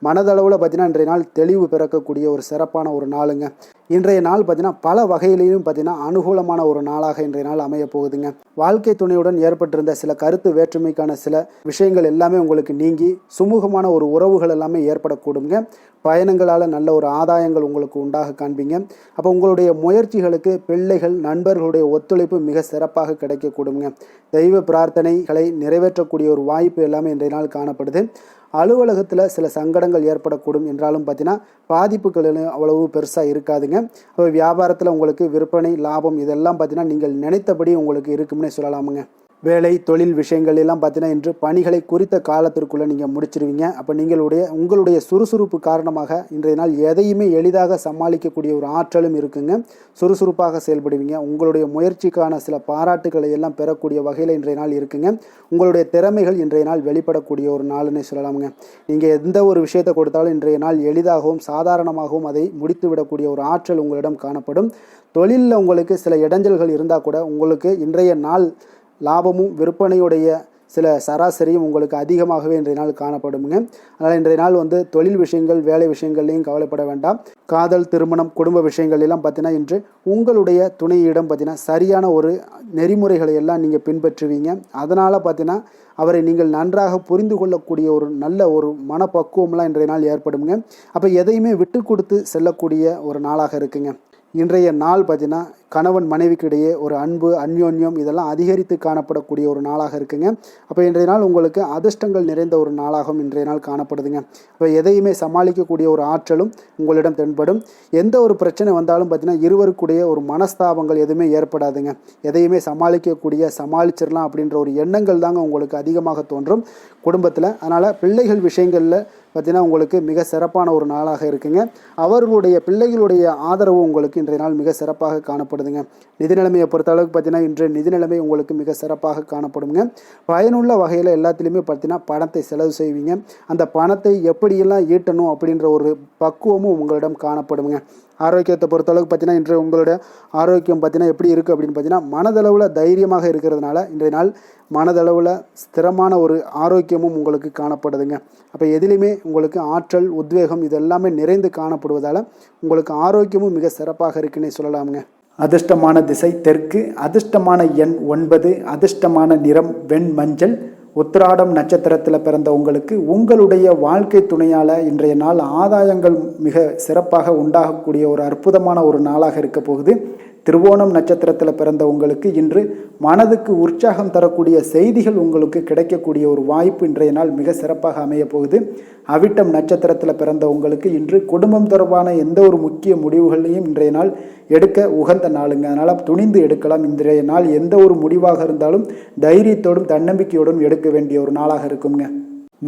மனதளவில் பார்த்தீங்கன்னா இன்றைய நாள் தெளிவு பிறக்கக்கூடிய ஒரு சிறப்பான ஒரு நாளுங்க. இன்றைய நாள் பார்த்தீங்கன்னா பல வகையிலையும் பார்த்தீங்கன்னா அனுகூலமான ஒரு நாளாக இன்றைய நாள் அமைய போகுதுங்க. வாழ்க்கை துணையுடன் ஏற்பட்டிருந்த சில கருத்து வேற்றுமைக்கான சில விஷயங்கள் எல்லாமே உங்களுக்கு நீங்கி சுமூகமான ஒரு உறவுகள் எல்லாமே ஏற்படக்கூடுங்க. பயணங்களால் நல்ல ஒரு ஆதாயங்கள் உங்களுக்கு உண்டாக காண்பீங்க. அப்போ உங்களுடைய முயற்சிகளுக்கு பிள்ளைகள் நண்பர்களுடைய ஒத்துழைப்பு மிக சிறப்பாக கிடைக்கக்கூடுங்க. தெய்வ பிரார்த்தனைகளை நிறைவேற்றக்கூடிய ஒரு வாய்ப்பு எல்லாமே இன்றைய நாள் காணப்படுது. அலுவலகத்தில் சில சங்கடங்கள் ஏற்படக்கூடும் என்றாலும் பார்த்தீங்கன்னா பாதிப்புகள் அவ்வளவு பெருசாக இருக்காதுங்க. அப்போ வியாபாரத்தில் உங்களுக்கு விற்பனை லாபம் இதெல்லாம் பார்த்தீங்கன்னா நீங்கள் நினைத்தபடி உங்களுக்கு இருக்கும்னே சொல்லலாமுங்க. வேலை தொழில் விஷயங்கள் எல்லாம் பார்த்தீங்கன்னா இன்று பணிகளை குறித்த காலத்திற்குள்ளே நீங்கள் முடிச்சிருவீங்க. அப்போ உங்களுடைய சுறுசுறுப்பு காரணமாக இன்றைய நாள் எதையுமே எளிதாக சமாளிக்கக்கூடிய ஒரு ஆற்றலும் இருக்குங்க. சுறுசுறுப்பாக செயல்படுவீங்க. உங்களுடைய முயற்சிக்கான சில பாராட்டுகளை எல்லாம் பெறக்கூடிய வகையில் இன்றைய நாள் இருக்குங்க. உங்களுடைய திறமைகள் இன்றைய நாள் வெளிப்படக்கூடிய ஒரு நாள்னே சொல்லலாமுங்க. நீங்கள் எந்த ஒரு விஷயத்தை கொடுத்தாலும் இன்றைய நாள் எளிதாகவும் சாதாரணமாகவும் அதை முடித்து விடக்கூடிய ஒரு ஆற்றல் உங்களிடம் காணப்படும். தொழிலில் உங்களுக்கு சில இடைஞ்சல்கள் இருந்தால் கூட உங்களுக்கு இன்றைய நாள் லாபமும் விற்பனையுடைய சில சராசரியும் உங்களுக்கு அதிகமாகவே இன்றைய நாள் காணப்படுங்க. அதனால் இன்றைய நாள் தொழில் விஷயங்கள் வேலை விஷயங்கள்லையும் கவலைப்பட வேண்டாம். காதல் திருமணம் குடும்ப விஷயங்கள் எல்லாம் பார்த்தீங்கன்னா இன்று உங்களுடைய துணையிடம் பார்த்தீங்கன்னா சரியான ஒரு நெறிமுறைகளை எல்லாம் நீங்கள் பின்பற்றுவீங்க. அதனால் பார்த்தீங்கன்னா அவரை நீங்கள் நன்றாக புரிந்து கொள்ளக்கூடிய ஒரு நல்ல ஒரு மனப்பக்குவம்லாம் இன்றைய நாள் ஏற்படுங்க. அப்போ எதையுமே விட்டு கொடுத்து செல்லக்கூடிய ஒரு நாளாக இருக்குங்க. இன்றைய நாள் பார்த்தீங்கன்னா கணவன் மனைவிக்கு இடையே ஒரு அன்பு அந்யோன்யம் இதெல்லாம் அதிகரித்து காணப்படக்கூடிய ஒரு நாளாக இருக்குங்க. அப்போ இன்றைய நாள் உங்களுக்கு அதிர்ஷ்டங்கள் நிறைந்த ஒரு நாளாகவும் இன்றைய நாள் காணப்படுதுங்க. அப்போ எதையுமே சமாளிக்கக்கூடிய ஒரு ஆற்றலும் உங்களிடம் தென்படும். எந்த ஒரு பிரச்சனை வந்தாலும் பார்த்தீங்கன்னா இருவருக்குடைய ஒரு மனஸ்தாபங்கள் எதுவுமே ஏற்படாதுங்க. எதையுமே சமாளிச்சிடலாம் அப்படின்ற ஒரு எண்ணங்கள் தாங்க உங்களுக்கு அதிகமாக தோன்றும் குடும்பத்தில். அதனால் பிள்ளைகள் விஷயங்களில் பார்த்தீங்கன்னா உங்களுக்கு மிக சிறப்பான ஒரு நாளாக இருக்குங்க. அவர்களுடைய பிள்ளைகளுடைய ஆதரவு உங்களுக்கு இன்றைய நாள் மிக சிறப்பாக காணப்படுதுங்க. நிதி நிலைமையை பொறுத்த அளவுக்கு பார்த்தீங்கன்னா இன்று நிதி நிலைமை உங்களுக்கு மிக சிறப்பாக காணப்படுங்க. பயனுள்ள வகையில் எல்லாத்துலேயுமே பார்த்தீங்கன்னா பணத்தை செலவு செய்வீங்க. அந்த பணத்தை எப்படியெல்லாம் ஈட்டணும் அப்படின்ற ஒரு பக்குவமும் உங்களிடம் காணப்படுங்க. ஆரோக்கியத்தை பொறுத்தளவுக்கு பார்த்தீங்கன்னா இன்று உங்களோட ஆரோக்கியம் பார்த்தீங்கன்னா எப்படி இருக்குது அப்படின்னு பார்த்தீங்கன்னா மனதளவில் தைரியமாக இருக்கிறதுனால இன்றைய நாள் மனதளவில் ஸ்திரமான ஒரு ஆரோக்கியமும் உங்களுக்கு காணப்படுதுங்க. அப்போ எதிலுமே உங்களுக்கு ஆற்றல் உத்வேகம் இது எல்லாமே நிறைந்து காணப்படுவதால் உங்களுக்கு ஆரோக்கியமும் மிக சிறப்பாக இருக்குன்னே சொல்லலாமுங்க. அதிர்ஷ்டமான திசை தெற்கு, அதிர்ஷ்டமான எண் 9, அதிர்ஷ்டமான நிறம் வெண் மஞ்சள். உத்திராடம் நட்சத்திரத்தில் பிறந்த உங்களுக்கு உங்களுடைய வாழ்க்கை துணையால் இன்றைய நாள் ஆதாயங்கள் மிக சிறப்பாக உண்டாகக்கூடிய ஒரு அற்புதமான ஒரு நாளாக இருக்க போகுது. திருவோணம் நட்சத்திரத்தில் பிறந்த உங்களுக்கு இன்று மனதுக்கு உற்சாகம் தரக்கூடிய செய்திகள் உங்களுக்கு கிடைக்கக்கூடிய ஒரு வாய்ப்பு இன்றைய நாள் மிக சிறப்பாக அமைய போகுது. அவிட்டம் நட்சத்திரத்தில் பிறந்த உங்களுக்கு இன்று குடும்பம் தொடர்பான எந்த ஒரு முக்கிய முடிவுகளையும் இன்றைய நாள் எடுக்க உகந்த நாளுங்க. அதனால் துணிந்து எடுக்கலாம். இன்றைய நாள் எந்த ஒரு முடிவாக இருந்தாலும் தைரியத்தோடும் தன்னம்பிக்கையோடும் எடுக்க வேண்டிய ஒரு நாளாக இருக்குங்க.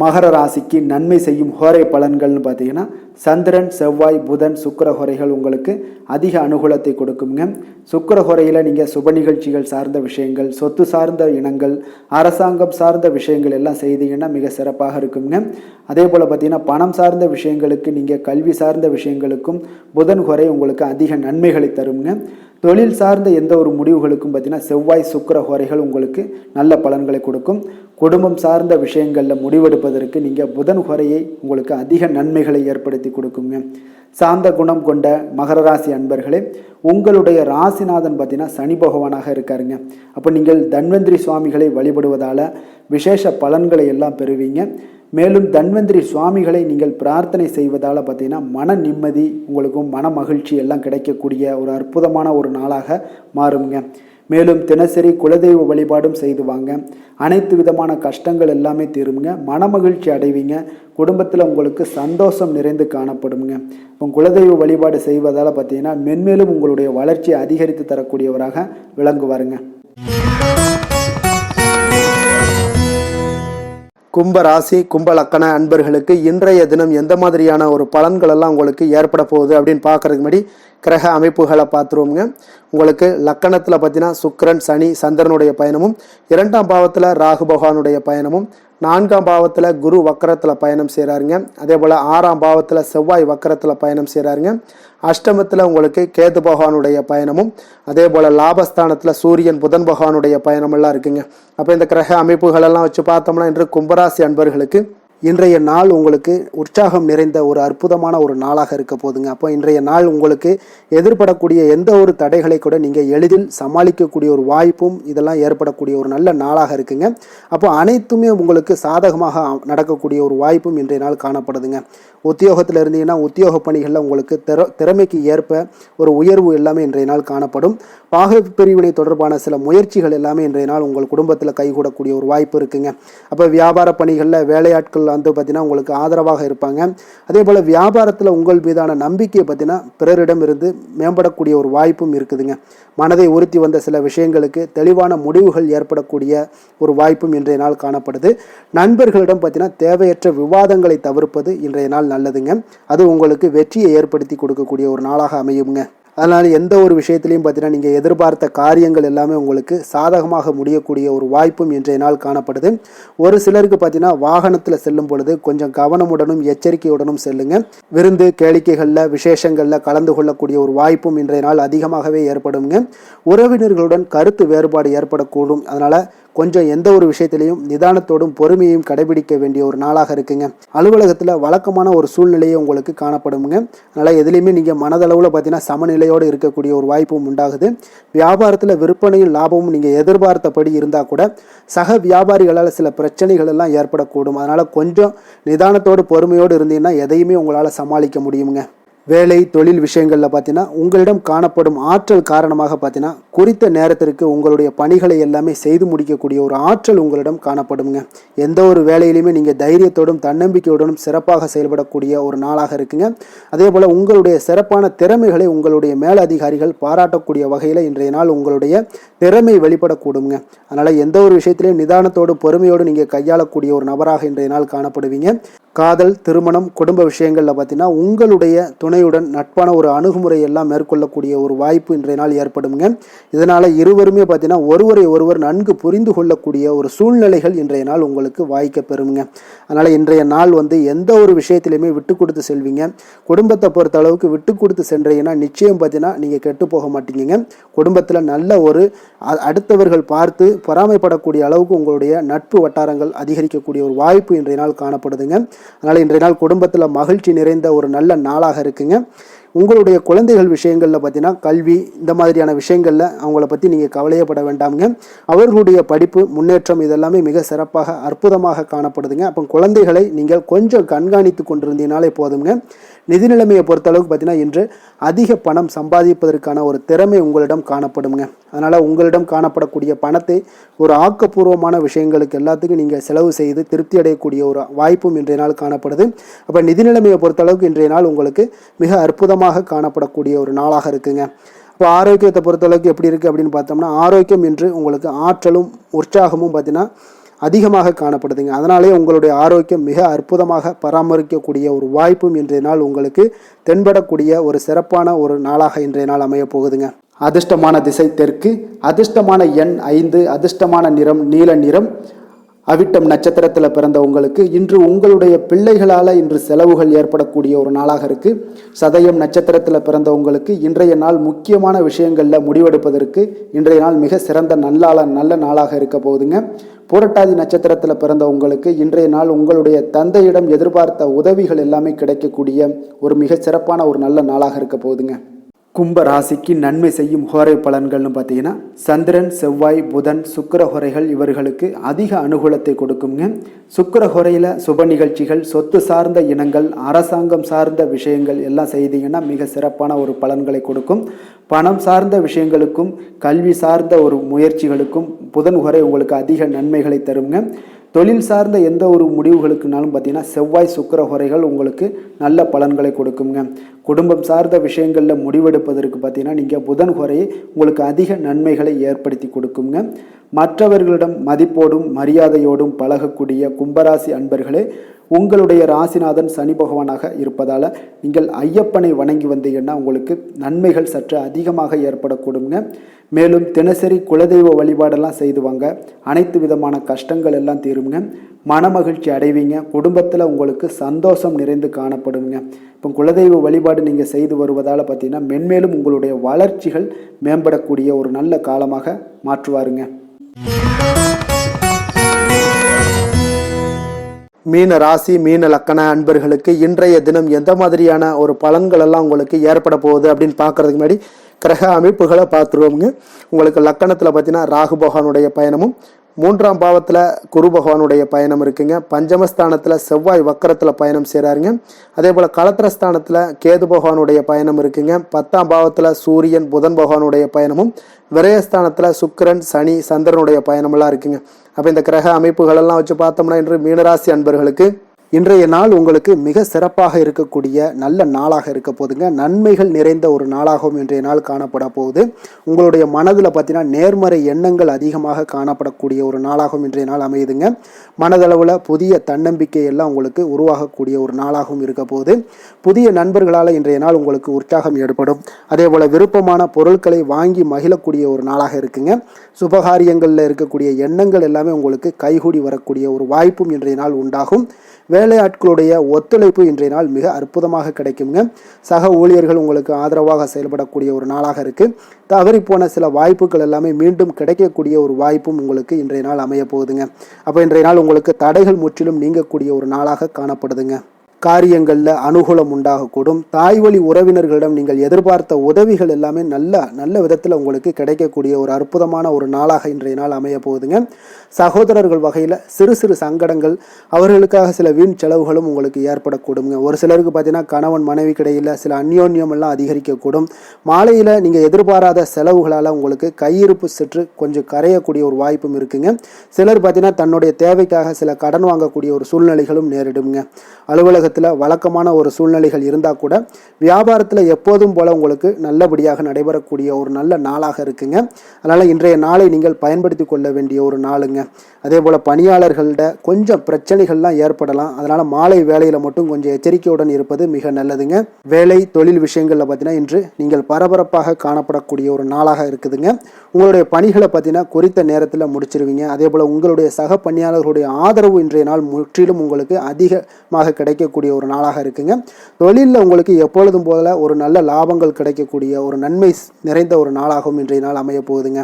மகர ராசிக்கு நன்மை செய்யும் ஹோரை பலன்கள்னு பார்த்தீங்கன்னா சந்திரன் செவ்வாய் புதன் சுக்கிர ஹோரைகள் உங்களுக்கு அதிக அனுகூலத்தை கொடுக்குங்க. சுக்கிர ஹோரையில் நீங்கள் சுப நிகழ்ச்சிகள் சார்ந்த விஷயங்கள் சொத்து சார்ந்த இனங்கள் அரசாங்கம் சார்ந்த விஷயங்கள் எல்லாம் செய்தீங்கன்னா மிக சிறப்பாக இருக்குங்க. அதே போல் பார்த்தீங்கன்னா பணம் சார்ந்த விஷயங்களுக்கு நீங்கள் கல்வி சார்ந்த விஷயங்களுக்கும் புதன் ஹோரை உங்களுக்கு அதிக நன்மைகளை தருங்க. தொழில் சார்ந்த எந்த ஒரு முடிவுகளுக்கும் பார்த்தீங்கன்னா செவ்வாய் சுக்கிர ஹோரைகள் உங்களுக்கு நல்ல பலன்களை கொடுக்கும். குடும்பம் சார்ந்த விஷயங்களில் முடிவெடுப்பதற்கு நீங்கள் புதன் ஹோரையை உங்களுக்கு அதிக நன்மைகளை ஏற்படுத்தி கொடுக்குங்க. சாந்த குணம் கொண்ட மகர ராசி அன்பர்களே, உங்களுடைய ராசிநாதன் பார்த்தீங்கன்னா சனி பகவானாக இருக்காருங்க. அப்போ நீங்கள் தன்வந்திரி சுவாமிகளை வழிபடுவதால் விசேஷ பலன்களை எல்லாம் பெறுவீங்க. மேலும் தன்வந்திரி சுவாமிகளை நீங்கள் பிரார்த்தனை செய்வதால் பார்த்தீங்கன்னா மன நிம்மதி உங்களுக்கும் மன மகிழ்ச்சி எல்லாம் கிடைக்கக்கூடிய ஒரு அற்புதமான ஒரு நாளாக மாறுங்க. மேலும் தினசரி குலதெய்வ வழிபாடும் செய்து வாங்க. அனைத்து விதமான கஷ்டங்கள் எல்லாமே தீருங்க. மன மகிழ்ச்சி அடைவீங்க. குடும்பத்தில் உங்களுக்கு சந்தோஷம் நிறைந்து காணப்படுங்க. இப்போ குலதெய்வ வழிபாடு செய்வதால் பார்த்தீங்கன்னா மென்மேலும் உங்களுடைய வளர்ச்சியை அதிகரித்து தரக்கூடியவராக விளங்குவாருங்க. கும்ப ராசி கும்ப லக்கண அன்பர்களுக்கு இன்றைய தினம் எந்த மாதிரியான ஒரு பலன்கள் எல்லாம் உங்களுக்கு ஏற்பட போகுது அப்படின்னு பார்க்கறதுக்கு முன்னாடி கிரக அமைப்புகளை பார்த்துருவோங்க. உங்களுக்கு லக்கணத்தில் பார்த்தீங்கன்னா சுக்கிரன் சனி சந்திரனுடைய பயணமும், 2ஆம் பாவத்தில் ராகு பகவானுடைய பயணமும், 4ஆம் பாவத்தில் குரு வக்கரத்தில் பயணம் செய்கிறாருங்க. அதே போல் 6ஆம் பாவத்தில் செவ்வாய் வக்கரத்தில் பயணம் செய்கிறாருங்க. அஷ்டமத்தில் உங்களுக்கு கேது பகவானுடைய பயணமும், அதே போல் லாபஸ்தானத்தில் சூரியன் புதன் பகவானுடைய பயணமெல்லாம் இருக்குங்க. அப்போ இந்த கிரக அமைப்புகளெல்லாம் வச்சு பார்த்தோம்னா இன்று கும்பராசி அன்பர்களுக்கு இன்றைய நாள் உங்களுக்கு உற்சாகம் நிறைந்த ஒரு அற்புதமான ஒரு நாளாக இருக்க போதுங்க. அப்போ இன்றைய நாள் உங்களுக்கு எதிர்படக்கூடிய எந்த ஒரு தடைகளை கூட நீங்கள் எளிதில் சமாளிக்கக்கூடிய ஒரு வாய்ப்பும் இதெல்லாம் ஏற்படக்கூடிய ஒரு நல்ல நாளாக இருக்குங்க. அப்போ அனைத்துமே உங்களுக்கு சாதகமாக நடக்கக்கூடிய ஒரு வாய்ப்பும் இன்றைய நாள் காணப்படுதுங்க. உத்தியோகத்தில் இருந்தீங்கன்னா உத்தியோக பணிகளில் உங்களுக்கு திறமைக்கு ஏற்ப ஒரு உயர்வு எல்லாமே இன்றைய நாள் காணப்படும். பாக பிரிவினை தொடர்பான சில முயற்சிகள் எல்லாமே இன்றைய நாள் உங்கள் குடும்பத்தில் கைகூடக்கூடிய ஒரு வாய்ப்பு இருக்குங்க. அப்போ வியாபார பணிகளில் வேலையாட்கள் வந்து பார்த்தீங்கன்னா உங்களுக்கு ஆதரவாக இருப்பாங்க. அதே போல் வியாபாரத்தில் உங்கள் மீதான நம்பிக்கையை பார்த்தீங்கன்னா பிறரிடம் இருந்து மேம்படக்கூடிய ஒரு வாய்ப்பும் இருக்குதுங்க. மனதை உறுத்தி வந்த சில விஷயங்களுக்கு தெளிவான முடிவுகள் ஏற்படக்கூடிய ஒரு வாய்ப்பும் இன்றைய நாள் காணப்படுது. நண்பர்களிடம் பார்த்தீங்கன்னா தேவையற்ற விவாதங்களை தவிர்ப்பது இன்றைய நாள் நல்லதுங்க. அது உங்களுக்கு வெற்றியை ஏற்படுத்தி கொடுக்கக்கூடிய ஒரு நாளாக அமையுங்க. அதனால் எந்த ஒரு விஷயத்திலையும் பார்த்தீங்கன்னா நீங்கள் எதிர்பார்த்த காரியங்கள் எல்லாமே உங்களுக்கு சாதகமாக முடியக்கூடிய ஒரு வாய்ப்பும் இன்றைய நாள் காணப்படுது. ஒரு சிலருக்கு பார்த்தீங்கன்னா வாகனத்தில் செல்லும் பொழுது கொஞ்சம் கவனமுடனும் எச்சரிக்கையுடனும் செல்லுங்க. விருந்து கேளிக்கைகளில் விசேஷங்களில் கலந்து கொள்ளக்கூடிய ஒரு வாய்ப்பும் இன்றைய நாள் அதிகமாகவே ஏற்படுங்க. உறவினர்களுடன் கருத்து வேறுபாடு ஏற்படக்கூடும். அதனால் கொஞ்சம் எந்த ஒரு விஷயத்திலையும் நிதானத்தோடும் பொறுமையையும் கடைபிடிக்க வேண்டிய ஒரு நாளாக இருக்குங்க. அலுவலகத்தில் வழக்கமான ஒரு சூழ்நிலையை உங்களுக்கு காணப்படுங்க. அதனால் எதுலேயுமே நீங்கள் மனதளவில் பார்த்தீங்கன்னா சமநிலையோடு இருக்கக்கூடிய ஒரு வாய்ப்பும் உண்டாகுது. வியாபாரத்தில் விற்பனையும் லாபமும் நீங்கள் எதிர்பார்த்தபடி இருந்தால் கூட சக வியாபாரிகளால் சில பிரச்சனைகள் எல்லாம் ஏற்படக்கூடும். அதனால் கொஞ்சம் நிதானத்தோடு பொறுமையோடு இருந்தீங்கன்னா எதையுமே உங்களால் சமாளிக்க முடியுங்க. வேலை தொழில் விஷயங்களில் பார்த்தீங்கன்னா உங்களிடம் காணப்படும் ஆற்றல் காரணமாக பார்த்தீங்கன்னா குறித்த நேரத்திற்கு உங்களுடைய பணிகளை எல்லாமே செய்து முடிக்கக்கூடிய ஒரு ஆற்றல் உங்களிடம் காணப்படுங்க. எந்த ஒரு வேலையிலையுமே நீங்கள் தைரியத்தோடும் தன்னம்பிக்கையுடனும் சிறப்பாக செயல்படக்கூடிய ஒரு நாளாக இருக்குங்க. அதே போல் உங்களுடைய சிறப்பான திறமைகளை உங்களுடைய மேலதிகாரிகள் பாராட்டக்கூடிய வகையில் இன்றைய நாள் உங்களுடைய திறமை வெளிப்படக்கூடுங்க. அதனால் எந்த ஒரு விஷயத்திலையும் நிதானத்தோடு பொறுமையோடு நீங்கள் கையாளக்கூடிய ஒரு நபராக இன்றைய நாள் காணப்படுவீங்க. காதல் திருமணம் குடும்ப விஷயங்களில் பார்த்தீங்கன்னா உங்களுடைய துணையுடன் நட்பான ஒரு அணுகுமுறை எல்லாம் மேற்கொள்ளக்கூடிய ஒரு வாய்ப்பு இன்றைய நாள் ஏற்படுங்க. இதனால் இருவருமே பார்த்தீங்கன்னா ஒருவரை ஒருவர் நன்கு புரிந்து கொள்ளக்கூடிய ஒரு சூழ்நிலைகள் இன்றைய நாள் உங்களுக்கு வாய்க்க பெறுங்க. அதனால் இன்றைய நாள் வந்து எந்த ஒரு விஷயத்திலையுமே விட்டு கொடுத்து செல்வீங்க. குடும்பத்தை பொறுத்த அளவுக்கு விட்டு கொடுத்து சென்றீங்கன்னா நிச்சயம் பார்த்தீங்கன்னா நீங்கள் கெட்டு போக மாட்டீங்க. குடும்பத்தில் நல்ல ஒரு அடுத்தவர்கள் பார்த்து பொறாமைப்படக்கூடிய அளவுக்கு உங்களுடைய நட்பு வட்டாரங்கள் அதிகரிக்கக்கூடிய ஒரு வாய்ப்பு இன்றைய நாள் காணப்படுதுங்க. அதனால் இன்றைய நாள் குடும்பத்தில் மகிழ்ச்சி நிறைந்த ஒரு நல்ல நாளாக இருக்குங்க. உங்களுடைய குழந்தைகள் விஷயங்களில் பார்த்தீங்கன்னா கல்வி இந்த மாதிரியான விஷயங்களில் அவங்கள பற்றி நீங்கள் கவலையப்பட வேண்டாமுங்க. அவர்களுடைய படிப்பு முன்னேற்றம் இதெல்லாமே மிக சிறப்பாக அற்புதமாக காணப்படுதுங்க. அப்போ குழந்தைகளை நீங்கள் கொஞ்சம் கண்காணித்து கொண்டிருந்தீங்கனாலே போதுங்க. நிதி நிலைமையை பொறுத்தளவுக்கு பார்த்தீங்கன்னா இன்று அதிக பணம் சம்பாதிப்பதற்கான ஒரு திறமை உங்களிடம் காணப்படுங்க. அதனால் உங்களிடம் காணப்படக்கூடிய பணத்தை ஒரு ஆக்கப்பூர்வமான விஷயங்களுக்கு எல்லாத்துக்கும் நீங்கள் செலவு செய்து திருப்தி அடையக்கூடிய ஒரு வாய்ப்பும் இன்றைய நாள் காணப்படுது. அப்போ நிதி நிலைமையை பொறுத்தளவுக்கு இன்றைய நாள் உங்களுக்கு மிக அற்புதமாக காணப்படக்கூடிய ஒரு நாளாக இருக்குங்க. இப்போ ஆரோக்கியத்தை பொறுத்தளவுக்கு எப்படி இருக்குது அப்படின்னு பார்த்தோம்னா ஆரோக்கியம் இன்று உங்களுக்கு ஆற்றலும் உற்சாகமும் பார்த்தீங்கன்னா அதிகமாக காணப்படுதுங்க. அதனாலே உங்களுடைய ஆரோக்கியம் மிக அற்புதமாக பராமரிக்கக்கூடிய ஒரு வாய்ப்பும் இன்றைய நாள் உங்களுக்கு தென்படக்கூடிய ஒரு சிறப்பான ஒரு நாளாக இன்றைய நாள் அமைய போகுதுங்க. அதிர்ஷ்டமான திசை தெற்கு, அதிர்ஷ்டமான எண் 5, அதிர்ஷ்டமான நிறம் நீல நிறம். அவிட்டம் நட்சத்திரத்தில் பிறந்த உங்களுக்கு இன்று உங்களுடைய பிள்ளைகளால் இன்று செலவுகள் ஏற்படக்கூடிய ஒரு நாளாக இருக்குது. சதயம் நட்சத்திரத்தில் பிறந்த உங்களுக்கு இன்றைய நாள் முக்கியமான விஷயங்களில் முடிவெடுப்பதற்கு இன்றைய நாள் மிக சிறந்த நல்ல நாளாக இருக்க போகுதுங்க. புரட்டாதி நட்சத்திரத்தில் பிறந்த உங்களுக்கு இன்றைய நாள் உங்களுடைய தந்தையிடம் எதிர்பார்த்த உதவிகள் எல்லாமே கிடைக்கக்கூடிய ஒரு மிக சிறப்பான ஒரு நல்ல நாளாக இருக்க போகுதுங்க. கும்ப ராசிக்கு நன்மை செய்யும் ஹோரை பலன்கள்னு பார்த்தீங்கன்னா சந்திரன் செவ்வாய் புதன் சுக்கிர ஹோரைகள் இவர்களுக்கு அதிக அனுகூலத்தை கொடுக்குங்க. சுக்கிர ஹோரையில் சுப நிகழ்ச்சிகள் சொத்து சார்ந்த இனங்கள் அரசாங்கம் சார்ந்த விஷயங்கள் எல்லாம் செய்தீங்கன்னா மிக சிறப்பான ஒரு பலன்களை கொடுக்கும். பணம் சார்ந்த விஷயங்களுக்கும் கல்வி சார்ந்த ஒரு முயற்சிகளுக்கும் புதன் ஹோரை உங்களுக்கு அதிக நன்மைகளை தருங்க. தொழில் சார்ந்த எந்த ஒரு முடிவுகளுக்குனாலும் பார்த்தீங்கன்னா செவ்வாய் சுக்கிர ஹோரைகள் உங்களுக்கு நல்ல பலன்களை கொடுக்குங்க. குடும்பம் சார்ந்த விஷயங்களில் முடிவெடுப்பதற்கு பார்த்தீங்கன்னா நீங்கள் புதன் ஹோரையை உங்களுக்கு அதிக நன்மைகளை ஏற்படுத்தி கொடுக்குங்க. மற்றவர்களிடம் மதிப்போடும் மரியாதையோடும் பழகக்கூடிய கும்பராசி அன்பர்களே, உங்களுடைய ராசிநாதன் சனி பகவானாக இருப்பதால் நீங்கள் ஐயப்பனை வணங்கி வந்தீங்கன்னா உங்களுக்கு நன்மைகள் சற்று அதிகமாக ஏற்படக்கூடுங்க. மேலும் தினசரி குலதெய்வ வழிபாடெல்லாம் செய்து வாங்க, அனைத்து விதமான கஷ்டங்கள் எல்லாம் தீருங்க, மனமகிழ்ச்சி அடைவீங்க, குடும்பத்தில் உங்களுக்கு சந்தோஷம் நிறைந்து காணப்படுங்க. இப்போ குலதெய்வ வழிபாடு நீங்கள் செய்து வருவதால் பார்த்தீங்கன்னா மென்மேலும் உங்களுடைய வளர்ச்சிகள் மேம்படக்கூடிய ஒரு நல்ல காலமாக மாற்றுவாருங்க. மீன ராசி மீன லக்கண அன்பர்களுக்கு இன்றைய தினம் எந்த மாதிரியான ஒரு பலன்கள் எல்லாம் உங்களுக்கு ஏற்பட போகுது அப்படின்னு பார்க்கறதுக்கு முன்னாடி கிரக அமைப்புகளை பார்த்துருவோங்க. உங்களுக்கு லக்கணத்தில் பார்த்தீங்கன்னா ராகு பகவானுடைய பயணமும், 3ஆம் பாவத்தில் குரு பகவானுடைய பயணம் இருக்குங்க. பஞ்சமஸ்தானத்தில் செவ்வாய் வக்கரத்தில் பயணம் செய்கிறாருங்க. அதே போல் களத்திரஸ்தானத்தில் கேது பகவானுடைய பயணம் இருக்குங்க. 10ஆம் பாவத்தில் சூரியன் புதன் பகவானுடைய பயணமும், விரயஸ்தானத்தில் சுக்கிரன் சனி சந்திரனுடைய பயணமெல்லாம் இருக்குங்க. அப்போ இந்த கிரக அமைப்புகளெல்லாம் வச்சு பார்த்தோம்னா இன்று மீனராசி அன்பர்களுக்கு இன்றைய நாள் உங்களுக்கு மிக சிறப்பாக இருக்கக்கூடிய நல்ல நாளாக இருக்க போதுங்க. நன்மைகள் நிறைந்த ஒரு நாளாகவும் இன்றைய நாள் காணப்பட போகுது. உங்களுடைய மனதில் பார்த்தீங்கன்னா நேர்மறை எண்ணங்கள் அதிகமாக காணப்படக்கூடிய ஒரு நாளாகவும் இன்றைய நாள் அமையுதுங்க. மனதளவில் புதிய தன்னம்பிக்கை எல்லாம் உங்களுக்கு உருவாகக்கூடிய ஒரு நாளாகவும் இருக்க போகுது. புதிய நண்பர்களால் இன்றைய நாள் உங்களுக்கு உற்சாகம் ஏற்படும். அதே போல் விருப்பமான பொருட்களை வாங்கி மகிழக்கூடிய ஒரு நாளாக இருக்குங்க. சுபகாரியங்களில் இருக்கக்கூடிய எண்ணங்கள் எல்லாமே உங்களுக்கு கைகூடி வரக்கூடிய ஒரு வாய்ப்பும் இன்றைய நாள் உண்டாகும். வேலையாட்களுடைய ஒத்துழைப்பு இன்றைய நாள் மிக அற்புதமாக கிடைக்குங்க. சக ஊழியர்கள் உங்களுக்கு ஆதரவாக செயல்படக்கூடிய ஒரு நாளாக இருக்கு. தவறி போன சில வாய்ப்புகள் எல்லாமே மீண்டும் கிடைக்கக்கூடிய ஒரு வாய்ப்பும் உங்களுக்கு இன்றைய நாள் அமைய போகுதுங்க. அப்போ இன்றைய நாள் உங்களுக்கு தடைகள் முற்றிலும் நீங்கக்கூடிய ஒரு நாளாக காணப்படுதுங்க. காரியங்களில் அனுகூலம் உண்டாகக்கூடும். தாய் வழி உறவினர்களிடம் நீங்கள் எதிர்பார்த்த உதவிகள் எல்லாமே நல்ல விதத்தில் உங்களுக்கு கிடைக்கக்கூடிய ஒரு அற்புதமான ஒரு நாளாக இன்றைய நாள் அமைய போகுதுங்க. சகோதரர்கள் வகையில் சிறு சிறு சங்கடங்கள், அவர்களுக்காக சில வீண் செலவுகளும் உங்களுக்கு ஏற்படக்கூடுங்க. ஒரு சிலருக்கு பார்த்தீங்கன்னா கணவன் மனைவி கிடையில் சில அந்யோன்யம் எல்லாம் அதிகரிக்கக்கூடும். மாலையில் நீங்கள் எதிர்பாராத செலவுகளால் உங்களுக்கு கையிருப்பு சற்று கொஞ்சம் கரையக்கூடிய ஒரு வாய்ப்பும் இருக்குங்க. சிலர் பார்த்தீங்கன்னா தன்னுடைய தேவைக்காக சில கடன் வாங்கக்கூடிய ஒரு சூழ்நிலைகளும் நேரிடுங்க. அலுவலகத்தில் வழக்கமான ஒரு சூழ்நிலைகள் இருந்தால் கூட வியாபாரத்தில் எப்போதும் போல உங்களுக்கு நல்லபடியாக நடைபெறக்கூடிய ஒரு நல்ல நாளாக இருக்குங்க. அதனால் இன்றைய நாளை நீங்கள் பயன்படுத்தி கொள்ள வேண்டிய ஒரு நாளுங்க. அதே போல் பணியாளர்கள்ட கொஞ்சம் பிரச்சனைகள்லாம் ஏற்படலாம். அதனால் மாலை வேலையில் மட்டும் கொஞ்சம் எச்சரிக்கையுடன் இருப்பது மிக நல்லதுங்க. வேலை தொழில் விஷயங்களில் பார்த்தீங்கன்னா இன்று நீங்கள் பரபரப்பாக காணப்படக்கூடிய ஒரு நாளாக இருக்குதுங்க. உங்களுடைய பணிகளை பார்த்தீங்கன்னா குறித்த நேரத்தில் முடிச்சிருவீங்க. அதே போல் உங்களுடைய சக பணியாளர்களுடைய ஆதரவு இன்றைய நாள் முற்றிலும் உங்களுக்கு அதிகமாக கிடைக்கக்கூடிய ஒரு நாளாக இருக்குங்க. தொழிலில் உங்களுக்கு எப்பொழுதும் போல ஒரு நல்ல லாபங்கள் கிடைக்கக்கூடிய ஒரு நன்மை நிறைந்த ஒரு நாளாகவும் இன்றைய நாள் அமைய போகுதுங்க.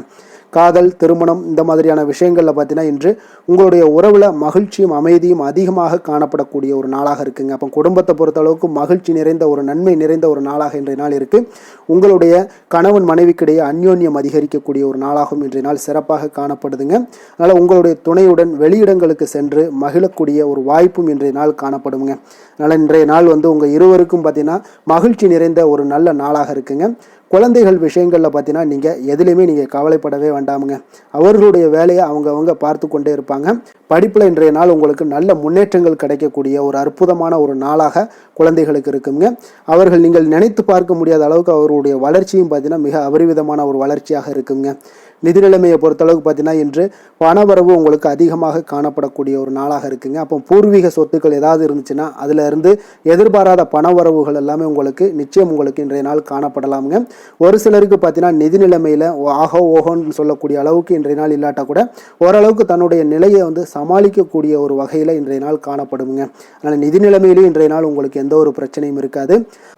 காதல் திருமணம் இந்த மாதிரியான விஷயங்களில் பார்த்தீங்கன்னா இன்று உங்களுடைய உறவில் மகிழ்ச்சியும் அமைதியும் அதிகமாக காணப்படக்கூடிய ஒரு நாளாக இருக்குங்க. அப்போ குடும்பத்தை பொறுத்தளவுக்கு மகிழ்ச்சி நிறைந்த ஒரு நன்மை நிறைந்த ஒரு நாளாக இன்றைய நாள் இருக்குது. உங்களுடைய கணவன் மனைவிக்கிடையே அந்யோன்யம் அதிகரிக்கக்கூடிய ஒரு நாளாகவும் இன்றைய நாள் சிறப்பாக காணப்படுதுங்க. அதனால் உங்களுடைய துணையுடன் வெளியிடங்களுக்கு சென்று மகிழக்கூடிய ஒரு வாய்ப்பும் இன்றைய நாள் காணப்படுங்க. அதனால் இன்றைய நாள் உங்கள் இருவருக்கும் பார்த்தீங்கன்னா மகிழ்ச்சி நிறைந்த ஒரு நல்ல நாளாக இருக்குங்க. குழந்தைகள் விஷயங்களில் பார்த்தீங்கன்னா நீங்கள் எதுலேயுமே நீங்கள் கவலைப்படவே வேண்டாமுங்க. அவர்களுடைய வேலையை அவங்க பார்த்து கொண்டே இருப்பாங்க. படிப்பில் இன்றைய நாள் உங்களுக்கு நல்ல முன்னேற்றங்கள் கிடைக்கக்கூடிய ஒரு அற்புதமான ஒரு நாளாக குழந்தைகளுக்கு இருக்குங்க. அவர்கள் நீங்கள் நினைத்து பார்க்க முடியாத அளவுக்கு அவருடைய வளர்ச்சியும் பார்த்தீங்கன்னா மிக அபரிவிதமான ஒரு வளர்ச்சியாக இருக்குங்க. நிதி நிலைமையை பொறுத்தளவுக்கு பார்த்தீங்கன்னா இன்று பணவரவு உங்களுக்கு அதிகமாக காணப்படக்கூடிய ஒரு நாளாக இருக்குங்க. அப்போ பூர்வீக சொத்துக்கள் ஏதாவது இருந்துச்சுன்னா அதில் இருந்து எதிர்பாராத பணவரவுகள் எல்லாமே உங்களுக்கு நிச்சயம் உங்களுக்கு இன்றைய நாள் காணப்படலாமுங்க. ஒரு சிலருக்கு பார்த்தீங்கன்னா நிதி நிலைமையில் ஓஹோன்னு சொல்லக்கூடிய அளவுக்கு இன்றைய நாள் இல்லாட்டா கூட ஓரளவுக்கு தன்னுடைய நிலையை சமாளிக்கக்கூடிய ஒரு வகையில் இன்றைய நாள் காணப்படுங்க. அதனால் நிதி நிலைமையிலும் இன்றைய நாள் உங்களுக்கு எந்த ஒரு பிரச்சனையும் இருக்காது.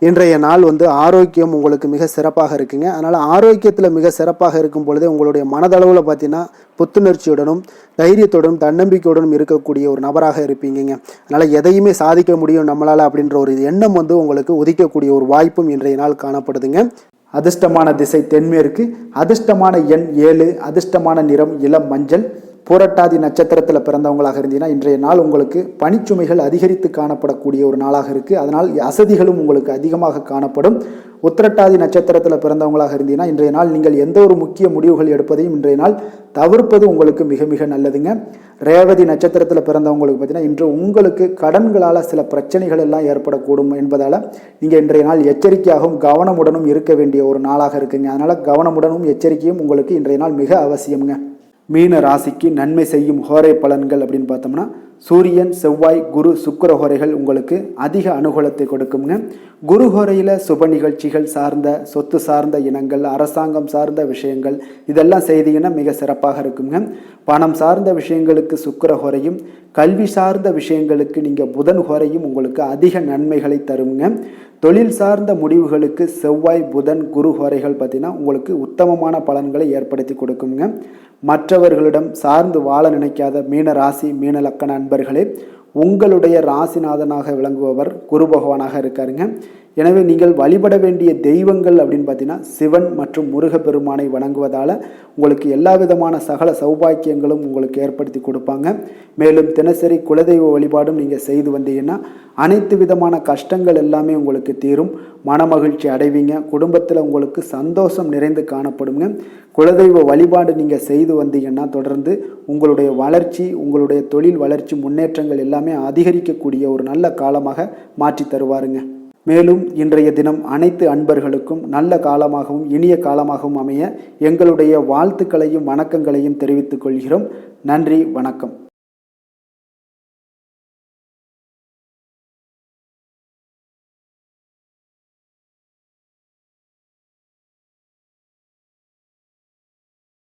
இன்றைய நாள் ஆரோக்கியம் உங்களுக்கு மிக சிறப்பாக இருக்குங்க. அதனால் ஆரோக்கியத்தில் மிக சிறப்பாக இருக்கும் பொழுதே உங்களுடைய மனதளவில் பார்த்தீங்கன்னா புத்துணர்ச்சியுடனும் தைரியத்துடனும் தன்னம்பிக்கையுடனும் இருக்கக்கூடிய ஒரு நபராக இருப்பீங்க. அதனால் எதையுமே சாதிக்க முடியும் நம்மளால் அப்படின்ற ஒரு எண்ணம் உங்களுக்கு உதிக்கக்கூடிய ஒரு வாய்ப்பும் இன்றைய நாள் காணப்படுதுங்க. அதிர்ஷ்டமான திசை தென்மேற்கு, அதிர்ஷ்டமான எண் 7, அதிர்ஷ்டமான நிறம் இளம் மஞ்சள், பூரட்டாதி நட்சத்திரத்தில் பிறந்தவங்களாக இருந்தீங்கன்னா இன்றைய நாள் உங்களுக்கு பணிச்சுமைகள் அதிகரித்து காணப்படக்கூடிய ஒரு நாளாக இருக்குது. அதனால் அசதிகளும் உங்களுக்கு அதிகமாக காணப்படும். உத்திரட்டாதி நட்சத்திரத்தில் பிறந்தவங்களாக இருந்தீங்கன்னா இன்றைய நாள் நீங்கள் எந்த ஒரு முக்கிய முடிவுகள் எடுப்பதையும் இன்றைய நாள் தவிர்ப்பது உங்களுக்கு மிக மிக நல்லதுங்க. ரேவதி நட்சத்திரத்தில் பிறந்தவங்களுக்கு பார்த்தீங்கன்னா இன்று உங்களுக்கு கடன்களால் சில பிரச்சனைகள் எல்லாம் ஏற்படக்கூடும் என்பதால் நீங்கள் இன்றைய நாள் எச்சரிக்கையாகவும் கவனமுடனும் இருக்க வேண்டிய ஒரு நாளாக இருக்குங்க. அதனால் கவனமுடனும் எச்சரிக்கையும் உங்களுக்கு இன்றைய நாள் மிக அவசியம்ங்க. மீன ராசிக்கு நன்மை செய்யும் ஹோரை பலன்கள் அப்படின்னு பார்த்தோம்னா சூரியன், செவ்வாய், குரு, சுக்கிர ஹோரைகள் உங்களுக்கு அதிக அனுகூலத்தை கொடுக்குங்க. குரு ஹோரையில் சுப நிகழ்ச்சிகள் சார்ந்த, சொத்து சார்ந்த இனங்கள், அரசாங்கம் சார்ந்த விஷயங்கள் இதெல்லாம் செய்தீங்கன்னா மிக சிறப்பாக இருக்குங்க. பணம் சார்ந்த விஷயங்களுக்கு சுக்கிர ஹோரையும், கல்வி சார்ந்த விஷயங்களுக்கு நீங்கள் புதன் ஹோரையும் உங்களுக்கு அதிக நன்மைகளை தருங்க. தொழில் சார்ந்த முடிவுகளுக்கு செவ்வாய், புதன், குரு ஹோரைகள் பார்த்தீங்கன்னா உங்களுக்கு உத்தமமான பலன்களை ஏற்படுத்தி கொடுக்குங்க. மற்றவர்களிடம் சார்ந்து வாழ நினைக்காத மீன ராசி, மீன லக்கண அன்பர்களே, உங்களுடைய ராசிநாதனாக விளங்குபவர் குரு பகவானாக இருக்காருங்க. எனவே நீங்கள் வழிபட வேண்டிய தெய்வங்கள் அப்படின்னு பார்த்தீங்கன்னா சிவன் மற்றும் முருகப்பெருமானை வணங்குவதால் உங்களுக்கு எல்லா விதமான சகல சௌபாக்கியங்களும் உங்களுக்கு ஏற்படுத்தி கொடுப்பாங்க. மேலும் தினசரி குலதெய்வ வழிபாடும் நீங்கள் செய்து வந்தீங்கன்னா அனைத்து விதமான கஷ்டங்கள் எல்லாமே உங்களுக்கு தீரும். மனமகிழ்ச்சி அடைவீங்க. குடும்பத்தில் உங்களுக்கு சந்தோஷம் நிறைந்து காணப்படுங்க. குலதெய்வ வழிபாடு நீங்கள் செய்து வந்தீங்கன்னா தொடர்ந்து உங்களுடைய வளர்ச்சி, உங்களுடைய தொழில் வளர்ச்சி, முன்னேற்றங்கள் எல்லாமே அதிகரிக்கக்கூடிய ஒரு நல்ல காலமாக மாற்றி தருவாருங்க. மேலும் இன்றைய தினம் அனைத்து அன்பர்களுக்கும் நல்ல காலமாகவும் இனிய காலமாகவும் அமைய எங்களுடைய வாழ்த்துக்களையும் வணக்கங்களையும் தெரிவித்துக் கொள்கிறோம். நன்றி, வணக்கம்.